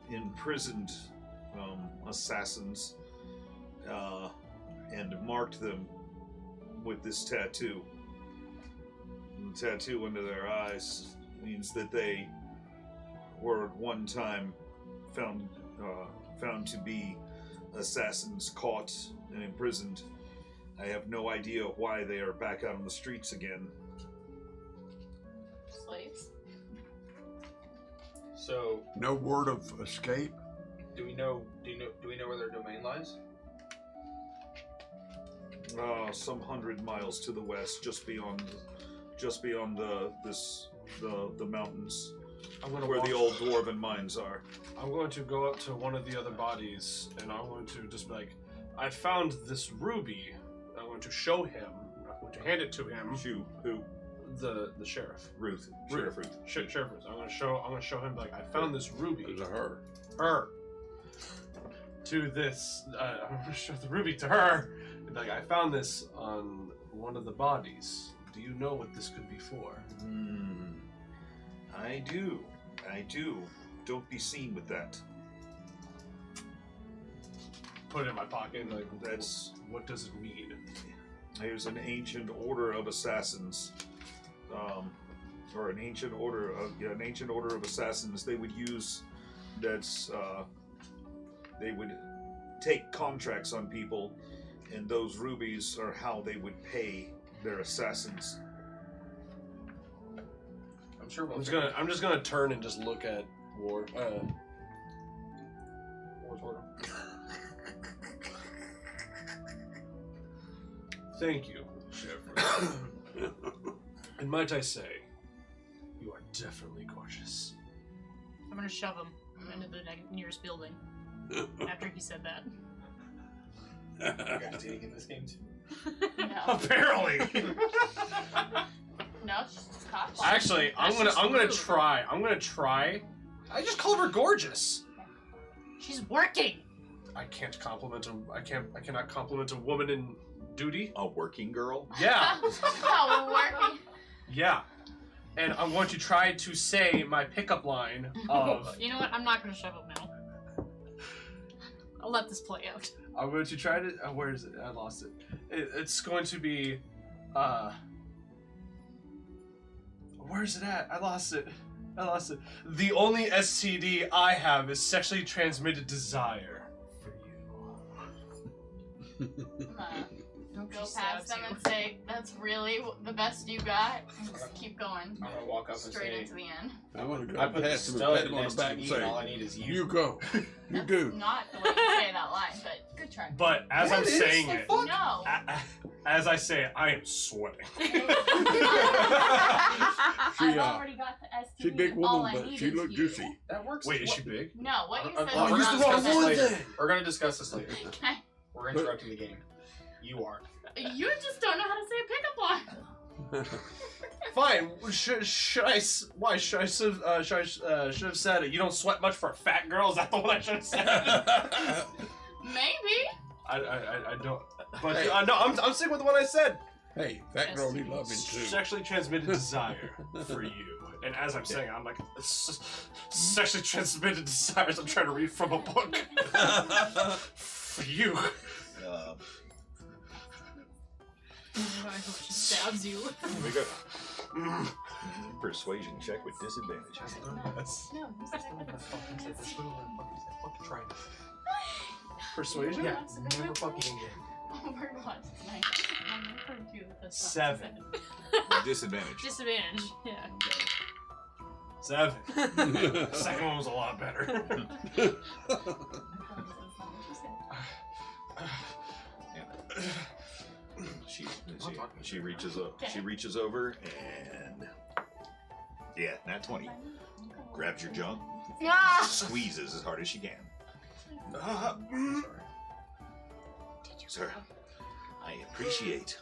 imprisoned assassins and marked them with this tattoo. And the tattoo under their eyes means that they were at one time found to be assassins caught and imprisoned. I have no idea why they are back out on the streets again. Slaves? So, No word of escape. do we know where their domain lies? Some 100 miles to the west, just beyond the mountains, I'm gonna where walk- the old dwarven mines are. I'm going to go up to one of the other bodies, and I'm going to just be like, I found this ruby. I'm going to show him. I'm going to hand it to him. Who? The sheriff. Ruth. Sheriff Ruth. Sheriff. I'm going to show him like I found this ruby. There's a her. Her. To this, I'm going to show the ruby to her. And, like I found this on one of the bodies. Do you know what this could be for? I do. Don't be seen with that. Put it in my pocket. Like That's what does it mean? There's an ancient order of assassins, or an ancient order of assassins. They would use they would take contracts on people, and those rubies are how they would pay their assassins. I'm sure we'll I'm just gonna turn and just look at War's order. Thank you, Sheriff. And might I say, you are definitely gorgeous. I'm gonna shove him into the nearest building after he said that. You guys dating in this game too? No. Apparently. No, she's just cop. Actually, I'm gonna try. I just called her gorgeous. She's working. I can't compliment him. I cannot compliment a woman in duty. A working girl? Yeah. No, we're working. Yeah. And I'm going to try to say my pickup line of. You know what? I'm not gonna shove him now. I'll let this play out. I'm going to try to. Where is it? I lost it. It's going to be. Where is it at? I lost it. The only STD I have is sexually transmitted desire for you. Don't Go you past stabs them you. and say, "That's really the best you got." And just keep going I'm gonna walk up and straight say, into the end. I want to go I put the past him and stud pat him on next the to back and me, and all I say, need is you go. You do. Not the way you say that line, but good try. But as I'm saying it, No. as I say it, I am sweating. I've already got the STD. She big All woman, I but need she is look you. juicy. that works. Wait, is she big? No, what you said. Oh, was use the not wrong the one same. then. We're gonna discuss this later. Okay. We're interrupting the game. You are. You just don't know how to say a pickup line. Fine. Should I have said it? You don't sweat much for a fat girl. Is that the one I should have said? Maybe. I don't. But Hey. no, I'm sticking with the one I said. Hey, that girl need loving too. Sexually transmitted desire for you. And as I'm saying, I'm like, sexually transmitted desires. I'm trying to read from a book. For you. I hope she stabs you. We go. Persuasion check with disadvantage. No. Persuasion? Yeah, never fucking again. Overwatch tonight. I'll never do this. 7. Disadvantage. Disadvantage. Yeah. 7. The second one was a lot better. She reaches up. She reaches over and nat 20. Grabs your junk, squeezes as hard as she can. Sir, I appreciate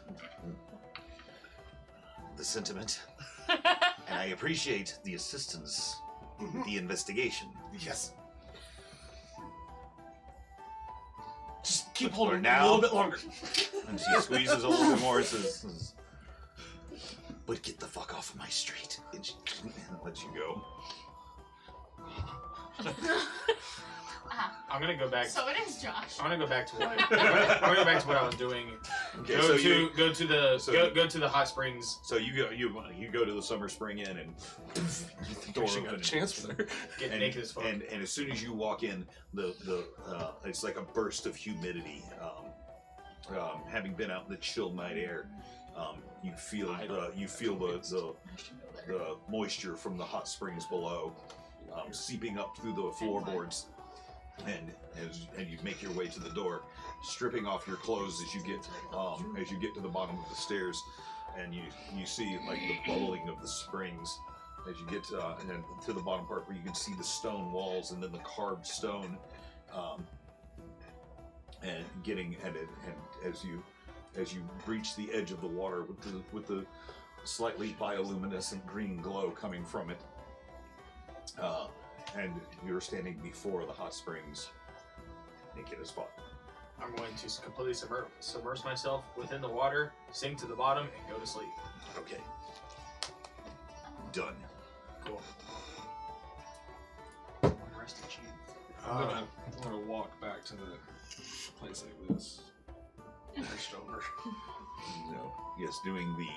the sentiment, and I appreciate the assistance with the investigation. Yes. Just keep But holding for it a now- little bit longer. And she squeezes a little bit more and says, but get the fuck off of my street. And she lets you go. I'm gonna go back. So it is Josh. I'm gonna go back to what I'm gonna go back to what I was doing. Okay, Go so to the hot springs. So you go to the Summer Spring Inn and the door She got a opens. chance with her. Get and, naked as fuck. and as soon as you walk in, it's like a burst of humidity. Having been out in the chill night air, you feel the moisture from the hot springs below seeping up through the floorboards, and you make your way to the door, stripping off your clothes as you get to the bottom of the stairs, and you see like the bubbling of the springs as you get to the bottom part where you can see the stone walls and then the carved stone, and as you reach the edge of the water with the slightly bioluminescent green glow coming from it, and you're standing before the hot springs, naked as fuck. I'm going to completely submerge myself within the water, sink to the bottom, and go to sleep. Okay. Done. Cool. I'm gonna walk back to the place like this. Pushed over. So, yes, doing the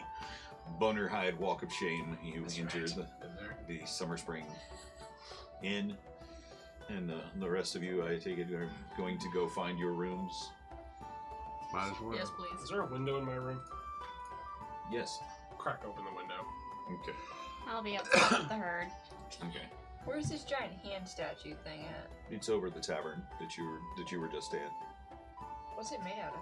boner hide walk of shame, you enter the Summer Spring Inn, and the rest of you, I take it, are going to go find your rooms. Might as well. Yes, please. Is there a window in my room? Yes. Crack open the window. Okay. I'll be upset with the herd. Okay. Where's this giant hand statue thing at? It's over at the tavern that you were just at. What's it made out of?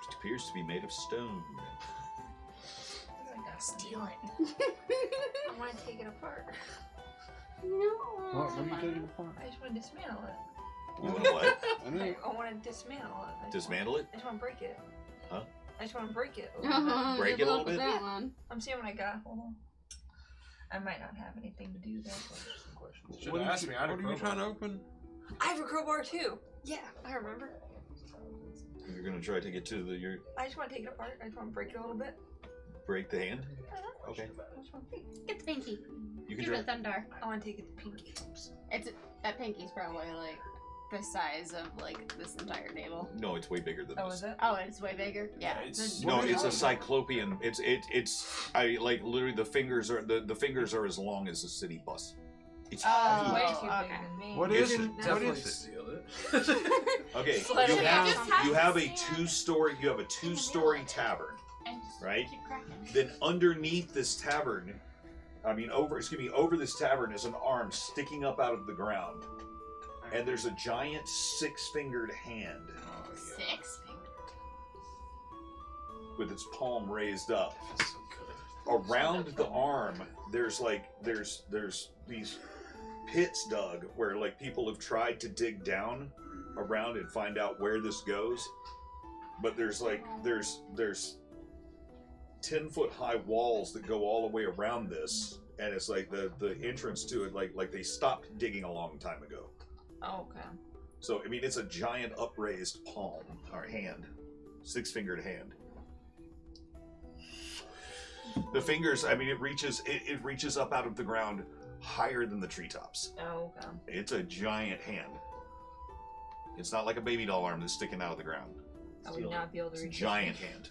It appears to be made of stone. Oh my God. Steal it. I want to take it apart. No. What are you taking apart? I just want to dismantle it. You want to what? I know. I want to dismantle it. Dismantle it? I just want to break it. Huh? I just want to break it. A little bit. Break it a little bit? That one. I'm seeing what I got. Hold on. I might not have anything to do that. Should What have are asked you- me. I had a What are you crowbar. trying to open? I have a crowbar too. Yeah, I remember. You're gonna try to get to your I just want to take it apart. I just want to break it a little bit. break the hand. Okay. I just want to Get the pinky. You can Give try. it thunder. I want to take it to pinky. It's that pinky's probably like the size of like this entire navel. No, it's way bigger than Oh, this. is it? Oh, it's way bigger. Yeah. It's- No, What it's a is it? cyclopean. It's I like literally the fingers are as long as a city bus. It's Oh, huge. Way too okay. big than me. What It's is a- it? What Definitely is it? steal it. Okay, Slide you it have down. you have a two-story tavern, And just right? keep cracking. Then underneath this tavern, over this tavern is an arm sticking up out of the ground, and there's a giant six-fingered hand Oh, yeah. 6 fingers. with its palm raised up. That's so good. Around the arm, there's these pits dug where like people have tried to dig down around and find out where this goes, but there's 10-foot high walls that go all the way around this, and it's like the entrance to it like they stopped digging a long time ago. Oh, okay. So I mean it's a giant upraised palm or hand, six-fingered hand. The fingers, I mean, it reaches up out of the ground higher than the treetops. Oh, okay. It's a giant hand. It's not like a baby doll arm that's sticking out of the ground. I would not be able to It's a reach giant it. hand.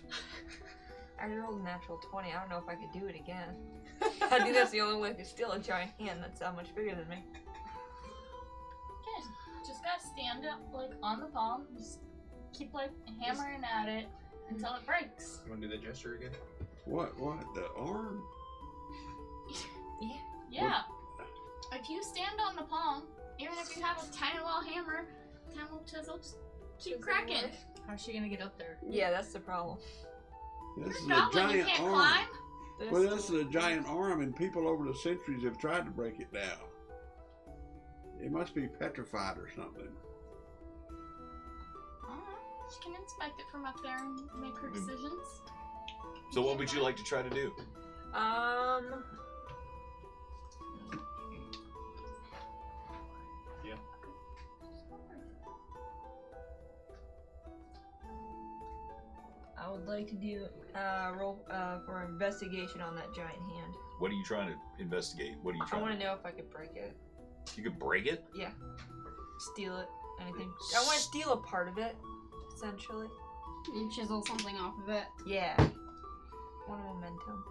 I rolled a natural 20. I don't know if I could do it again. I think that's the only way to steal a giant hand that's that much bigger than me. Okay, just gotta stand up like on the palm. Just keep like hammering at it until it breaks. You want to do the gesture again? What? The arm? Yeah. If you stand on the palm, even if you have a tiny little hammer, tiny little chisel, just keep cracking. How's she gonna get up there? Yeah, that's the problem. This is a Goblin, you giant can't arm. climb. Well, this is a giant arm, and people over the centuries have tried to break it down. It must be petrified or something. She can inspect it from up there and make her decisions. So what would you like to try to do? Yeah. I would like to do roll for investigation on that giant hand. What are you trying to investigate? What are you I trying want to to know if I could break it. You could break it? Yeah. Steal it. Anything. I want to steal a part of it, essentially. You chisel something off of it. Yeah. Want a momentum.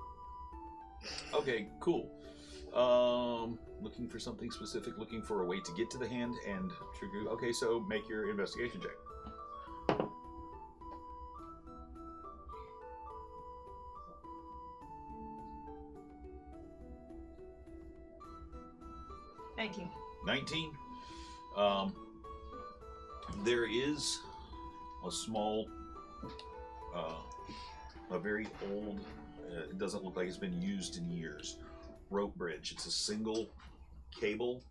Okay, cool. Looking for something specific, looking for a way to get to the hand and trigger. Okay, so make your investigation check. $19. 19. There is a small, a very old, it doesn't look like it's been used in years, rope bridge. It's a single cable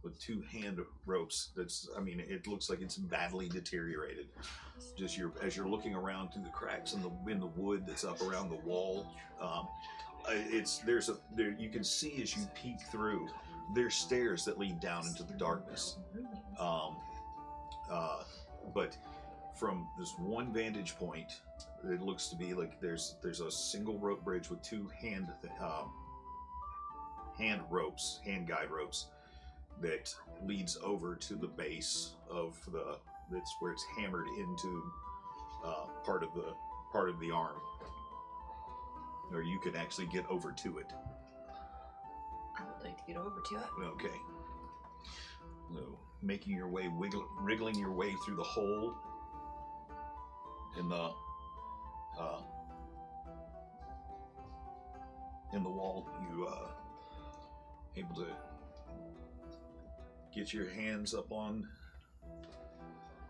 with two hand ropes. I mean, it looks like it's badly deteriorated. Just as you're looking around through the cracks in the wood that's up around the wall, you can see as you peek through, there's stairs that lead down into the darkness. But from this one vantage point, it looks to be like there's a single rope bridge with two hand guide ropes that leads over to the base of that's where it's hammered into part of the arm, or you can actually get over to it. I would like to get over to it. Okay. So, making your way, wriggling your way through the hole in the wall, you able to get your hands up on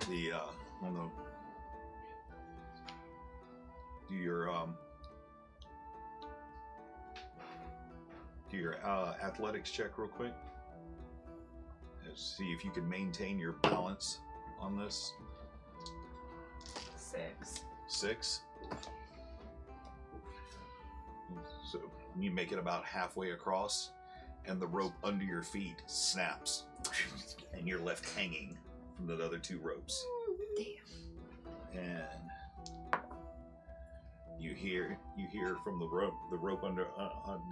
the do your athletics check real quick. Let's see if you can maintain your balance on this. 6. 6. So you make it about halfway across, and the rope under your feet snaps, and you're left hanging from the other 2 ropes. Damn. And you hear from the rope under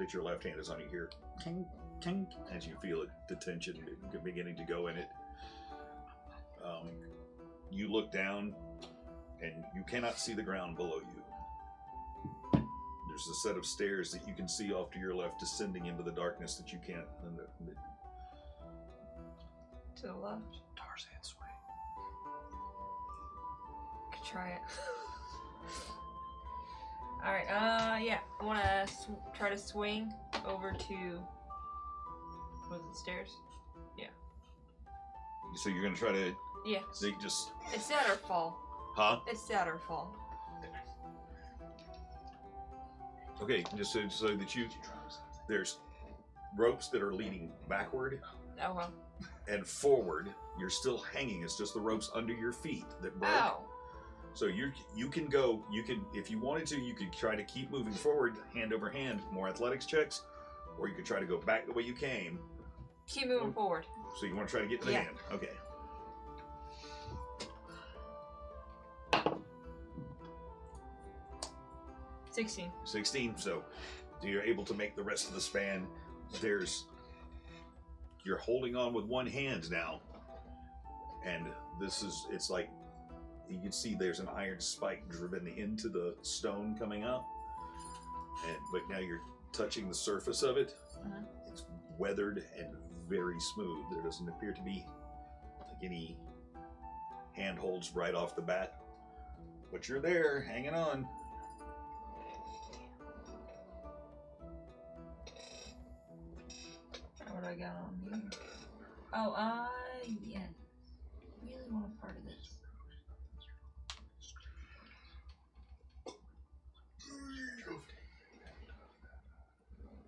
that your left hand is on. You hear ting ting as you feel it, the tension beginning to go in it. You look down, and you cannot see the ground below you. There's a set of stairs that you can see off to your left, descending into the darkness that you can't. To the left. Tarzan swing. Could try it. Alright, yeah. I want to try to swing over to... Was it stairs? So you're gonna try to. Yeah. They just. It's that or fall. Huh? It's that or fall. Okay, just so that you. There's ropes that are leading backward Oh, well. and forward. You're still hanging. It's just the ropes under your feet that broke. Ow. So you can go. You can, if you wanted to, you could try to keep moving forward, hand over hand, more athletics checks, or you could try to go back the way you came. Keep moving forward. So you want to try to get to the Yeah. hand. Okay. $16. 16. So you're able to make the rest of the span. You're holding on with one hand now, and it's like you can see there's an iron spike driven into the stone coming up, but now you're touching the surface of it. Uh-huh. It's weathered and very smooth. There doesn't appear to be like any handholds right off the bat, but you're there, hanging on. What do I got on here? Oh, yeah. Really want a part of this.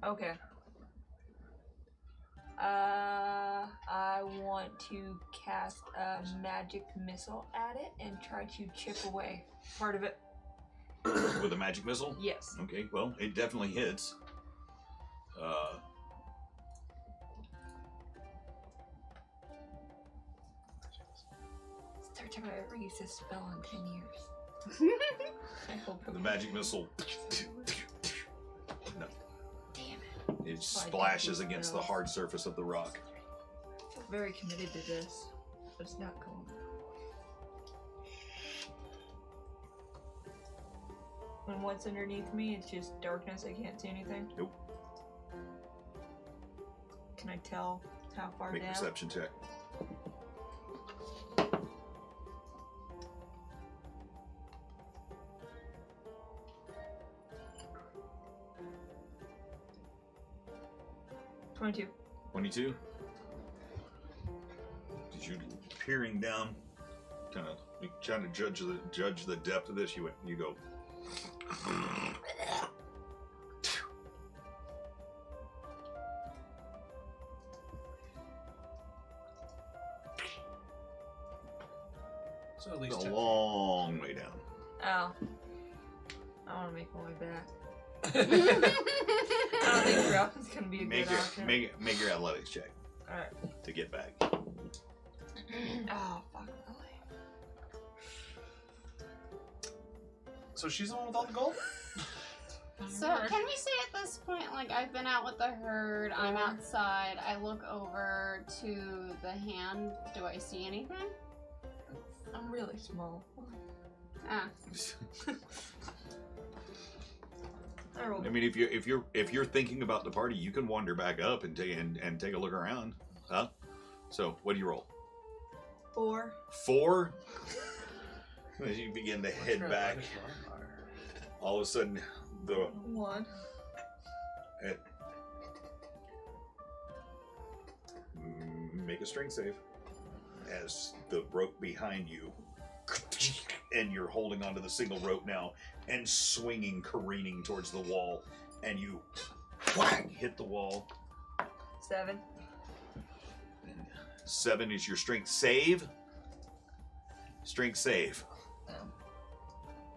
Okay. I want to cast a magic missile at it and try to chip away part of it. With a magic missile? Yes. Okay, well, it definitely hits. It's the third time I've ever used this spell in 10 years. I hope The magic missile. No. Damn it. It splashes against the hard surface of the rock. I feel very committed to this, but it's not going. When what's underneath me, it's just darkness. I can't see anything. Nope. Can I tell how far Make a down? perception check. $22. 22. Did you peering down, kind of trying to judge the depth of this? You go. So at It's least a long way down. Oh. I want to make my way back. I don't think dropping's gonna be a good option. Make your athletics check Alright. to get back. Oh, fuck. So she's the one with all the gold? So, can we say at this point, like, I've been out with the herd, I'm outside, I look over to the hand, do I see anything? I'm really small. Ah. I mean, if you're thinking about the party, you can wander back up and take a look around. Huh? So, what do you roll? 4. 4. As you begin to head back, all of a sudden, the 1. Make a strength save. As the rope behind you, and you're holding onto the single rope now, and swinging, careening towards the wall, and you whack, hit the wall. 7. 7 is your strength save. Strength save.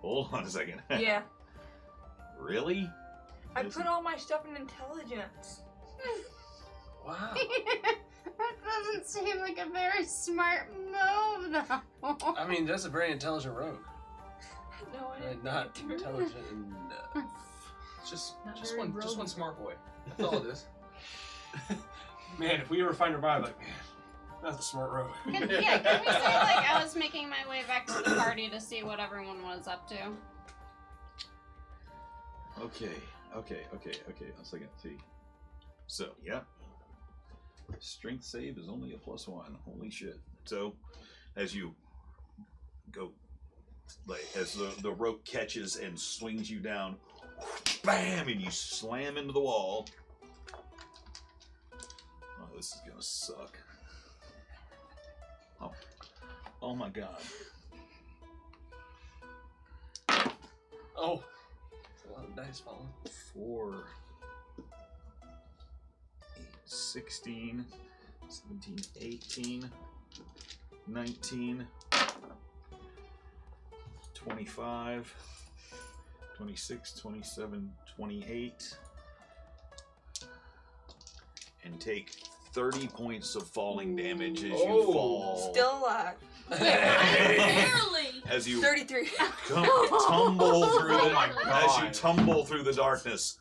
Hold on a second. Yeah. Really? I put all my stuff in intelligence. Wow. That doesn't seem like a very smart move, though. I mean, that's a very intelligent rogue. No, I didn't. Not intelligent enough. Just Not just very one rogue. smart boy. That's all it is. Man, if we ever find her by, like, man, that's a smart rogue. Can we say, like, I was making my way back to the party to see what everyone was up to? Okay. Let's see. So, yeah. Strength save is only a +1. Holy shit. So, as you go, like, as the rope catches and swings you down, bam, and you slam into the wall. Oh, this is gonna suck. Oh my god. Oh, it's a lot of dice falling. 4, 8, 16, 17, 18, 19, 25, 26, 27, 28, and take 30 points of falling damage as you fall. Still alive. Barely. As you 33. tumble through Oh the, my as you God. tumble through the darkness,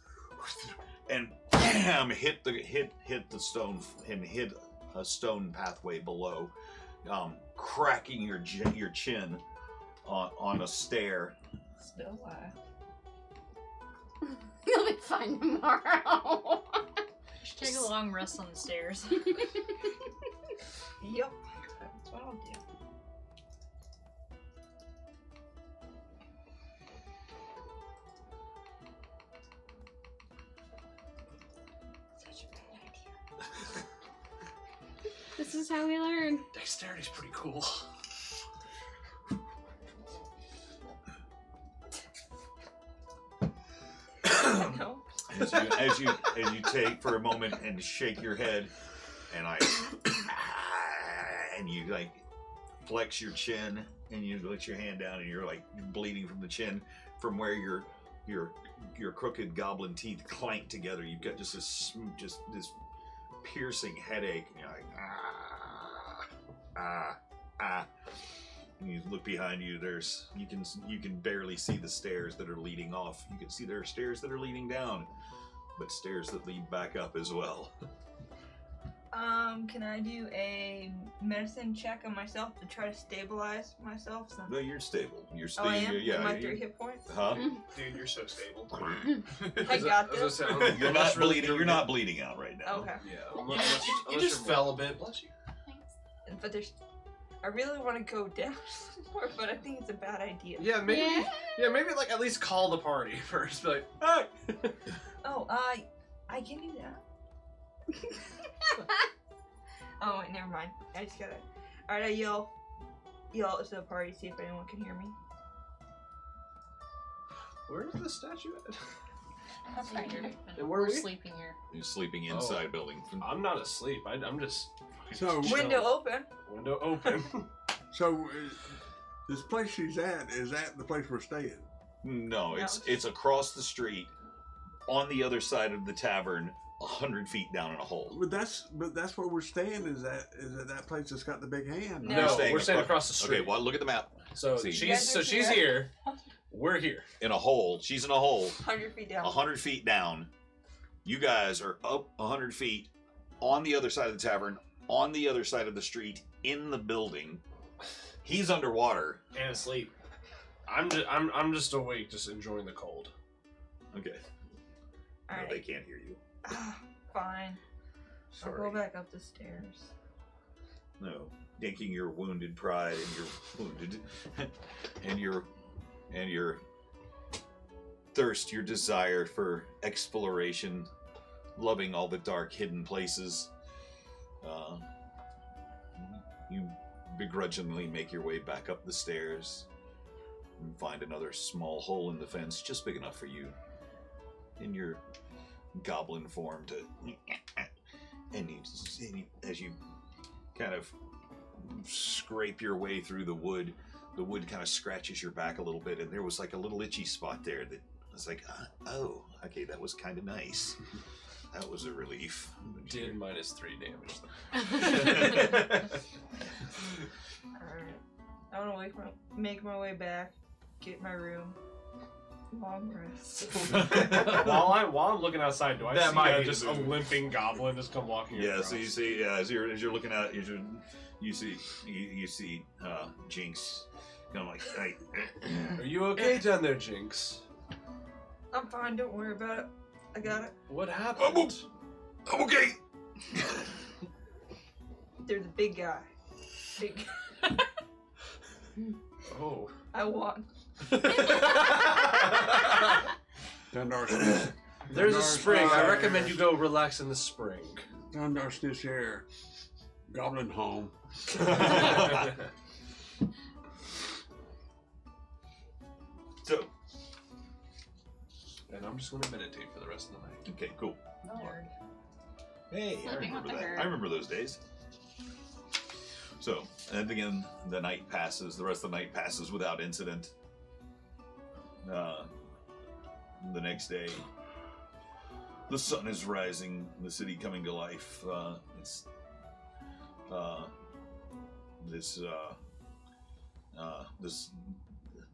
and bam, hit the stone and hit a stone pathway below, cracking your chin on a stair. Still alive. You'll be fine tomorrow. Just take a long rest on the stairs. Yep. That's what I'll do. Such a bad idea. This is how we learn. Dexterity's pretty cool. No. As you take for a moment and shake your head, and and you like flex your chin, and you let your hand down, and you're like bleeding from the chin, from where your crooked goblin teeth clank together. You've got just this piercing headache. And you're like And you look behind you. You can barely see the stairs that are leading off. You can see there are stairs that are leading down, but stairs that lead back up as well. Can I do a medicine check on myself to try to stabilize myself? Since... No, you're stable. You're Oh, stable. I am? Yeah. With my 3 hit points? Huh? Dude, you're so stable. I got this. You're not bleeding. You're not bleeding out right now. Okay. Yeah. You just fell a bit. Bless you. Thanks. But there's... I really want to go down more, but I think it's a bad idea. Yeah, maybe. Yeah. Yeah, maybe like at least call the party first. Be like, hey. Oh, I can do that. Oh, wait, never mind. I just gotta... Alright, I yell to the party, see if anyone can hear me. Where's the statue at? That's right here. And where are we? Sleeping here. You're sleeping inside building. I'm not asleep. I'm just. So- Window open. Window open. So, this place she's at, is that the place we're staying? No, it's across the street, on the other side of the tavern, 100 feet down in a hole. But that's where we're staying. Is that place that's got the big hand? No. No, we're staying across the street. Okay, well, look at the map. So See. You guys are she's here. We're here. In a hole. She's in a hole. 100 feet down. 100 feet down. You guys are up 100 feet on the other side of the tavern, on the other side of the street, in the building. He's underwater. And asleep. I'm just awake, just enjoying the cold. Okay. No, Alright. they can't hear you. Fine. I'll Sorry. go back up the stairs. No. Thinking your wounded pride and your wounded and your thirst, your desire for exploration, loving all the dark hidden places. You begrudgingly make your way back up the stairs and find another small hole in the fence, just big enough for you in your goblin form to, and you, as you kind of scrape your way through the wood. The wood kind of scratches your back a little bit, and there was like a little itchy spot there that was like, oh, okay, that was kind of nice. That was a relief. Did -3 damage. Alright. I want to make my way back, get my room. Long rest. while I'm looking outside, do I That see might be just the a move. limping goblin just come walking Yeah, across? so you see, as you're looking out, you see Jinx. I'm like, hey. Are you okay down there, Jinx? I'm fine, don't worry about it. I got it. What happened? I'm okay. There's a big guy. Big. Oh. I won. There's a spring. I recommend you go relax in the spring. Dundarsness here. Goblin home. So, And I'm just going to meditate for the rest of the night. okay, cool. Nerd. Hey, I Sleeping with remember the that. herd. I remember those days. So, and again, the night passes. The rest of the night passes without incident. The next day, the sun is rising. The city coming to life. This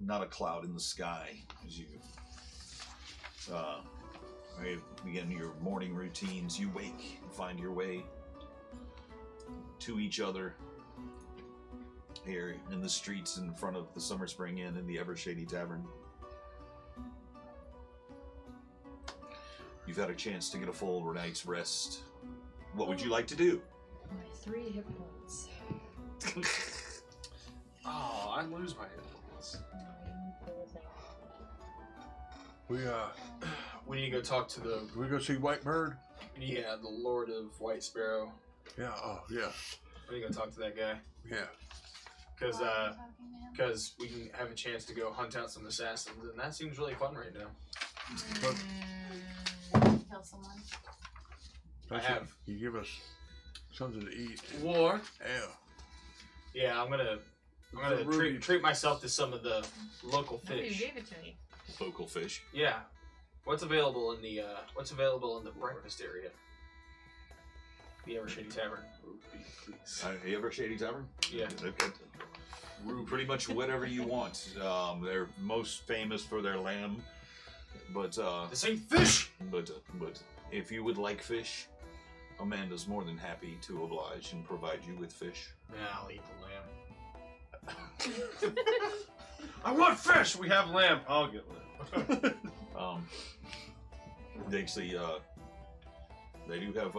not a cloud in the sky as you begin your morning routines. You wake, find your way to each other here in the streets in front of the Summer Spring Inn in the Evershady Tavern. You've had a chance to get a full night's rest. What would you like to do? My 3 hit points. Oh, I lose my hit points. We need to go talk to the We go see Whitebird? the Lord of White Sparrow. Yeah, oh yeah. We need to go talk to that guy Yeah. because we can have a chance to go hunt out some assassins, and that seems really fun right now. Kill someone. I have. You give us something to eat. War. Yeah. Yeah, I'm gonna The ruby. treat myself to some of the local Nobody fish. gave it to me. Local fish. Yeah. What's available in the breakfast area? The Evershady Tavern. Ruby, please. Evershady Tavern? Yeah. They've got pretty much whatever you want. They're most famous for their lamb, but This ain't fish. but if you would like fish, Amanda's more than happy to oblige and provide you with fish. Yeah, I'll eat the lamb. I want fish! We have lamb. I'll get lamb. They actually, they do have,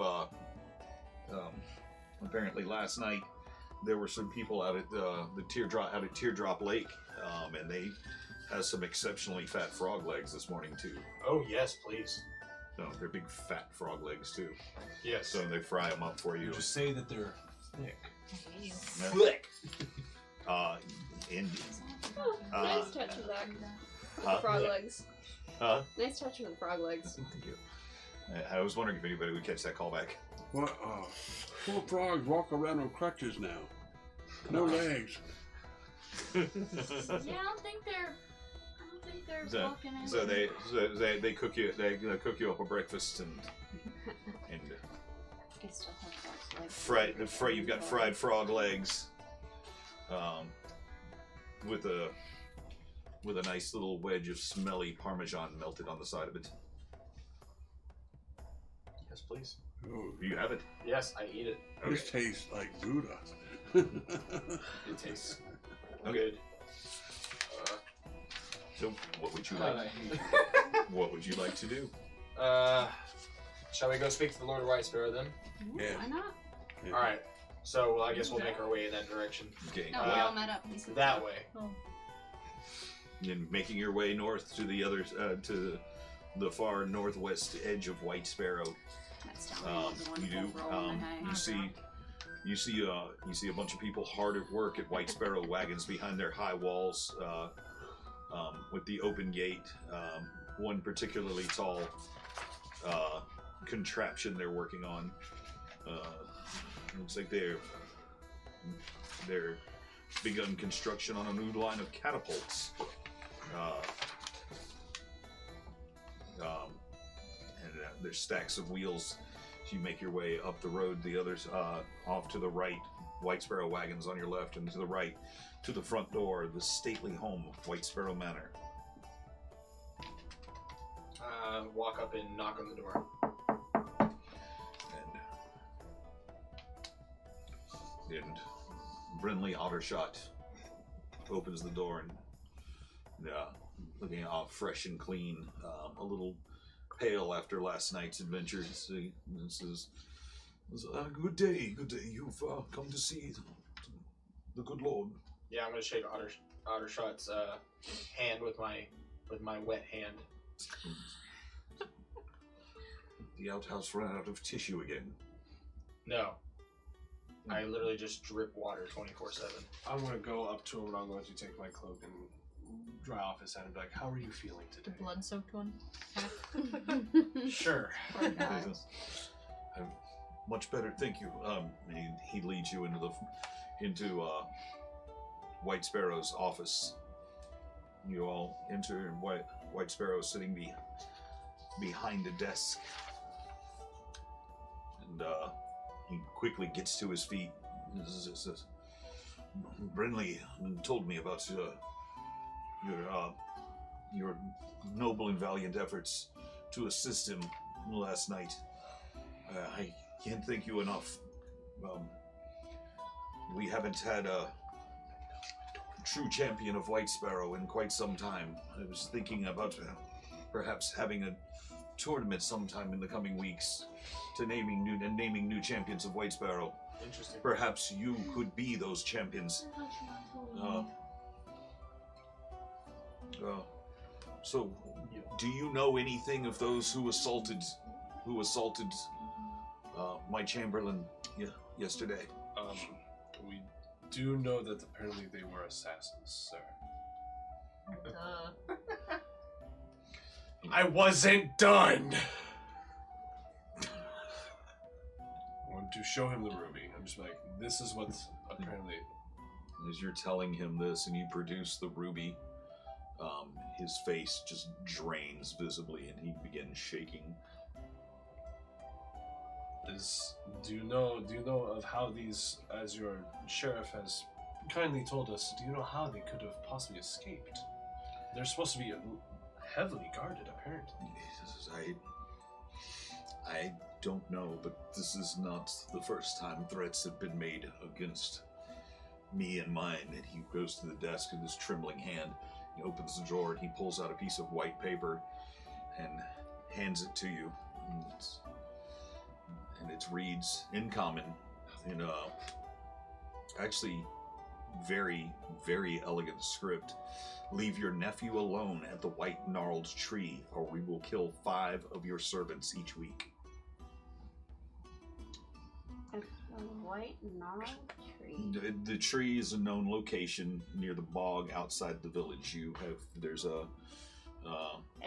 apparently last night there were some people out at the Teardrop Lake, and they had some exceptionally fat frog legs this morning too. Oh yes, please. No, they're big fat frog legs too. Yes. So they fry them up for you. Just say that they're thick. Flick. And Oh, nice touch with that. Frog legs. Nice touch with the frog legs. Thank you. I was wondering if anybody would catch that callback. What? Full frogs walk around on crutches now. No legs. Yeah, I don't think they're walking in. So they cook you up a breakfast and I still have frogs legs. you've got fried frog legs, with a nice little wedge of smelly Parmesan melted on the side of it. Yes, please. Oh, You have it. Yes, I eat it. this tastes like Gouda. It tastes good. So, what would you God, like? I hate it. What would you like to do? Shall we go speak to the Lord of White Sparrow then? Yeah. Why not? Yeah. All right. So well, I guess we'll make our way in that direction. Okay. No, we all met up. We said That way. Then making your way north to the other to the far northwest edge of White Sparrow. That's down the You do. You see a bunch of people hard at work at White Sparrow wagons behind their high walls, with the open gate. One particularly tall contraption they're working on. Looks like They're begun construction on a new line of catapults. There's stacks of wheels. So you make your way up the road. The others off to the right. White Sparrow wagons on your left, and to the right, to the front door, the stately home of White Sparrow Manor. Walk up and knock on the door. And Brinley Ottershot opens the door and looking all fresh and clean, a little pale after last night's adventure. He says, good day. You've come to see the good Lord. Yeah, I'm gonna shake Ottershot's hand with my wet hand. The outhouse ran out of tissue again. No. I literally just drip water 24/7. I'm gonna go up to him and I'm going to take my cloak and dry off his hand and be like, how are you feeling today? The blood-soaked one. Sure. I'm much better, thank you. He leads you into White Sparrow's office. You all enter, and White Sparrow sitting behind a desk, and he quickly gets to his feet. Brinley told me about your noble and valiant efforts to assist him last night. I can't thank you enough. We haven't had a true champion of White Sparrow in quite some time. I was thinking about perhaps having a tournament sometime in the coming weeks to naming new champions of White Sparrow. Interesting. Perhaps you could be those champions. So, do you know anything of those who assaulted my Chamberlain yesterday? We do know that apparently they were assassins, sir. I wasn't done! I want to show him the ruby. I'm just like, this is what's apparently... As you're telling him this and you produce the ruby, his face just drains visibly and he begins shaking. Do you know of how these, as your sheriff has kindly told us, do you know how they could have possibly escaped? They're supposed to be heavily guarded, apparently. I don't know, but this is not the first time threats have been made against me and mine. And he goes to the desk with his trembling hand. He opens the drawer and he pulls out a piece of white paper and hands it to you. And it reads in common, in actually very, very elegant script. Leave your nephew alone at the white gnarled tree, or we will kill 5 of your servants each week. A white gnarled tree? The tree is a known location near the bog outside the village. There's a...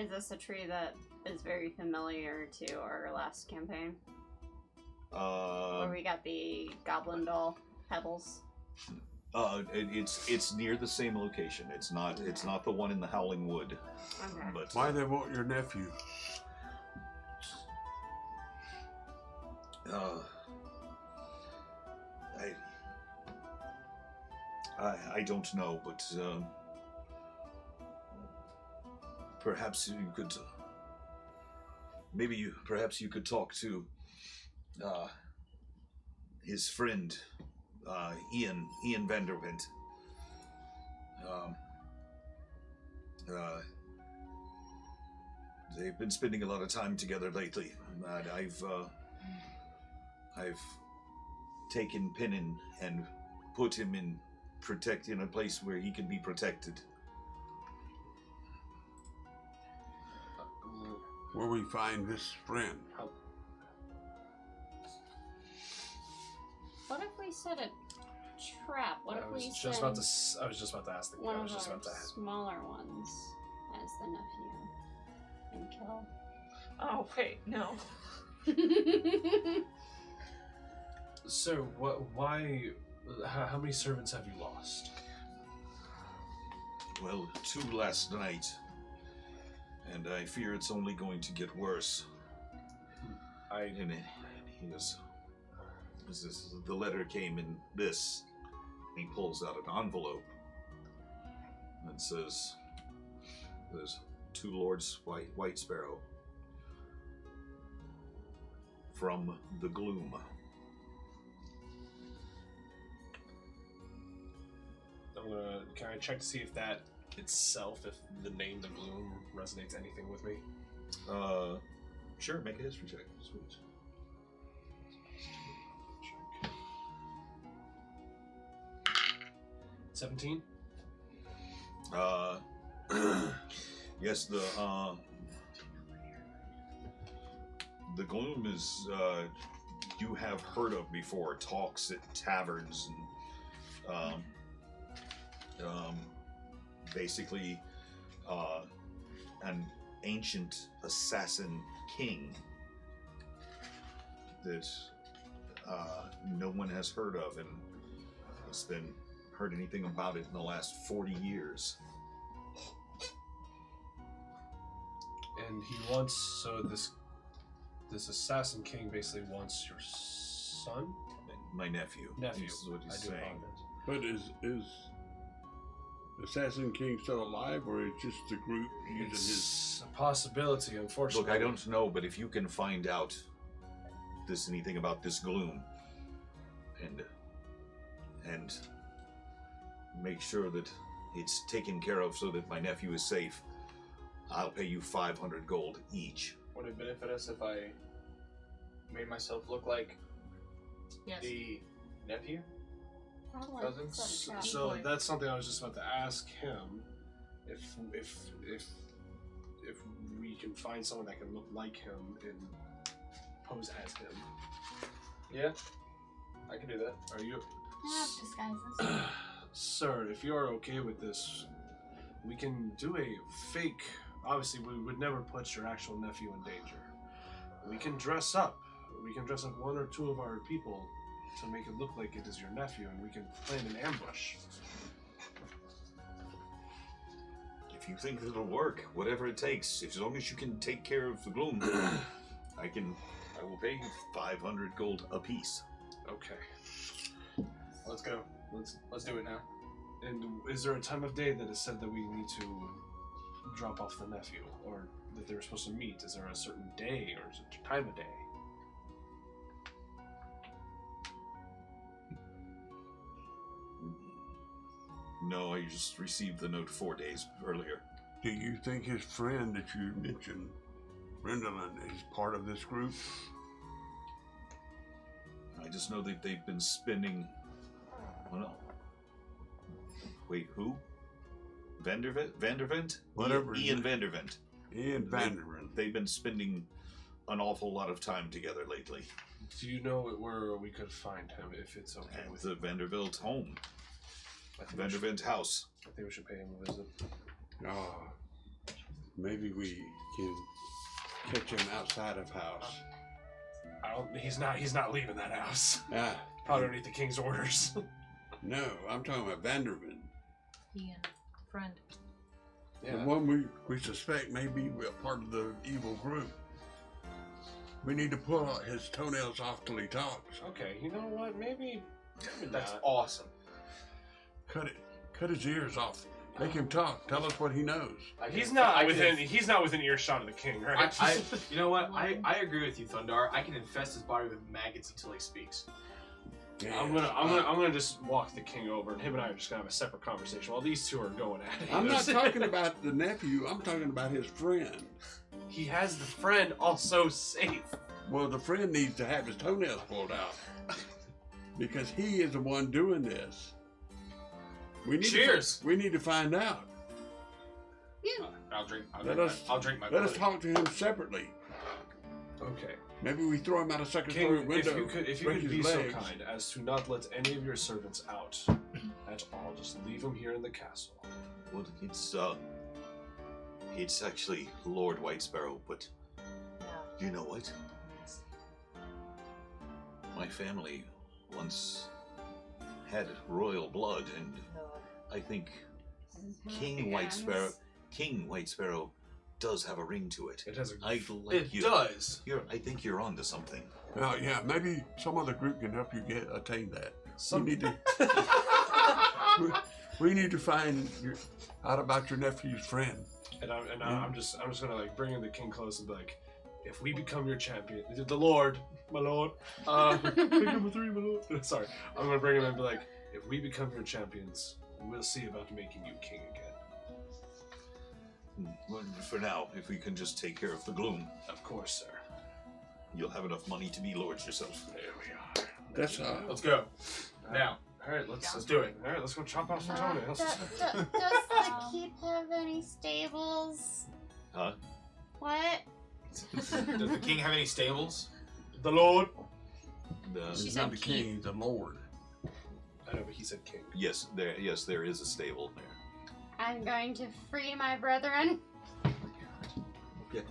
Is this a tree that is very familiar to our last campaign? Where we got the goblin doll pebbles? It's near the same location. It's not the one in the Howling Wood. Okay. But Why they want your nephew? I don't know, but perhaps you could perhaps you could talk to his friend Ian Vanderwent. They've been spending a lot of time together lately. I've taken Pinnin and put him in a place where he can be protected. Where we find this friend? What if we set a trap? What if we I was send just about to ask the one I of was just our about to ask. smaller ones as the nephew and kill? Oh, wait, no. So, why How many servants have you lost? Well, 2 last night, and I fear it's only going to get worse. And the letter came in this. He pulls out an envelope and says, "There's 2 Lords White Sparrow from the gloom." Can I check to see if that itself, if the name the Gloom resonates anything with me? Sure, make a history check. Sweet. 17? Yes, the Gloom is, you have heard of before, talks at taverns, and, basically, an ancient assassin king that, no one has heard of, and has been heard anything about it in the last 40 years. And he wants, so this assassin king basically wants your son? My nephew. Nephew. This is what he's I do saying. apologize. But is Assassin King still alive, or is just the group using his? It's a possibility, unfortunately. Look, I don't know, but if you can find out anything about this Gloom, and make sure that it's taken care of so that my nephew is safe, I'll pay you 500 gold each. Would it benefit us if I made myself look like Yes. the nephew? Probably. Cousins? So that's something I was just about to ask him. If we can find someone that can look like him and pose as him. Yeah, I can do that. Are you? I have disguises. Sir, if you are okay with this, we can do a fake. Obviously, we would never put your actual nephew in danger. We can dress up. We can dress up 1 or 2 of our people to make it look like it is your nephew, and we can plan an ambush. If you think it'll work, whatever it takes, as long as you can take care of the Gloom, I will pay you 500 gold apiece. Okay. Let's go. Let's do it now. And is there a time of day that is said that we need to drop off the nephew, or that they were supposed to meet? Is there a certain day, or is it a time of day? No, I just received the note 4 days earlier. Do you think his friend that you mentioned, Rendlin, is part of this group? I just know that they've been spending. Well, no. Wait, who? Vandervent? Whatever. Ian Vandervent. Ian Vandervent. They've been spending an awful lot of time together lately. Do you know where we could find him if it's okay At with the you? Vanderbilt home. I think we Vandervent house. I think we should pay him a visit. Oh, maybe we can catch him outside of house. He's not leaving that house. Ah, Probably underneath the king's orders. no, I'm talking about Vandervent. Ian, friend. The one we suspect may be a part of the evil group. We need to pull his toenails off till he talks. Okay, you know what? Maybe That's not. awesome. Cut his ears off. Make him talk. Tell us what he knows. He's not within earshot of the king, right? You know what? I agree with you, Thundar. I can infest his body with maggots until he speaks. I'm gonna just walk the king over, and him and I are just gonna have a separate conversation while these two are going at it. I'm not talking about the nephew. I'm talking about his friend. He has the friend also safe. Well, the friend needs to have his toenails pulled out because he is the one doing this. Cheers! We need to find out. I'll drink my Let us blood. talk to him separately. Okay. Maybe we throw him out a second King, story window. if you break could his be so legs. kind as to not let any of your servants out at all, just leave them here in the castle. Well, it's actually Lord White Sparrow, but you know what? My family once had royal blood, and I think King White Sparrow does have a ring to it. It has a. It does. I think you're onto something. Well, yeah, maybe some other group can help you attain that. Some- We need to. we need to find out about your nephew's friend. And I'm just gonna like bring in the king close and be like, if we become your champion, the Lord, my Lord, pick number 3, my Lord. Sorry, I'm gonna bring him in and be like, if we become your champions, we'll see about making you king again. Well, for now, if we can just take care of the gloom, Of course, sir. you'll have enough money to be lords yourself. There we are. That's Let's go. Now. All right, let's do it. All right, let's go chop off some toenails. Does the keep have any stables? Huh? What? Does the king have any stables? The Lord. He's not the king, he's the lord. I know, but he said king. Yes, there is a stable there. I'm going to free my brethren. Okay.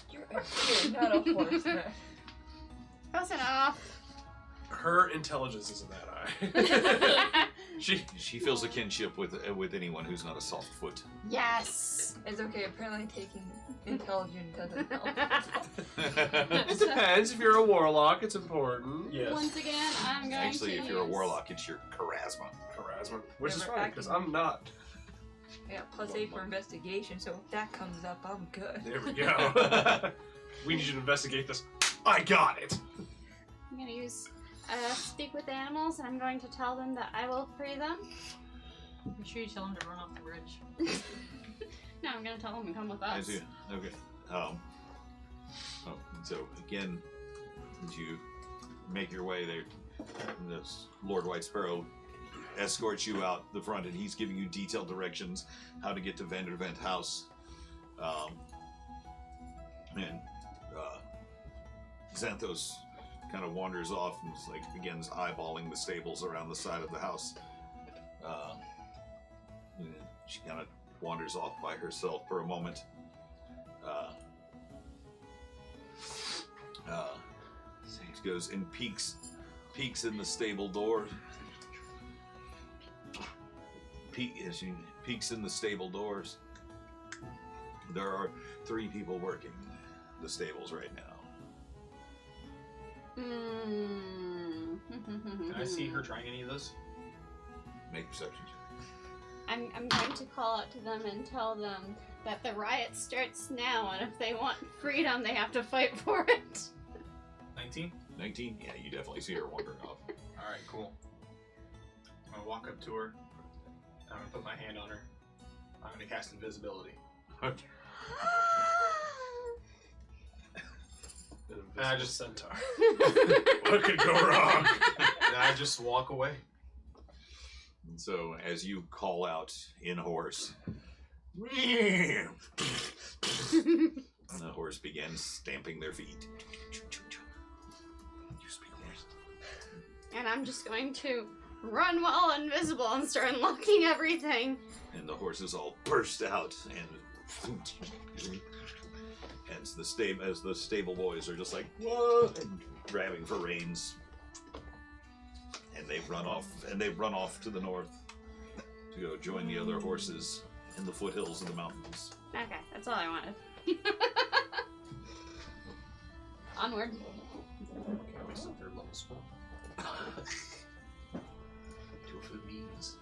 You're not a horse. Close enough. Her intelligence isn't that high. She feels a kinship with anyone who's not a soft foot. Yes. It's okay, apparently taking intelligence doesn't help. It depends. If you're a warlock, it's important. Yes. Once again, I'm going Actually, to if you're a use- warlock, it's your charisma. Charisma. Which is Never funny, because acting. I'm not. Yeah, plus 8 for investigation, so if that comes up, I'm good. There we go. We need you to investigate this. I got it. I'm going to use speak with animals, and I'm going to tell them that I will free them. Make sure you tell him to run off the bridge. No, I'm going to tell them to come with I us. see. Okay. So again, as you make your way there, this Lord White Sparrow escorts you out the front, and he's giving you detailed directions how to get to Vandervent House. And Xanthos kind of wanders off and begins eyeballing the stables around the side of the house. And she kind of wanders off by herself for a moment. She goes and peeks in the stable door. As she peeks in the stable doors, there are 3 people working the stables right now. Can I see her trying any of this? Make perception check. I'm going to call out to them and tell them that the riot starts now, and if they want freedom, they have to fight for it. 19? 19? Yeah, you definitely see her wandering off. Alright, cool. I'm gonna walk up to her. I'm gonna put my hand on her. I'm gonna cast invisibility. Okay. And I just centaur. What could go wrong? And I just walk away. And so, as you call out in horse, and the horse begins stamping their feet. You speak horse. And I'm just going to run while invisible and start unlocking everything. And the horses all burst out, and as the stable boys are just like, whoa, and grabbing for reins. And they run off to the north to go join the other horses in the foothills of the mountains. Okay, that's all I wanted. Onward. Okay, what's the 3rd level spell? Do it for the memes.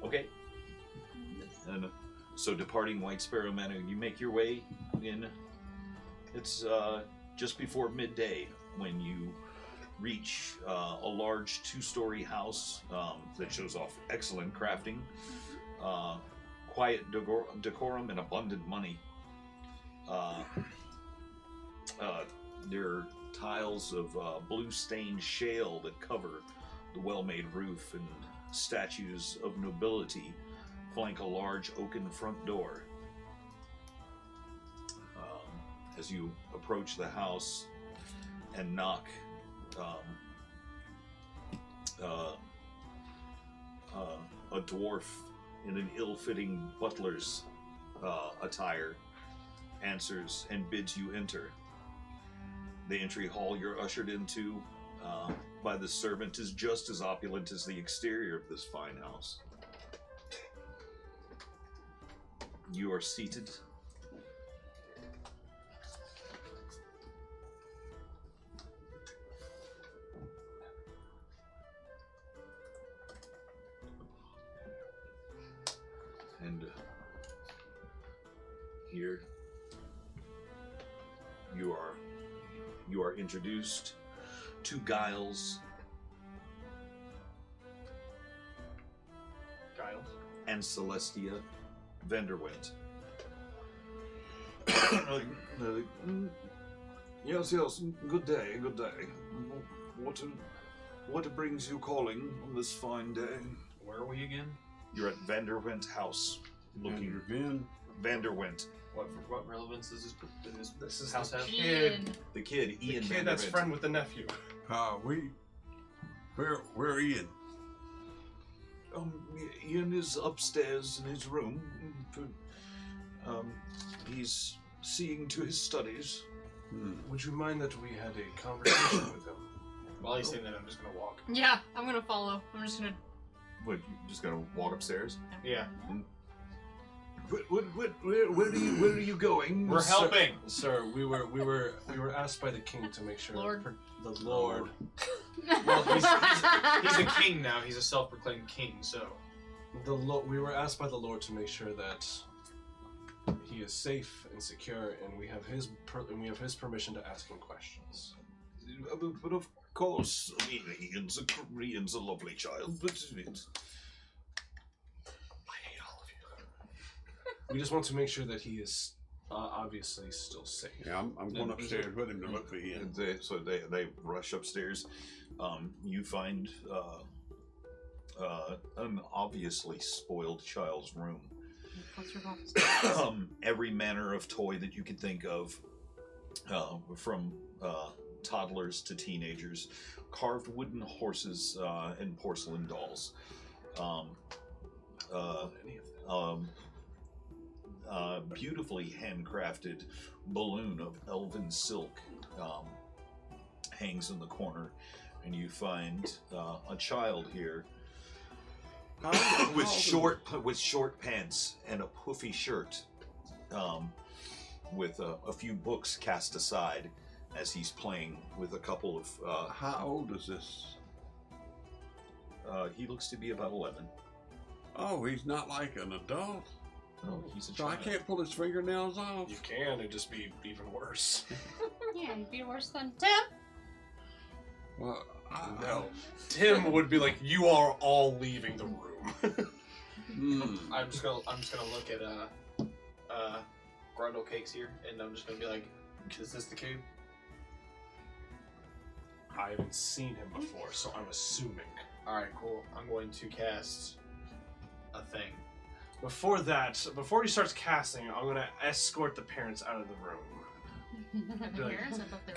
Okay. And so, departing White Sparrow Manor, you make your way in. It's just before midday when you reach a large 2-story house that shows off excellent crafting, quiet decorum, and abundant money. There are tiles of blue-stained shale that cover the well-made roof, and statues of nobility flank a large oaken front door. As you approach the house and knock, a dwarf in an ill-fitting butler's attire answers and bids you enter. The entry hall you're ushered into by the servant is just as opulent as the exterior of this fine house. You are seated. And here you are introduced to Giles and Celestia Vanderwent. Yes, good day. What brings you calling on this fine day? Where are we again? You're at Vanderwent House. Looking Vanderwent. What relevance does this is house the have? Ian. The kid, Ian. The kid that's Vanderwent. friend with the nephew. Where Ian? Ian is upstairs in his room. He's seeing to his studies. Would you mind that we had a conversation with him? While he's saying that, I'm just gonna walk. Yeah, I'm gonna follow. I'm just gonna. What, you just gonna walk upstairs? Yeah. Where are you going? We're helping. Sir, we were asked by the king to make sure Lord. the Lord. Well, he's a king now. He's a self-proclaimed king. So We were asked by the Lord to make sure that he is safe and secure, and we have his permission to ask him questions. But of course, I mean, Ian's a lovely child, but I hate all of you. We just want to make sure that he is obviously still safe. Yeah, I'm going upstairs with him to look for Ian. So they rush upstairs. You find an obviously spoiled child's room. Every manner of toy that you could think of, from toddlers to teenagers, carved wooden horses and porcelain dolls. Beautifully handcrafted balloon of elven silk hangs in the corner, and you find a child here with short pants and a puffy shirt, with a few books cast aside as he's playing with a couple of. How old is this? He looks to be about 11. Oh, he's not like an adult. No, he's a So child. I can't pull his fingernails off. You can, it'd just be even worse. Yeah, it'd be worse than Tim. Well, No. Tim would be like, "You are all leaving the room." I'm just gonna look at Grundle Cakes here, and I'm just gonna be like, "Is this the kid?" I haven't seen him before, so I'm assuming. All right, cool. I'm going to cast a thing. Before he starts casting, I'm gonna escort the parents out of the room. The parents? I thought they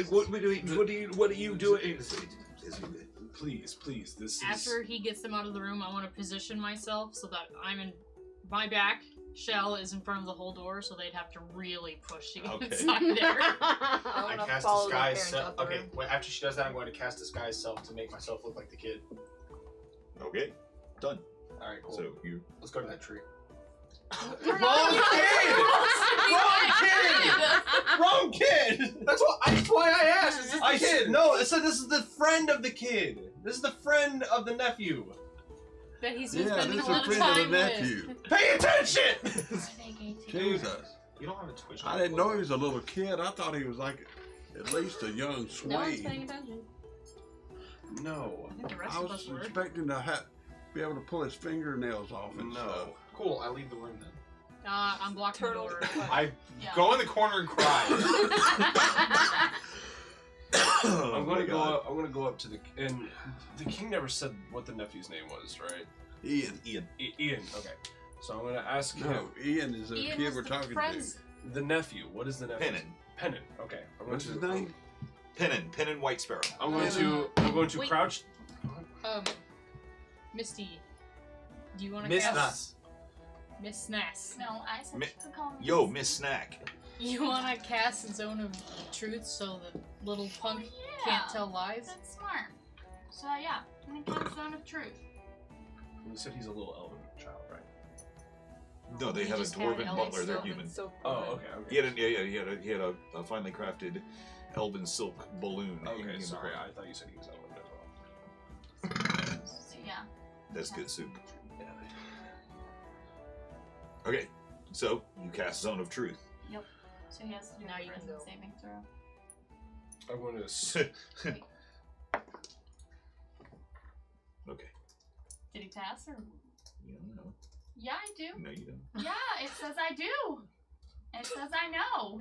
were. What are you doing? Please, this is... After he gets them out of the room, I want to position myself so that I'm in my back. Shell is in front of the whole door, so they'd have to really push to get Okay. inside there. I cast Disguise Self. Okay, after she does that, I'm going to cast Disguise Self to make myself look like the kid. Okay, done. All right, cool. So you Let's go to that tree. Wrong kid! That's why I asked. Is this the kid? No, I said this is the friend of the kid. This is the friend of the nephew. That he's been Yeah, spending this a is a lot of friend of the time nephew. with. Pay attention! I think 18. Jesus. You don't have a Twitch. I didn't know he was a little kid. I thought he was like at least a young No one's swain. paying attention. No. I think the rest I of was us were. expecting to be able to pull his fingernails off and stuff. No. Cool. I leave the room then. I'm blocking Turtle. the door. I Yeah. go in the corner and cry. I'm gonna go up. I'm gonna go up to the and the king never said what the nephew's name was, right? Ian. Ian. Okay. So I'm gonna ask him. No, Ian is the Ian kid was we're the talking friend's- The nephew. What is the nephew? Pennon. Pennon. Okay. I'm What's going his to, name? Pennon White Sparrow. I'm going to Wait. crouch. Misty, do you want to Miss cast Nuss. Miss Nass? No, I said Mi- you could call me. Yo, Miss Snack. You want to cast Zone of Truth so the little punk can't tell lies. That's smart. So yeah, I'm gonna cast Zone of Truth. You said he's a little elven child, right? No, they He have a just had dwarven elven butler. They're silk. human. So Oh, cool. okay. He had a finely crafted elven silk balloon. hanging Okay, in the sorry. corner. I thought you said he was elven as well. So yeah. That's good soup. Yeah. Okay, so you cast Zone of Truth. So he has to do Now a you can wisdom go. saving throw. I'm going to. Okay. Did he pass or? You don't know. Yeah, I do. No, you don't. Yeah, it says I do. It says I know.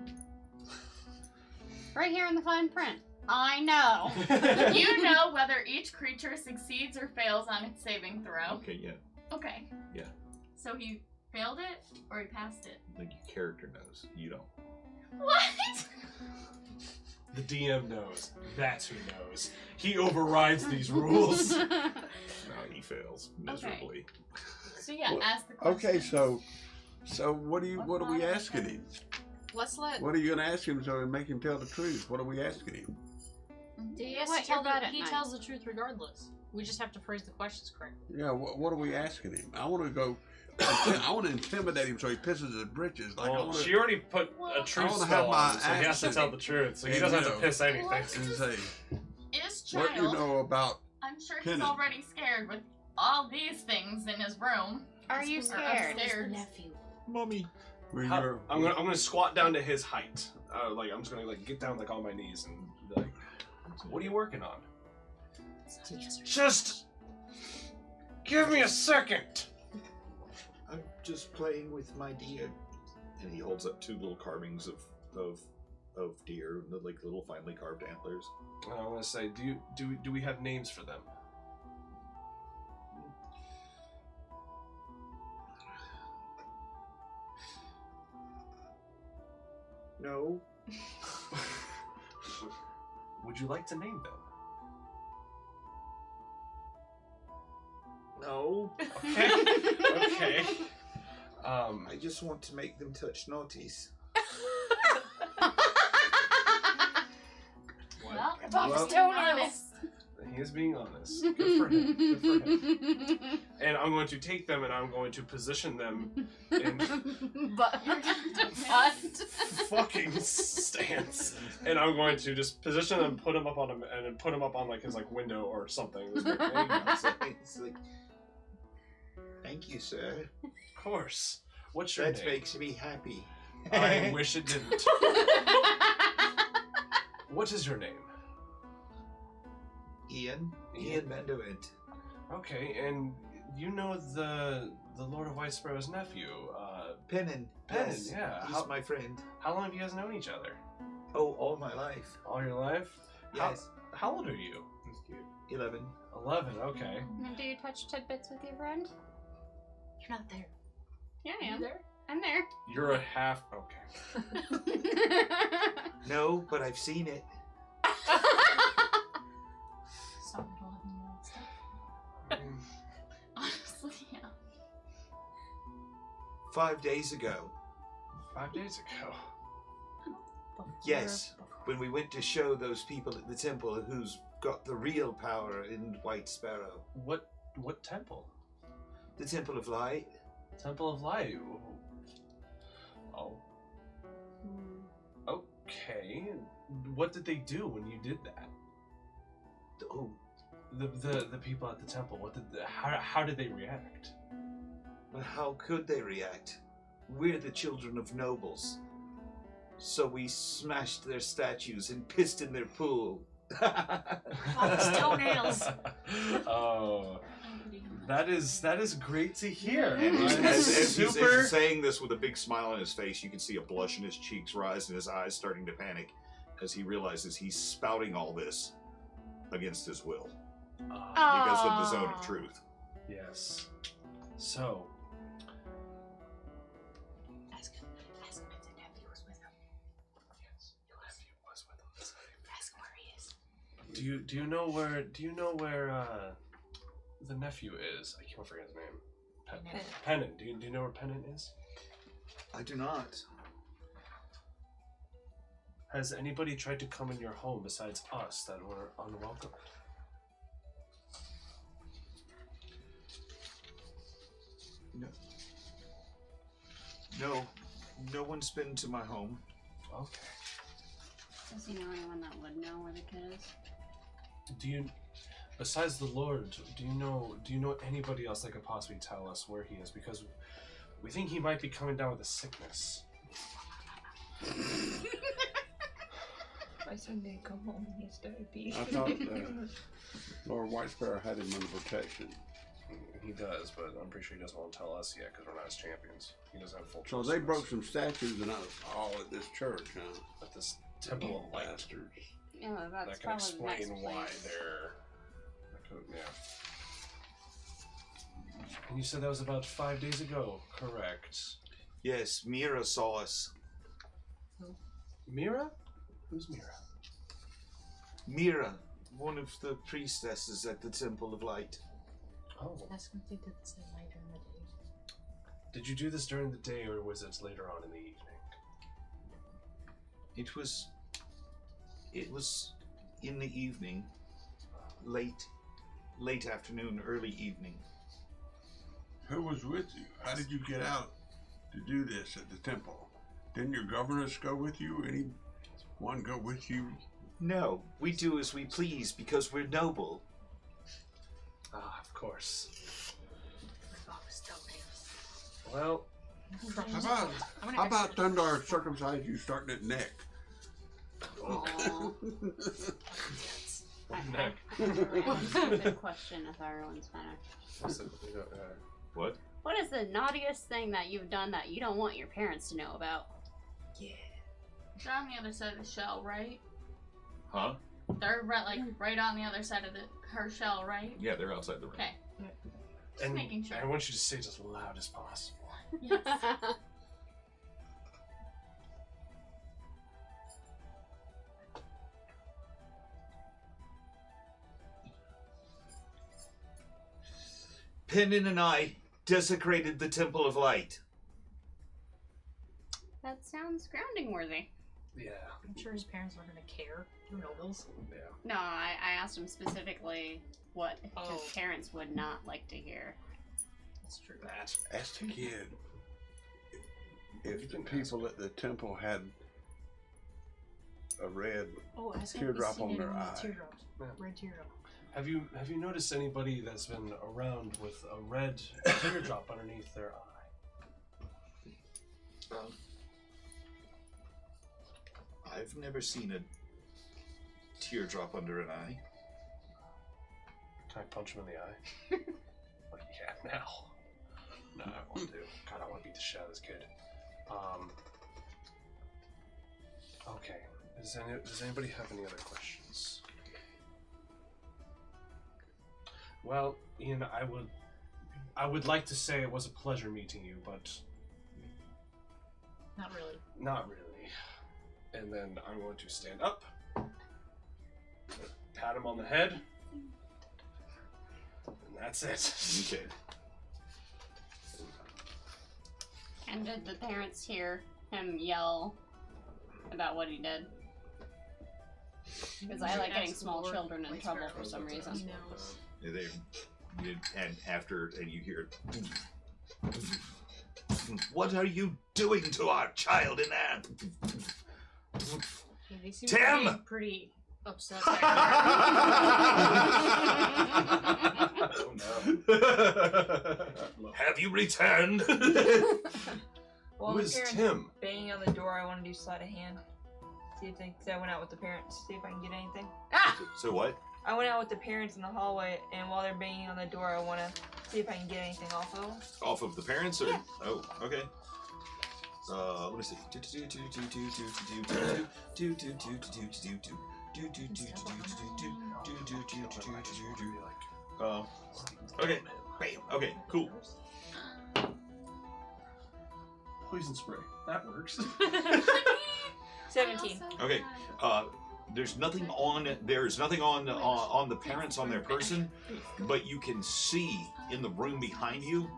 Right here in the fine print. I know. You know whether each creature succeeds or fails on its saving throw. Okay, yeah. Okay. Yeah. So he failed it or he passed it? Like your character knows. You don't. What? The DM knows. That's who knows. He overrides these rules. No, he fails miserably. So yeah, Well, ask the question. Okay, so what are we asking him? Let's let. What are you gonna ask him so we make him tell the truth? What are we asking him? Do you He has what to tell you're bad at he night? tells the truth regardless. We just have to phrase the questions correctly. Yeah, what are we asking him? I want to go. I want to intimidate him so he pisses his britches. Like I Well, want she to already put a truth wanna have spell my on him, so he has to accent. tell the truth. So he And, doesn't you have to know, piss anything. say Is what child. you know about. I'm sure he's Pennon. already scared with all these things in his room. Are you Or scared? upstairs. Mommy. Where How- you're, I'm gonna squat down to his height. Like I'm just gonna like get down like on my knees and be like, what are you working on? Just give me a second. I'm just playing with my deer. And he holds up two little carvings of deer, like little finely carved antlers. And I'm gonna say, do we have names for them? No. Would you like to name them? No. Okay. Okay. I just want to make them touch naughties. Well, Well- he's honest. He is being honest. Good for him. Good for him. And I'm going to take them and I'm going to position them in But You're gonna do what? fucking stance, and I'm going to just position them, put them up on him, and then put him up on like his like window or something. This way. It's like, thank you, sir. Of course. What's your That name? makes me happy. I wish it didn't. What is your name? Ian Mandowint. Okay, and you know the Lord of White Sparrow's nephew, Pennon. Pennon, Yes, yeah. He's my friend. How long have you guys known each other? Oh, all my life. All your life? Yes. How old are you? 11. 11, okay. And do you touch tidbits with your friend? You're not there. Yeah, I You am. there? I'm there. You're a half. Okay. No, but I've seen it. Stop with 11-year-old stuff. Honestly, yeah. 5 days ago. 5 days ago. Yes. When we went to show those people at the temple who's got the real power in White Sparrow. What temple? The Temple of Light. Temple of Light. Oh. Okay. What did they do when you did that? Oh, The people at the temple. How did they react? but how could they react? We're the children of nobles. So we smashed their statues and pissed in their pool. Toenails. Oh, that is great to hear. And I'm as he's super. saying this with a big smile on his face, you can see a blush in his cheeks rise and his eyes starting to panic as he realizes he's spouting all this against his will because of the Zone of Truth. Yes. So, Ask him if the nephew was with him. yes, your nephew was with us. Ask him where he is. Do you know where the nephew is? I can't forget his name. Pennon. Do you know where Pennon is? I do not. Has anybody tried to come in your home besides us that were unwelcome? No one's been to my home. Okay. Does he know anyone that would know where the kid is? Do you, besides the Lord, do you know anybody else that could possibly tell us where he is? Because we think he might be coming down with a sickness. My son didn't come home and he's diabetes. I thought Lord White Sparrow had him under protection. He does, but I'm pretty sure he doesn't want to tell us yet because we're not his champions. He doesn't have full So trust they in us. broke some statues and all at this church, huh? At this temple of light. Bastards. Yeah, that's That can probably the explain next why place. they're... Yeah. And you said that was about 5 days ago, correct? Yes, Mira saw us. Mira? Who's Mira? Mira, one of the priestesses at the Temple of Light. Oh. Ask him if they did the same night during the day. Did you do this during the day or was it later on in the evening? It was in the evening, late afternoon, early evening. Who was with you? How did you get out to do this at the temple? Didn't your governess go with you? Anyone go with you? No, we do as we please because we're noble. Ah, of course. Well, How about Thundar circumcise you starting at neck? Aw. neck. Good question if everyone's finished. What? What is the naughtiest thing that you've done that you don't want your parents to know about? They're on the other side of the shell, right? Huh? They're right on the other side of her shell, right? Yeah, they're outside the room. Okay. Just And making sure. I want you to say it as loud as possible. Yes. Pennon and I desecrated the Temple of Light. That sounds grounding worthy. Yeah. I'm sure his parents aren't gonna care. They're nobles. Yeah. No, I asked him specifically what his Oh. parents would not like to hear. That's true. Ask the kid if the people at the temple had a red Oh, ask him teardrop if he's on seen their anyone eye. with teardrops. Yeah. Red teardrop. Have you noticed anybody that's been around with a red teardrop underneath their eye? I've never seen a teardrop under an eye. Can I punch him in the eye? Like, yeah, now. No, I won't do. God, I want to beat the shit out of this kid. Okay. Does anybody have any other questions? Well, Ian, I would like to say it was a pleasure meeting you, but Not really. not really. And then I'm going to stand up, pat him on the head, and that's it. Okay. And did the parents hear him yell about what he did? Because I like getting small children in trouble for some reason. He knows. And after, and you hear, what are you doing to our child in there? Yeah, they seem Tim! to be pretty upset there. Oh no. Have you returned? Well, Who the is parents Tim? banging on the door, I want to do sleight of hand. See if they, cause I went out with the parents, see if I can get anything. So what? I went out with the parents in the hallway, and while they're banging on the door, I want to see if I can get anything off of them. Off of the parents, or oh, okay. Let me see. Okay. Bam. Okay. Cool. Poison spray. That works. 17. Okay. There's nothing on the parents on their person, but you can see in the room behind you.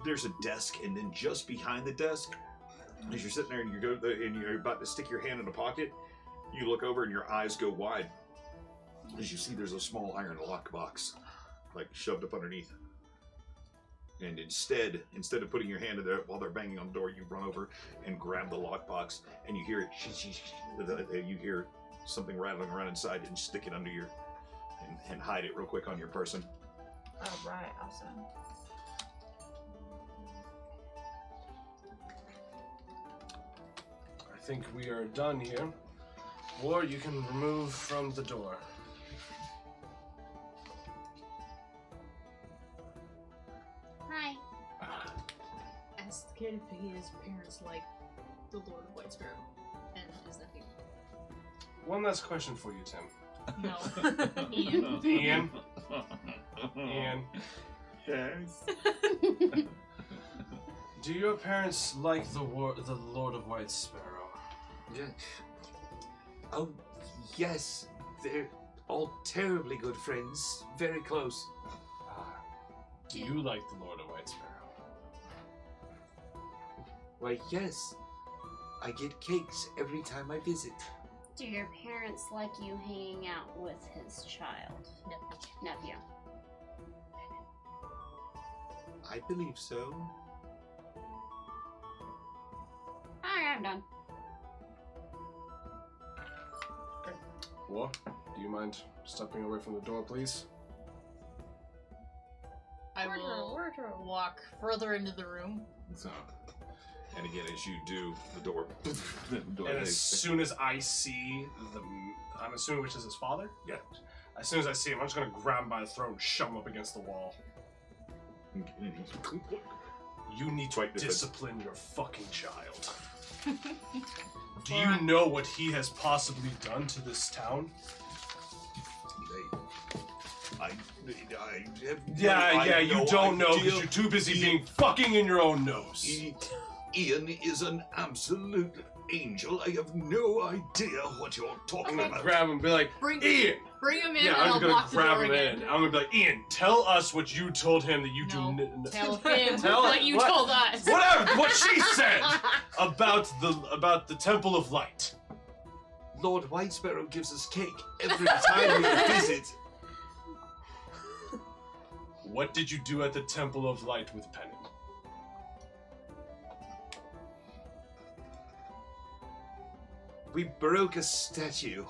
There's a desk, and then just behind the desk, As you're sitting there and you're about to stick your hand in a pocket, you look over and your eyes go wide. As you see, there's a small iron lockbox, like shoved up underneath. And instead of putting your hand in there while they're banging on the door, you run over and grab the lockbox, and you hear it. You hear something rattling around inside, and stick it under your and hide it real quick on your person. All right, awesome. I think we are done here. Or you can remove from the door. Hi. Ask the kid if his parents like the Lord of White Sparrow and his nephew. One last question for you, Tim. No. Ian. Ian? Ian, Yes. do your parents like the Lord of White Sparrow? Yeah. Oh, yes. They're all terribly good friends. Very close. Do you like the Lord of White Sparrow? Why, yes. I get cakes every time I visit. Do your parents like you hanging out with his child? Nephew. I believe so. Alright, I'm done. War, do you mind stepping away from the door, please? I will walk further into the room. So, and again, as you do, the door. And as soon as I see I'm assuming which is his father? Yeah. As soon as I see him, I'm just gonna grab him by the throat and shove him up against the wall. You need to discipline your fucking child. Do you know what he has possibly done to this town? I Yeah, you no don't know idea. because you're too busy being fucking in your own nose. Ian is an absolute angel. I have no idea what you're talking about. Grab him and be like, Ian! Bring him in Yeah, and I'm I'll gonna lock the grab door him again. in. I'm gonna be like, Ian, tell us what you told him that you No, do. tell him Tell what him you what- told us. Whatever, what she said about the Temple of Light. Lord White Sparrow gives us cake every time we visit. What did you do at the Temple of Light with Penny? We broke a statue.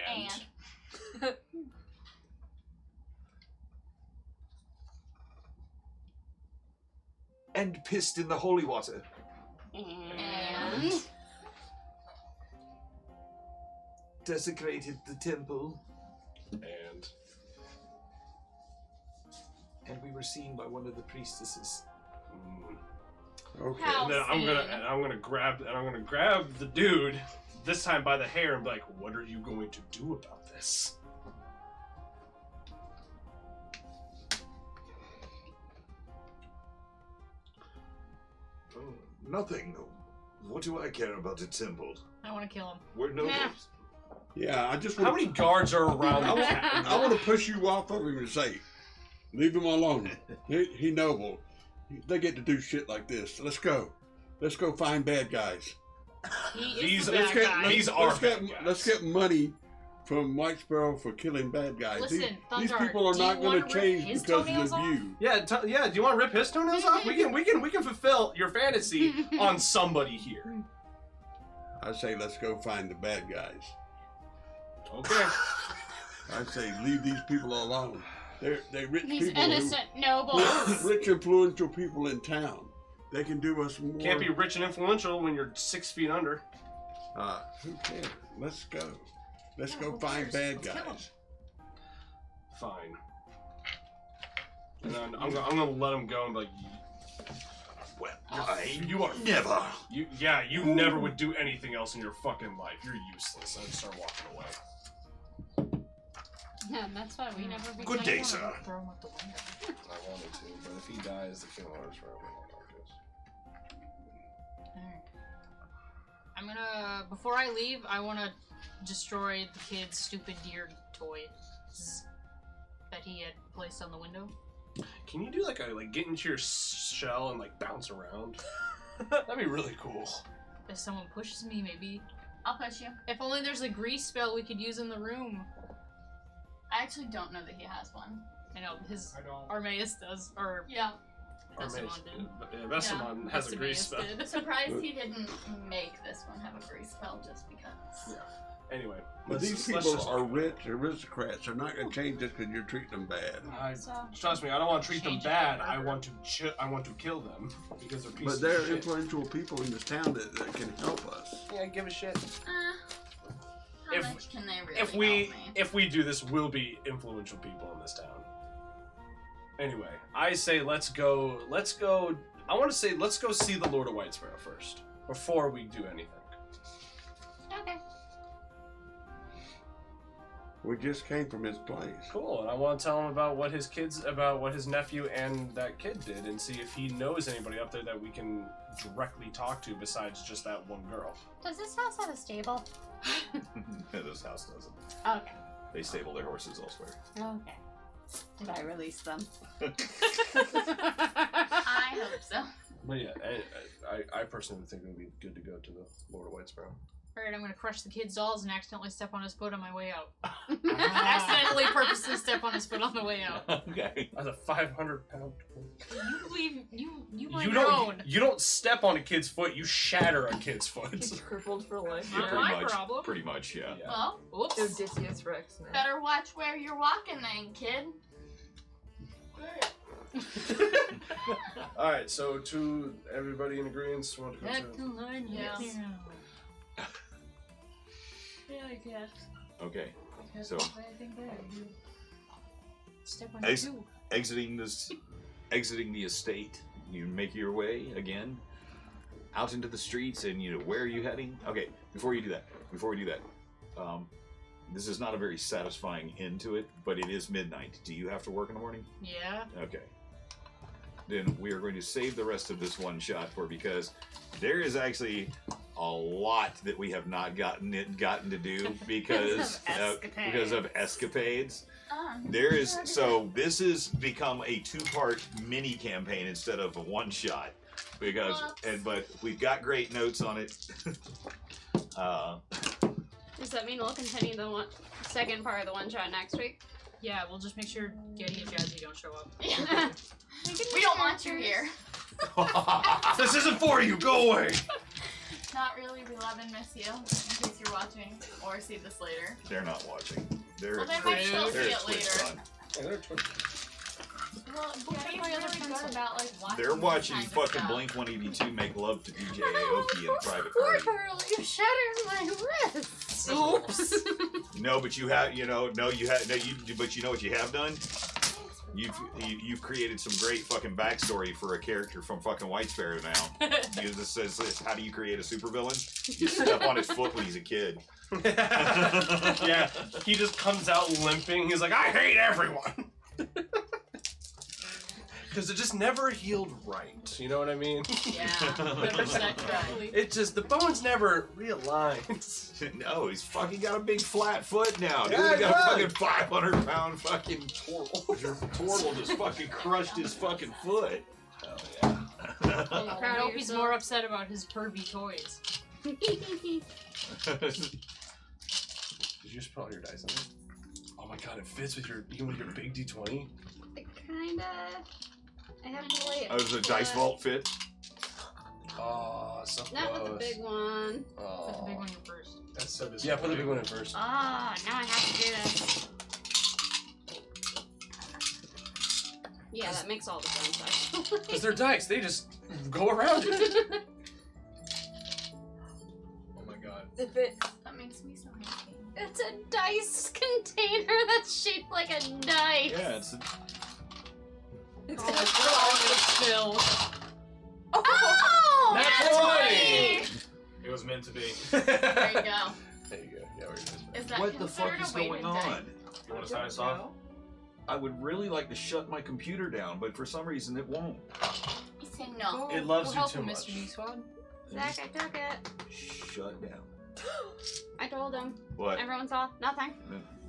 And And pissed in the holy water. And Desecrated the temple. And we were seen by one of the priestesses. Okay. How And then I'm gonna grab the dude, this time by the hair, and be like, what are you going to do about this? Nothing. What do I care about the temple? I want to kill him. We're nobles. Yeah, I just How want many guards are around? I want to push you off of him and say, leave him alone. He noble. They get to do shit like this. Let's go. Let's go find bad guys. He is These- the let's bad get- guy. these are let's get, bad guys. let's get money from White Sparrow for killing bad guys. Listen, these Thundar, people are do you not going wanna to rip change his because toenails of off? you. Yeah, do you want to rip his toenails off? We can fulfill your fantasy on somebody here. I say let's go find the bad guys. Okay. I say leave these people alone. They're rich these people. innocent nobles. Rich influential people in town. They can do us more. Can't be rich and influential when you're 6 feet under. Who cares? Let's go. Let's Yeah, go who find cares? bad Let's kill 'em. guys. Fine. And then I'm gonna let him go and be like, Well, I you are never. you never would do anything else in your fucking life. You're useless. And I just start walking away. Yeah, and that's why we never became Good day, one. sir. Throw him out the window. I wanted to, but if he dies, the king orders forever. Alright. I'm gonna, before I leave, I wanna destroy the kid's stupid deer toys that he had placed on the window. Can you do like get into your shell and like bounce around? That'd be really cool. If someone pushes me, maybe. I'll push you. If only there's a grease spell we could use in the room. I actually don't know that he has one. I know, his I don't. Armaeus does, or Yeah. Vesemon did. Vesemon has a grease spell. Did. Surprised he didn't make this one have a grease spell just because. Yeah. Anyway, But these people are rich aristocrats. They're not going to change just because you're treating them bad. Trust me, I don't want to treat them Change it bad. forever. I want to kill them because they're pieces But they're of shit. influential people in this town that can help us. Yeah, give a shit. How If- much can they really If help me? we do this, we'll be influential people in this town. Anyway, I say let's go. I want to say let's go see the Lord of White Sparrow first before we do anything. Okay. We just came from his place. Cool, and I want to tell him about what his nephew and that kid did, and see if he knows anybody up there that we can directly talk to besides just that one girl. Does this house have a stable? This house doesn't. Okay. They stable their horses elsewhere. Okay. Did I release them? I hope so. But yeah, I personally would think it would be good to go to the Lord of White Sparrow. Alright, I'm gonna crush the kid's dolls and accidentally step on his foot on my way out. Accidentally, purposely step on his foot on the way out. Okay. That's a 500-pound. You believe you mind You your don't. own. You don't step on a kid's foot. You shatter a kid's foot. He's crippled for life. Not Pretty my much. problem. Pretty much, yeah. Yeah. Well, Oops. Odysseus Rex, man. better watch where you're walking then, kid. All right. So to everybody in agreement, want to go to. Yes. Yeah, I guess. Okay. So I think there you step on Ex- two. exiting the estate, you make your way again out into the streets, and where are you heading? Okay. Before we do that, this is not a very satisfying end to it, but it is midnight. Do you have to work in the morning? Yeah. Okay. Then we are going to save the rest of this one shot because there is actually a lot that we have not gotten to do because of escapades. There is this has become a 2-part mini campaign instead of a one shot but we've got great notes on it. Does that mean we'll continue the second part of the one shot next week? Yeah, we'll just make sure Getty and Jazzy don't show up. We don't want you here. This isn't for you. Go away. Not really. We love and miss you. In case you're watching or see this later. They're not watching. They're Well, they might still see they're it Twitch later. on. Well, Getty's really good about like watching. They're this watching kind of fucking stuff. Blink 182 make love to DJ Aoki in a private Poor party. girl, you shattered my wrist. Oops. No, but you have, but you know what you have done? You've created some great fucking backstory for a character from fucking White Sparrow now. This says this, how do you create a supervillain? You step on his foot when he's a kid. Yeah, he just comes out limping. He's like, I hate everyone. Because it just never healed right. You know what I mean? Yeah. Never set correctly. It just, the bones never realigned. No, he's fucking got a big flat foot now. Dude, Yeah, he got he a fucking 500-pound fucking turtle just fucking crushed his fucking foot. Oh, yeah. I hope he's more upset about his pervy toys. Did you just put all your dice in there? Oh my god, it fits with your big D20. It kinda. I have to wait. Oh, does the dice vault fit? Oh, so close. Not with the big one. Oh. Put the big one in first. That's so disappointing. Yeah, put the big one in first. Ah, now I have to do this. Yeah, that makes all the sense, actually. Because they're dice, they just go around it. Oh my god. If it That makes me so happy. It's a dice container that's shaped like a dice. Yeah, it's it's Oh, we're all gonna spill. Oh! That's 20! It was meant to be. There you go. There you go. Yeah, we're just. Is that what the fuck considered is a weighted going dice? on? You want to sign us off? I would really like to shut my computer down, but for some reason it won't. You say no. It loves We'll you help too him, much. Mr. Neeswad. Zach, I took it. Shut down. I told him. What? Everyone saw nothing.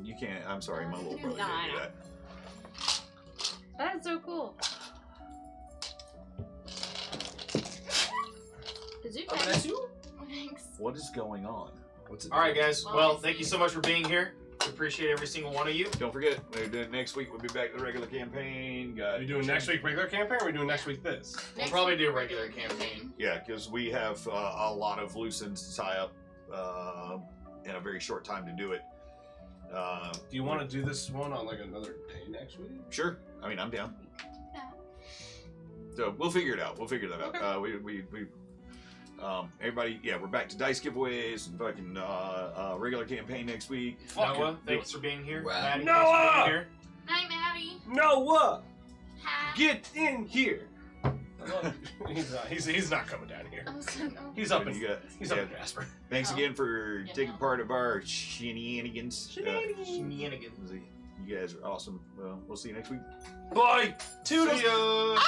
You can't. I'm sorry, my little brother No, I can't do know. that. That's so cool. Gesundheit. Thanks. What is going on? What's it? All right, guys. Well, Well, I thank see you it. so much for being here. We appreciate every single one of you. Don't forget, next week we'll be back to the regular campaign. Are we doing next week regular campaign, or are we doing next week this? We'll Next probably week, do a regular campaign. Yeah, because we have a lot of loose ends to tie up in a very short time to do it. Do you want to do this one on like another day next week? Sure. I mean, I'm down. Yeah. So we'll figure it out. We'll figure that out. Everybody, yeah, we're back to dice giveaways and fucking regular campaign next week. Noah, thanks for being here. Wow. Maddie, Noah! thanks for being here. Night, Maddie. Noah, Hi. get in here. He's not coming down here. He's up in You got- he's up yeah. in Jasper. Thanks Oh. again for Yeah, taking no. part of our shenanigans. Shenanigans. You guys are awesome. Well, we'll see you next week. Bye. See ya.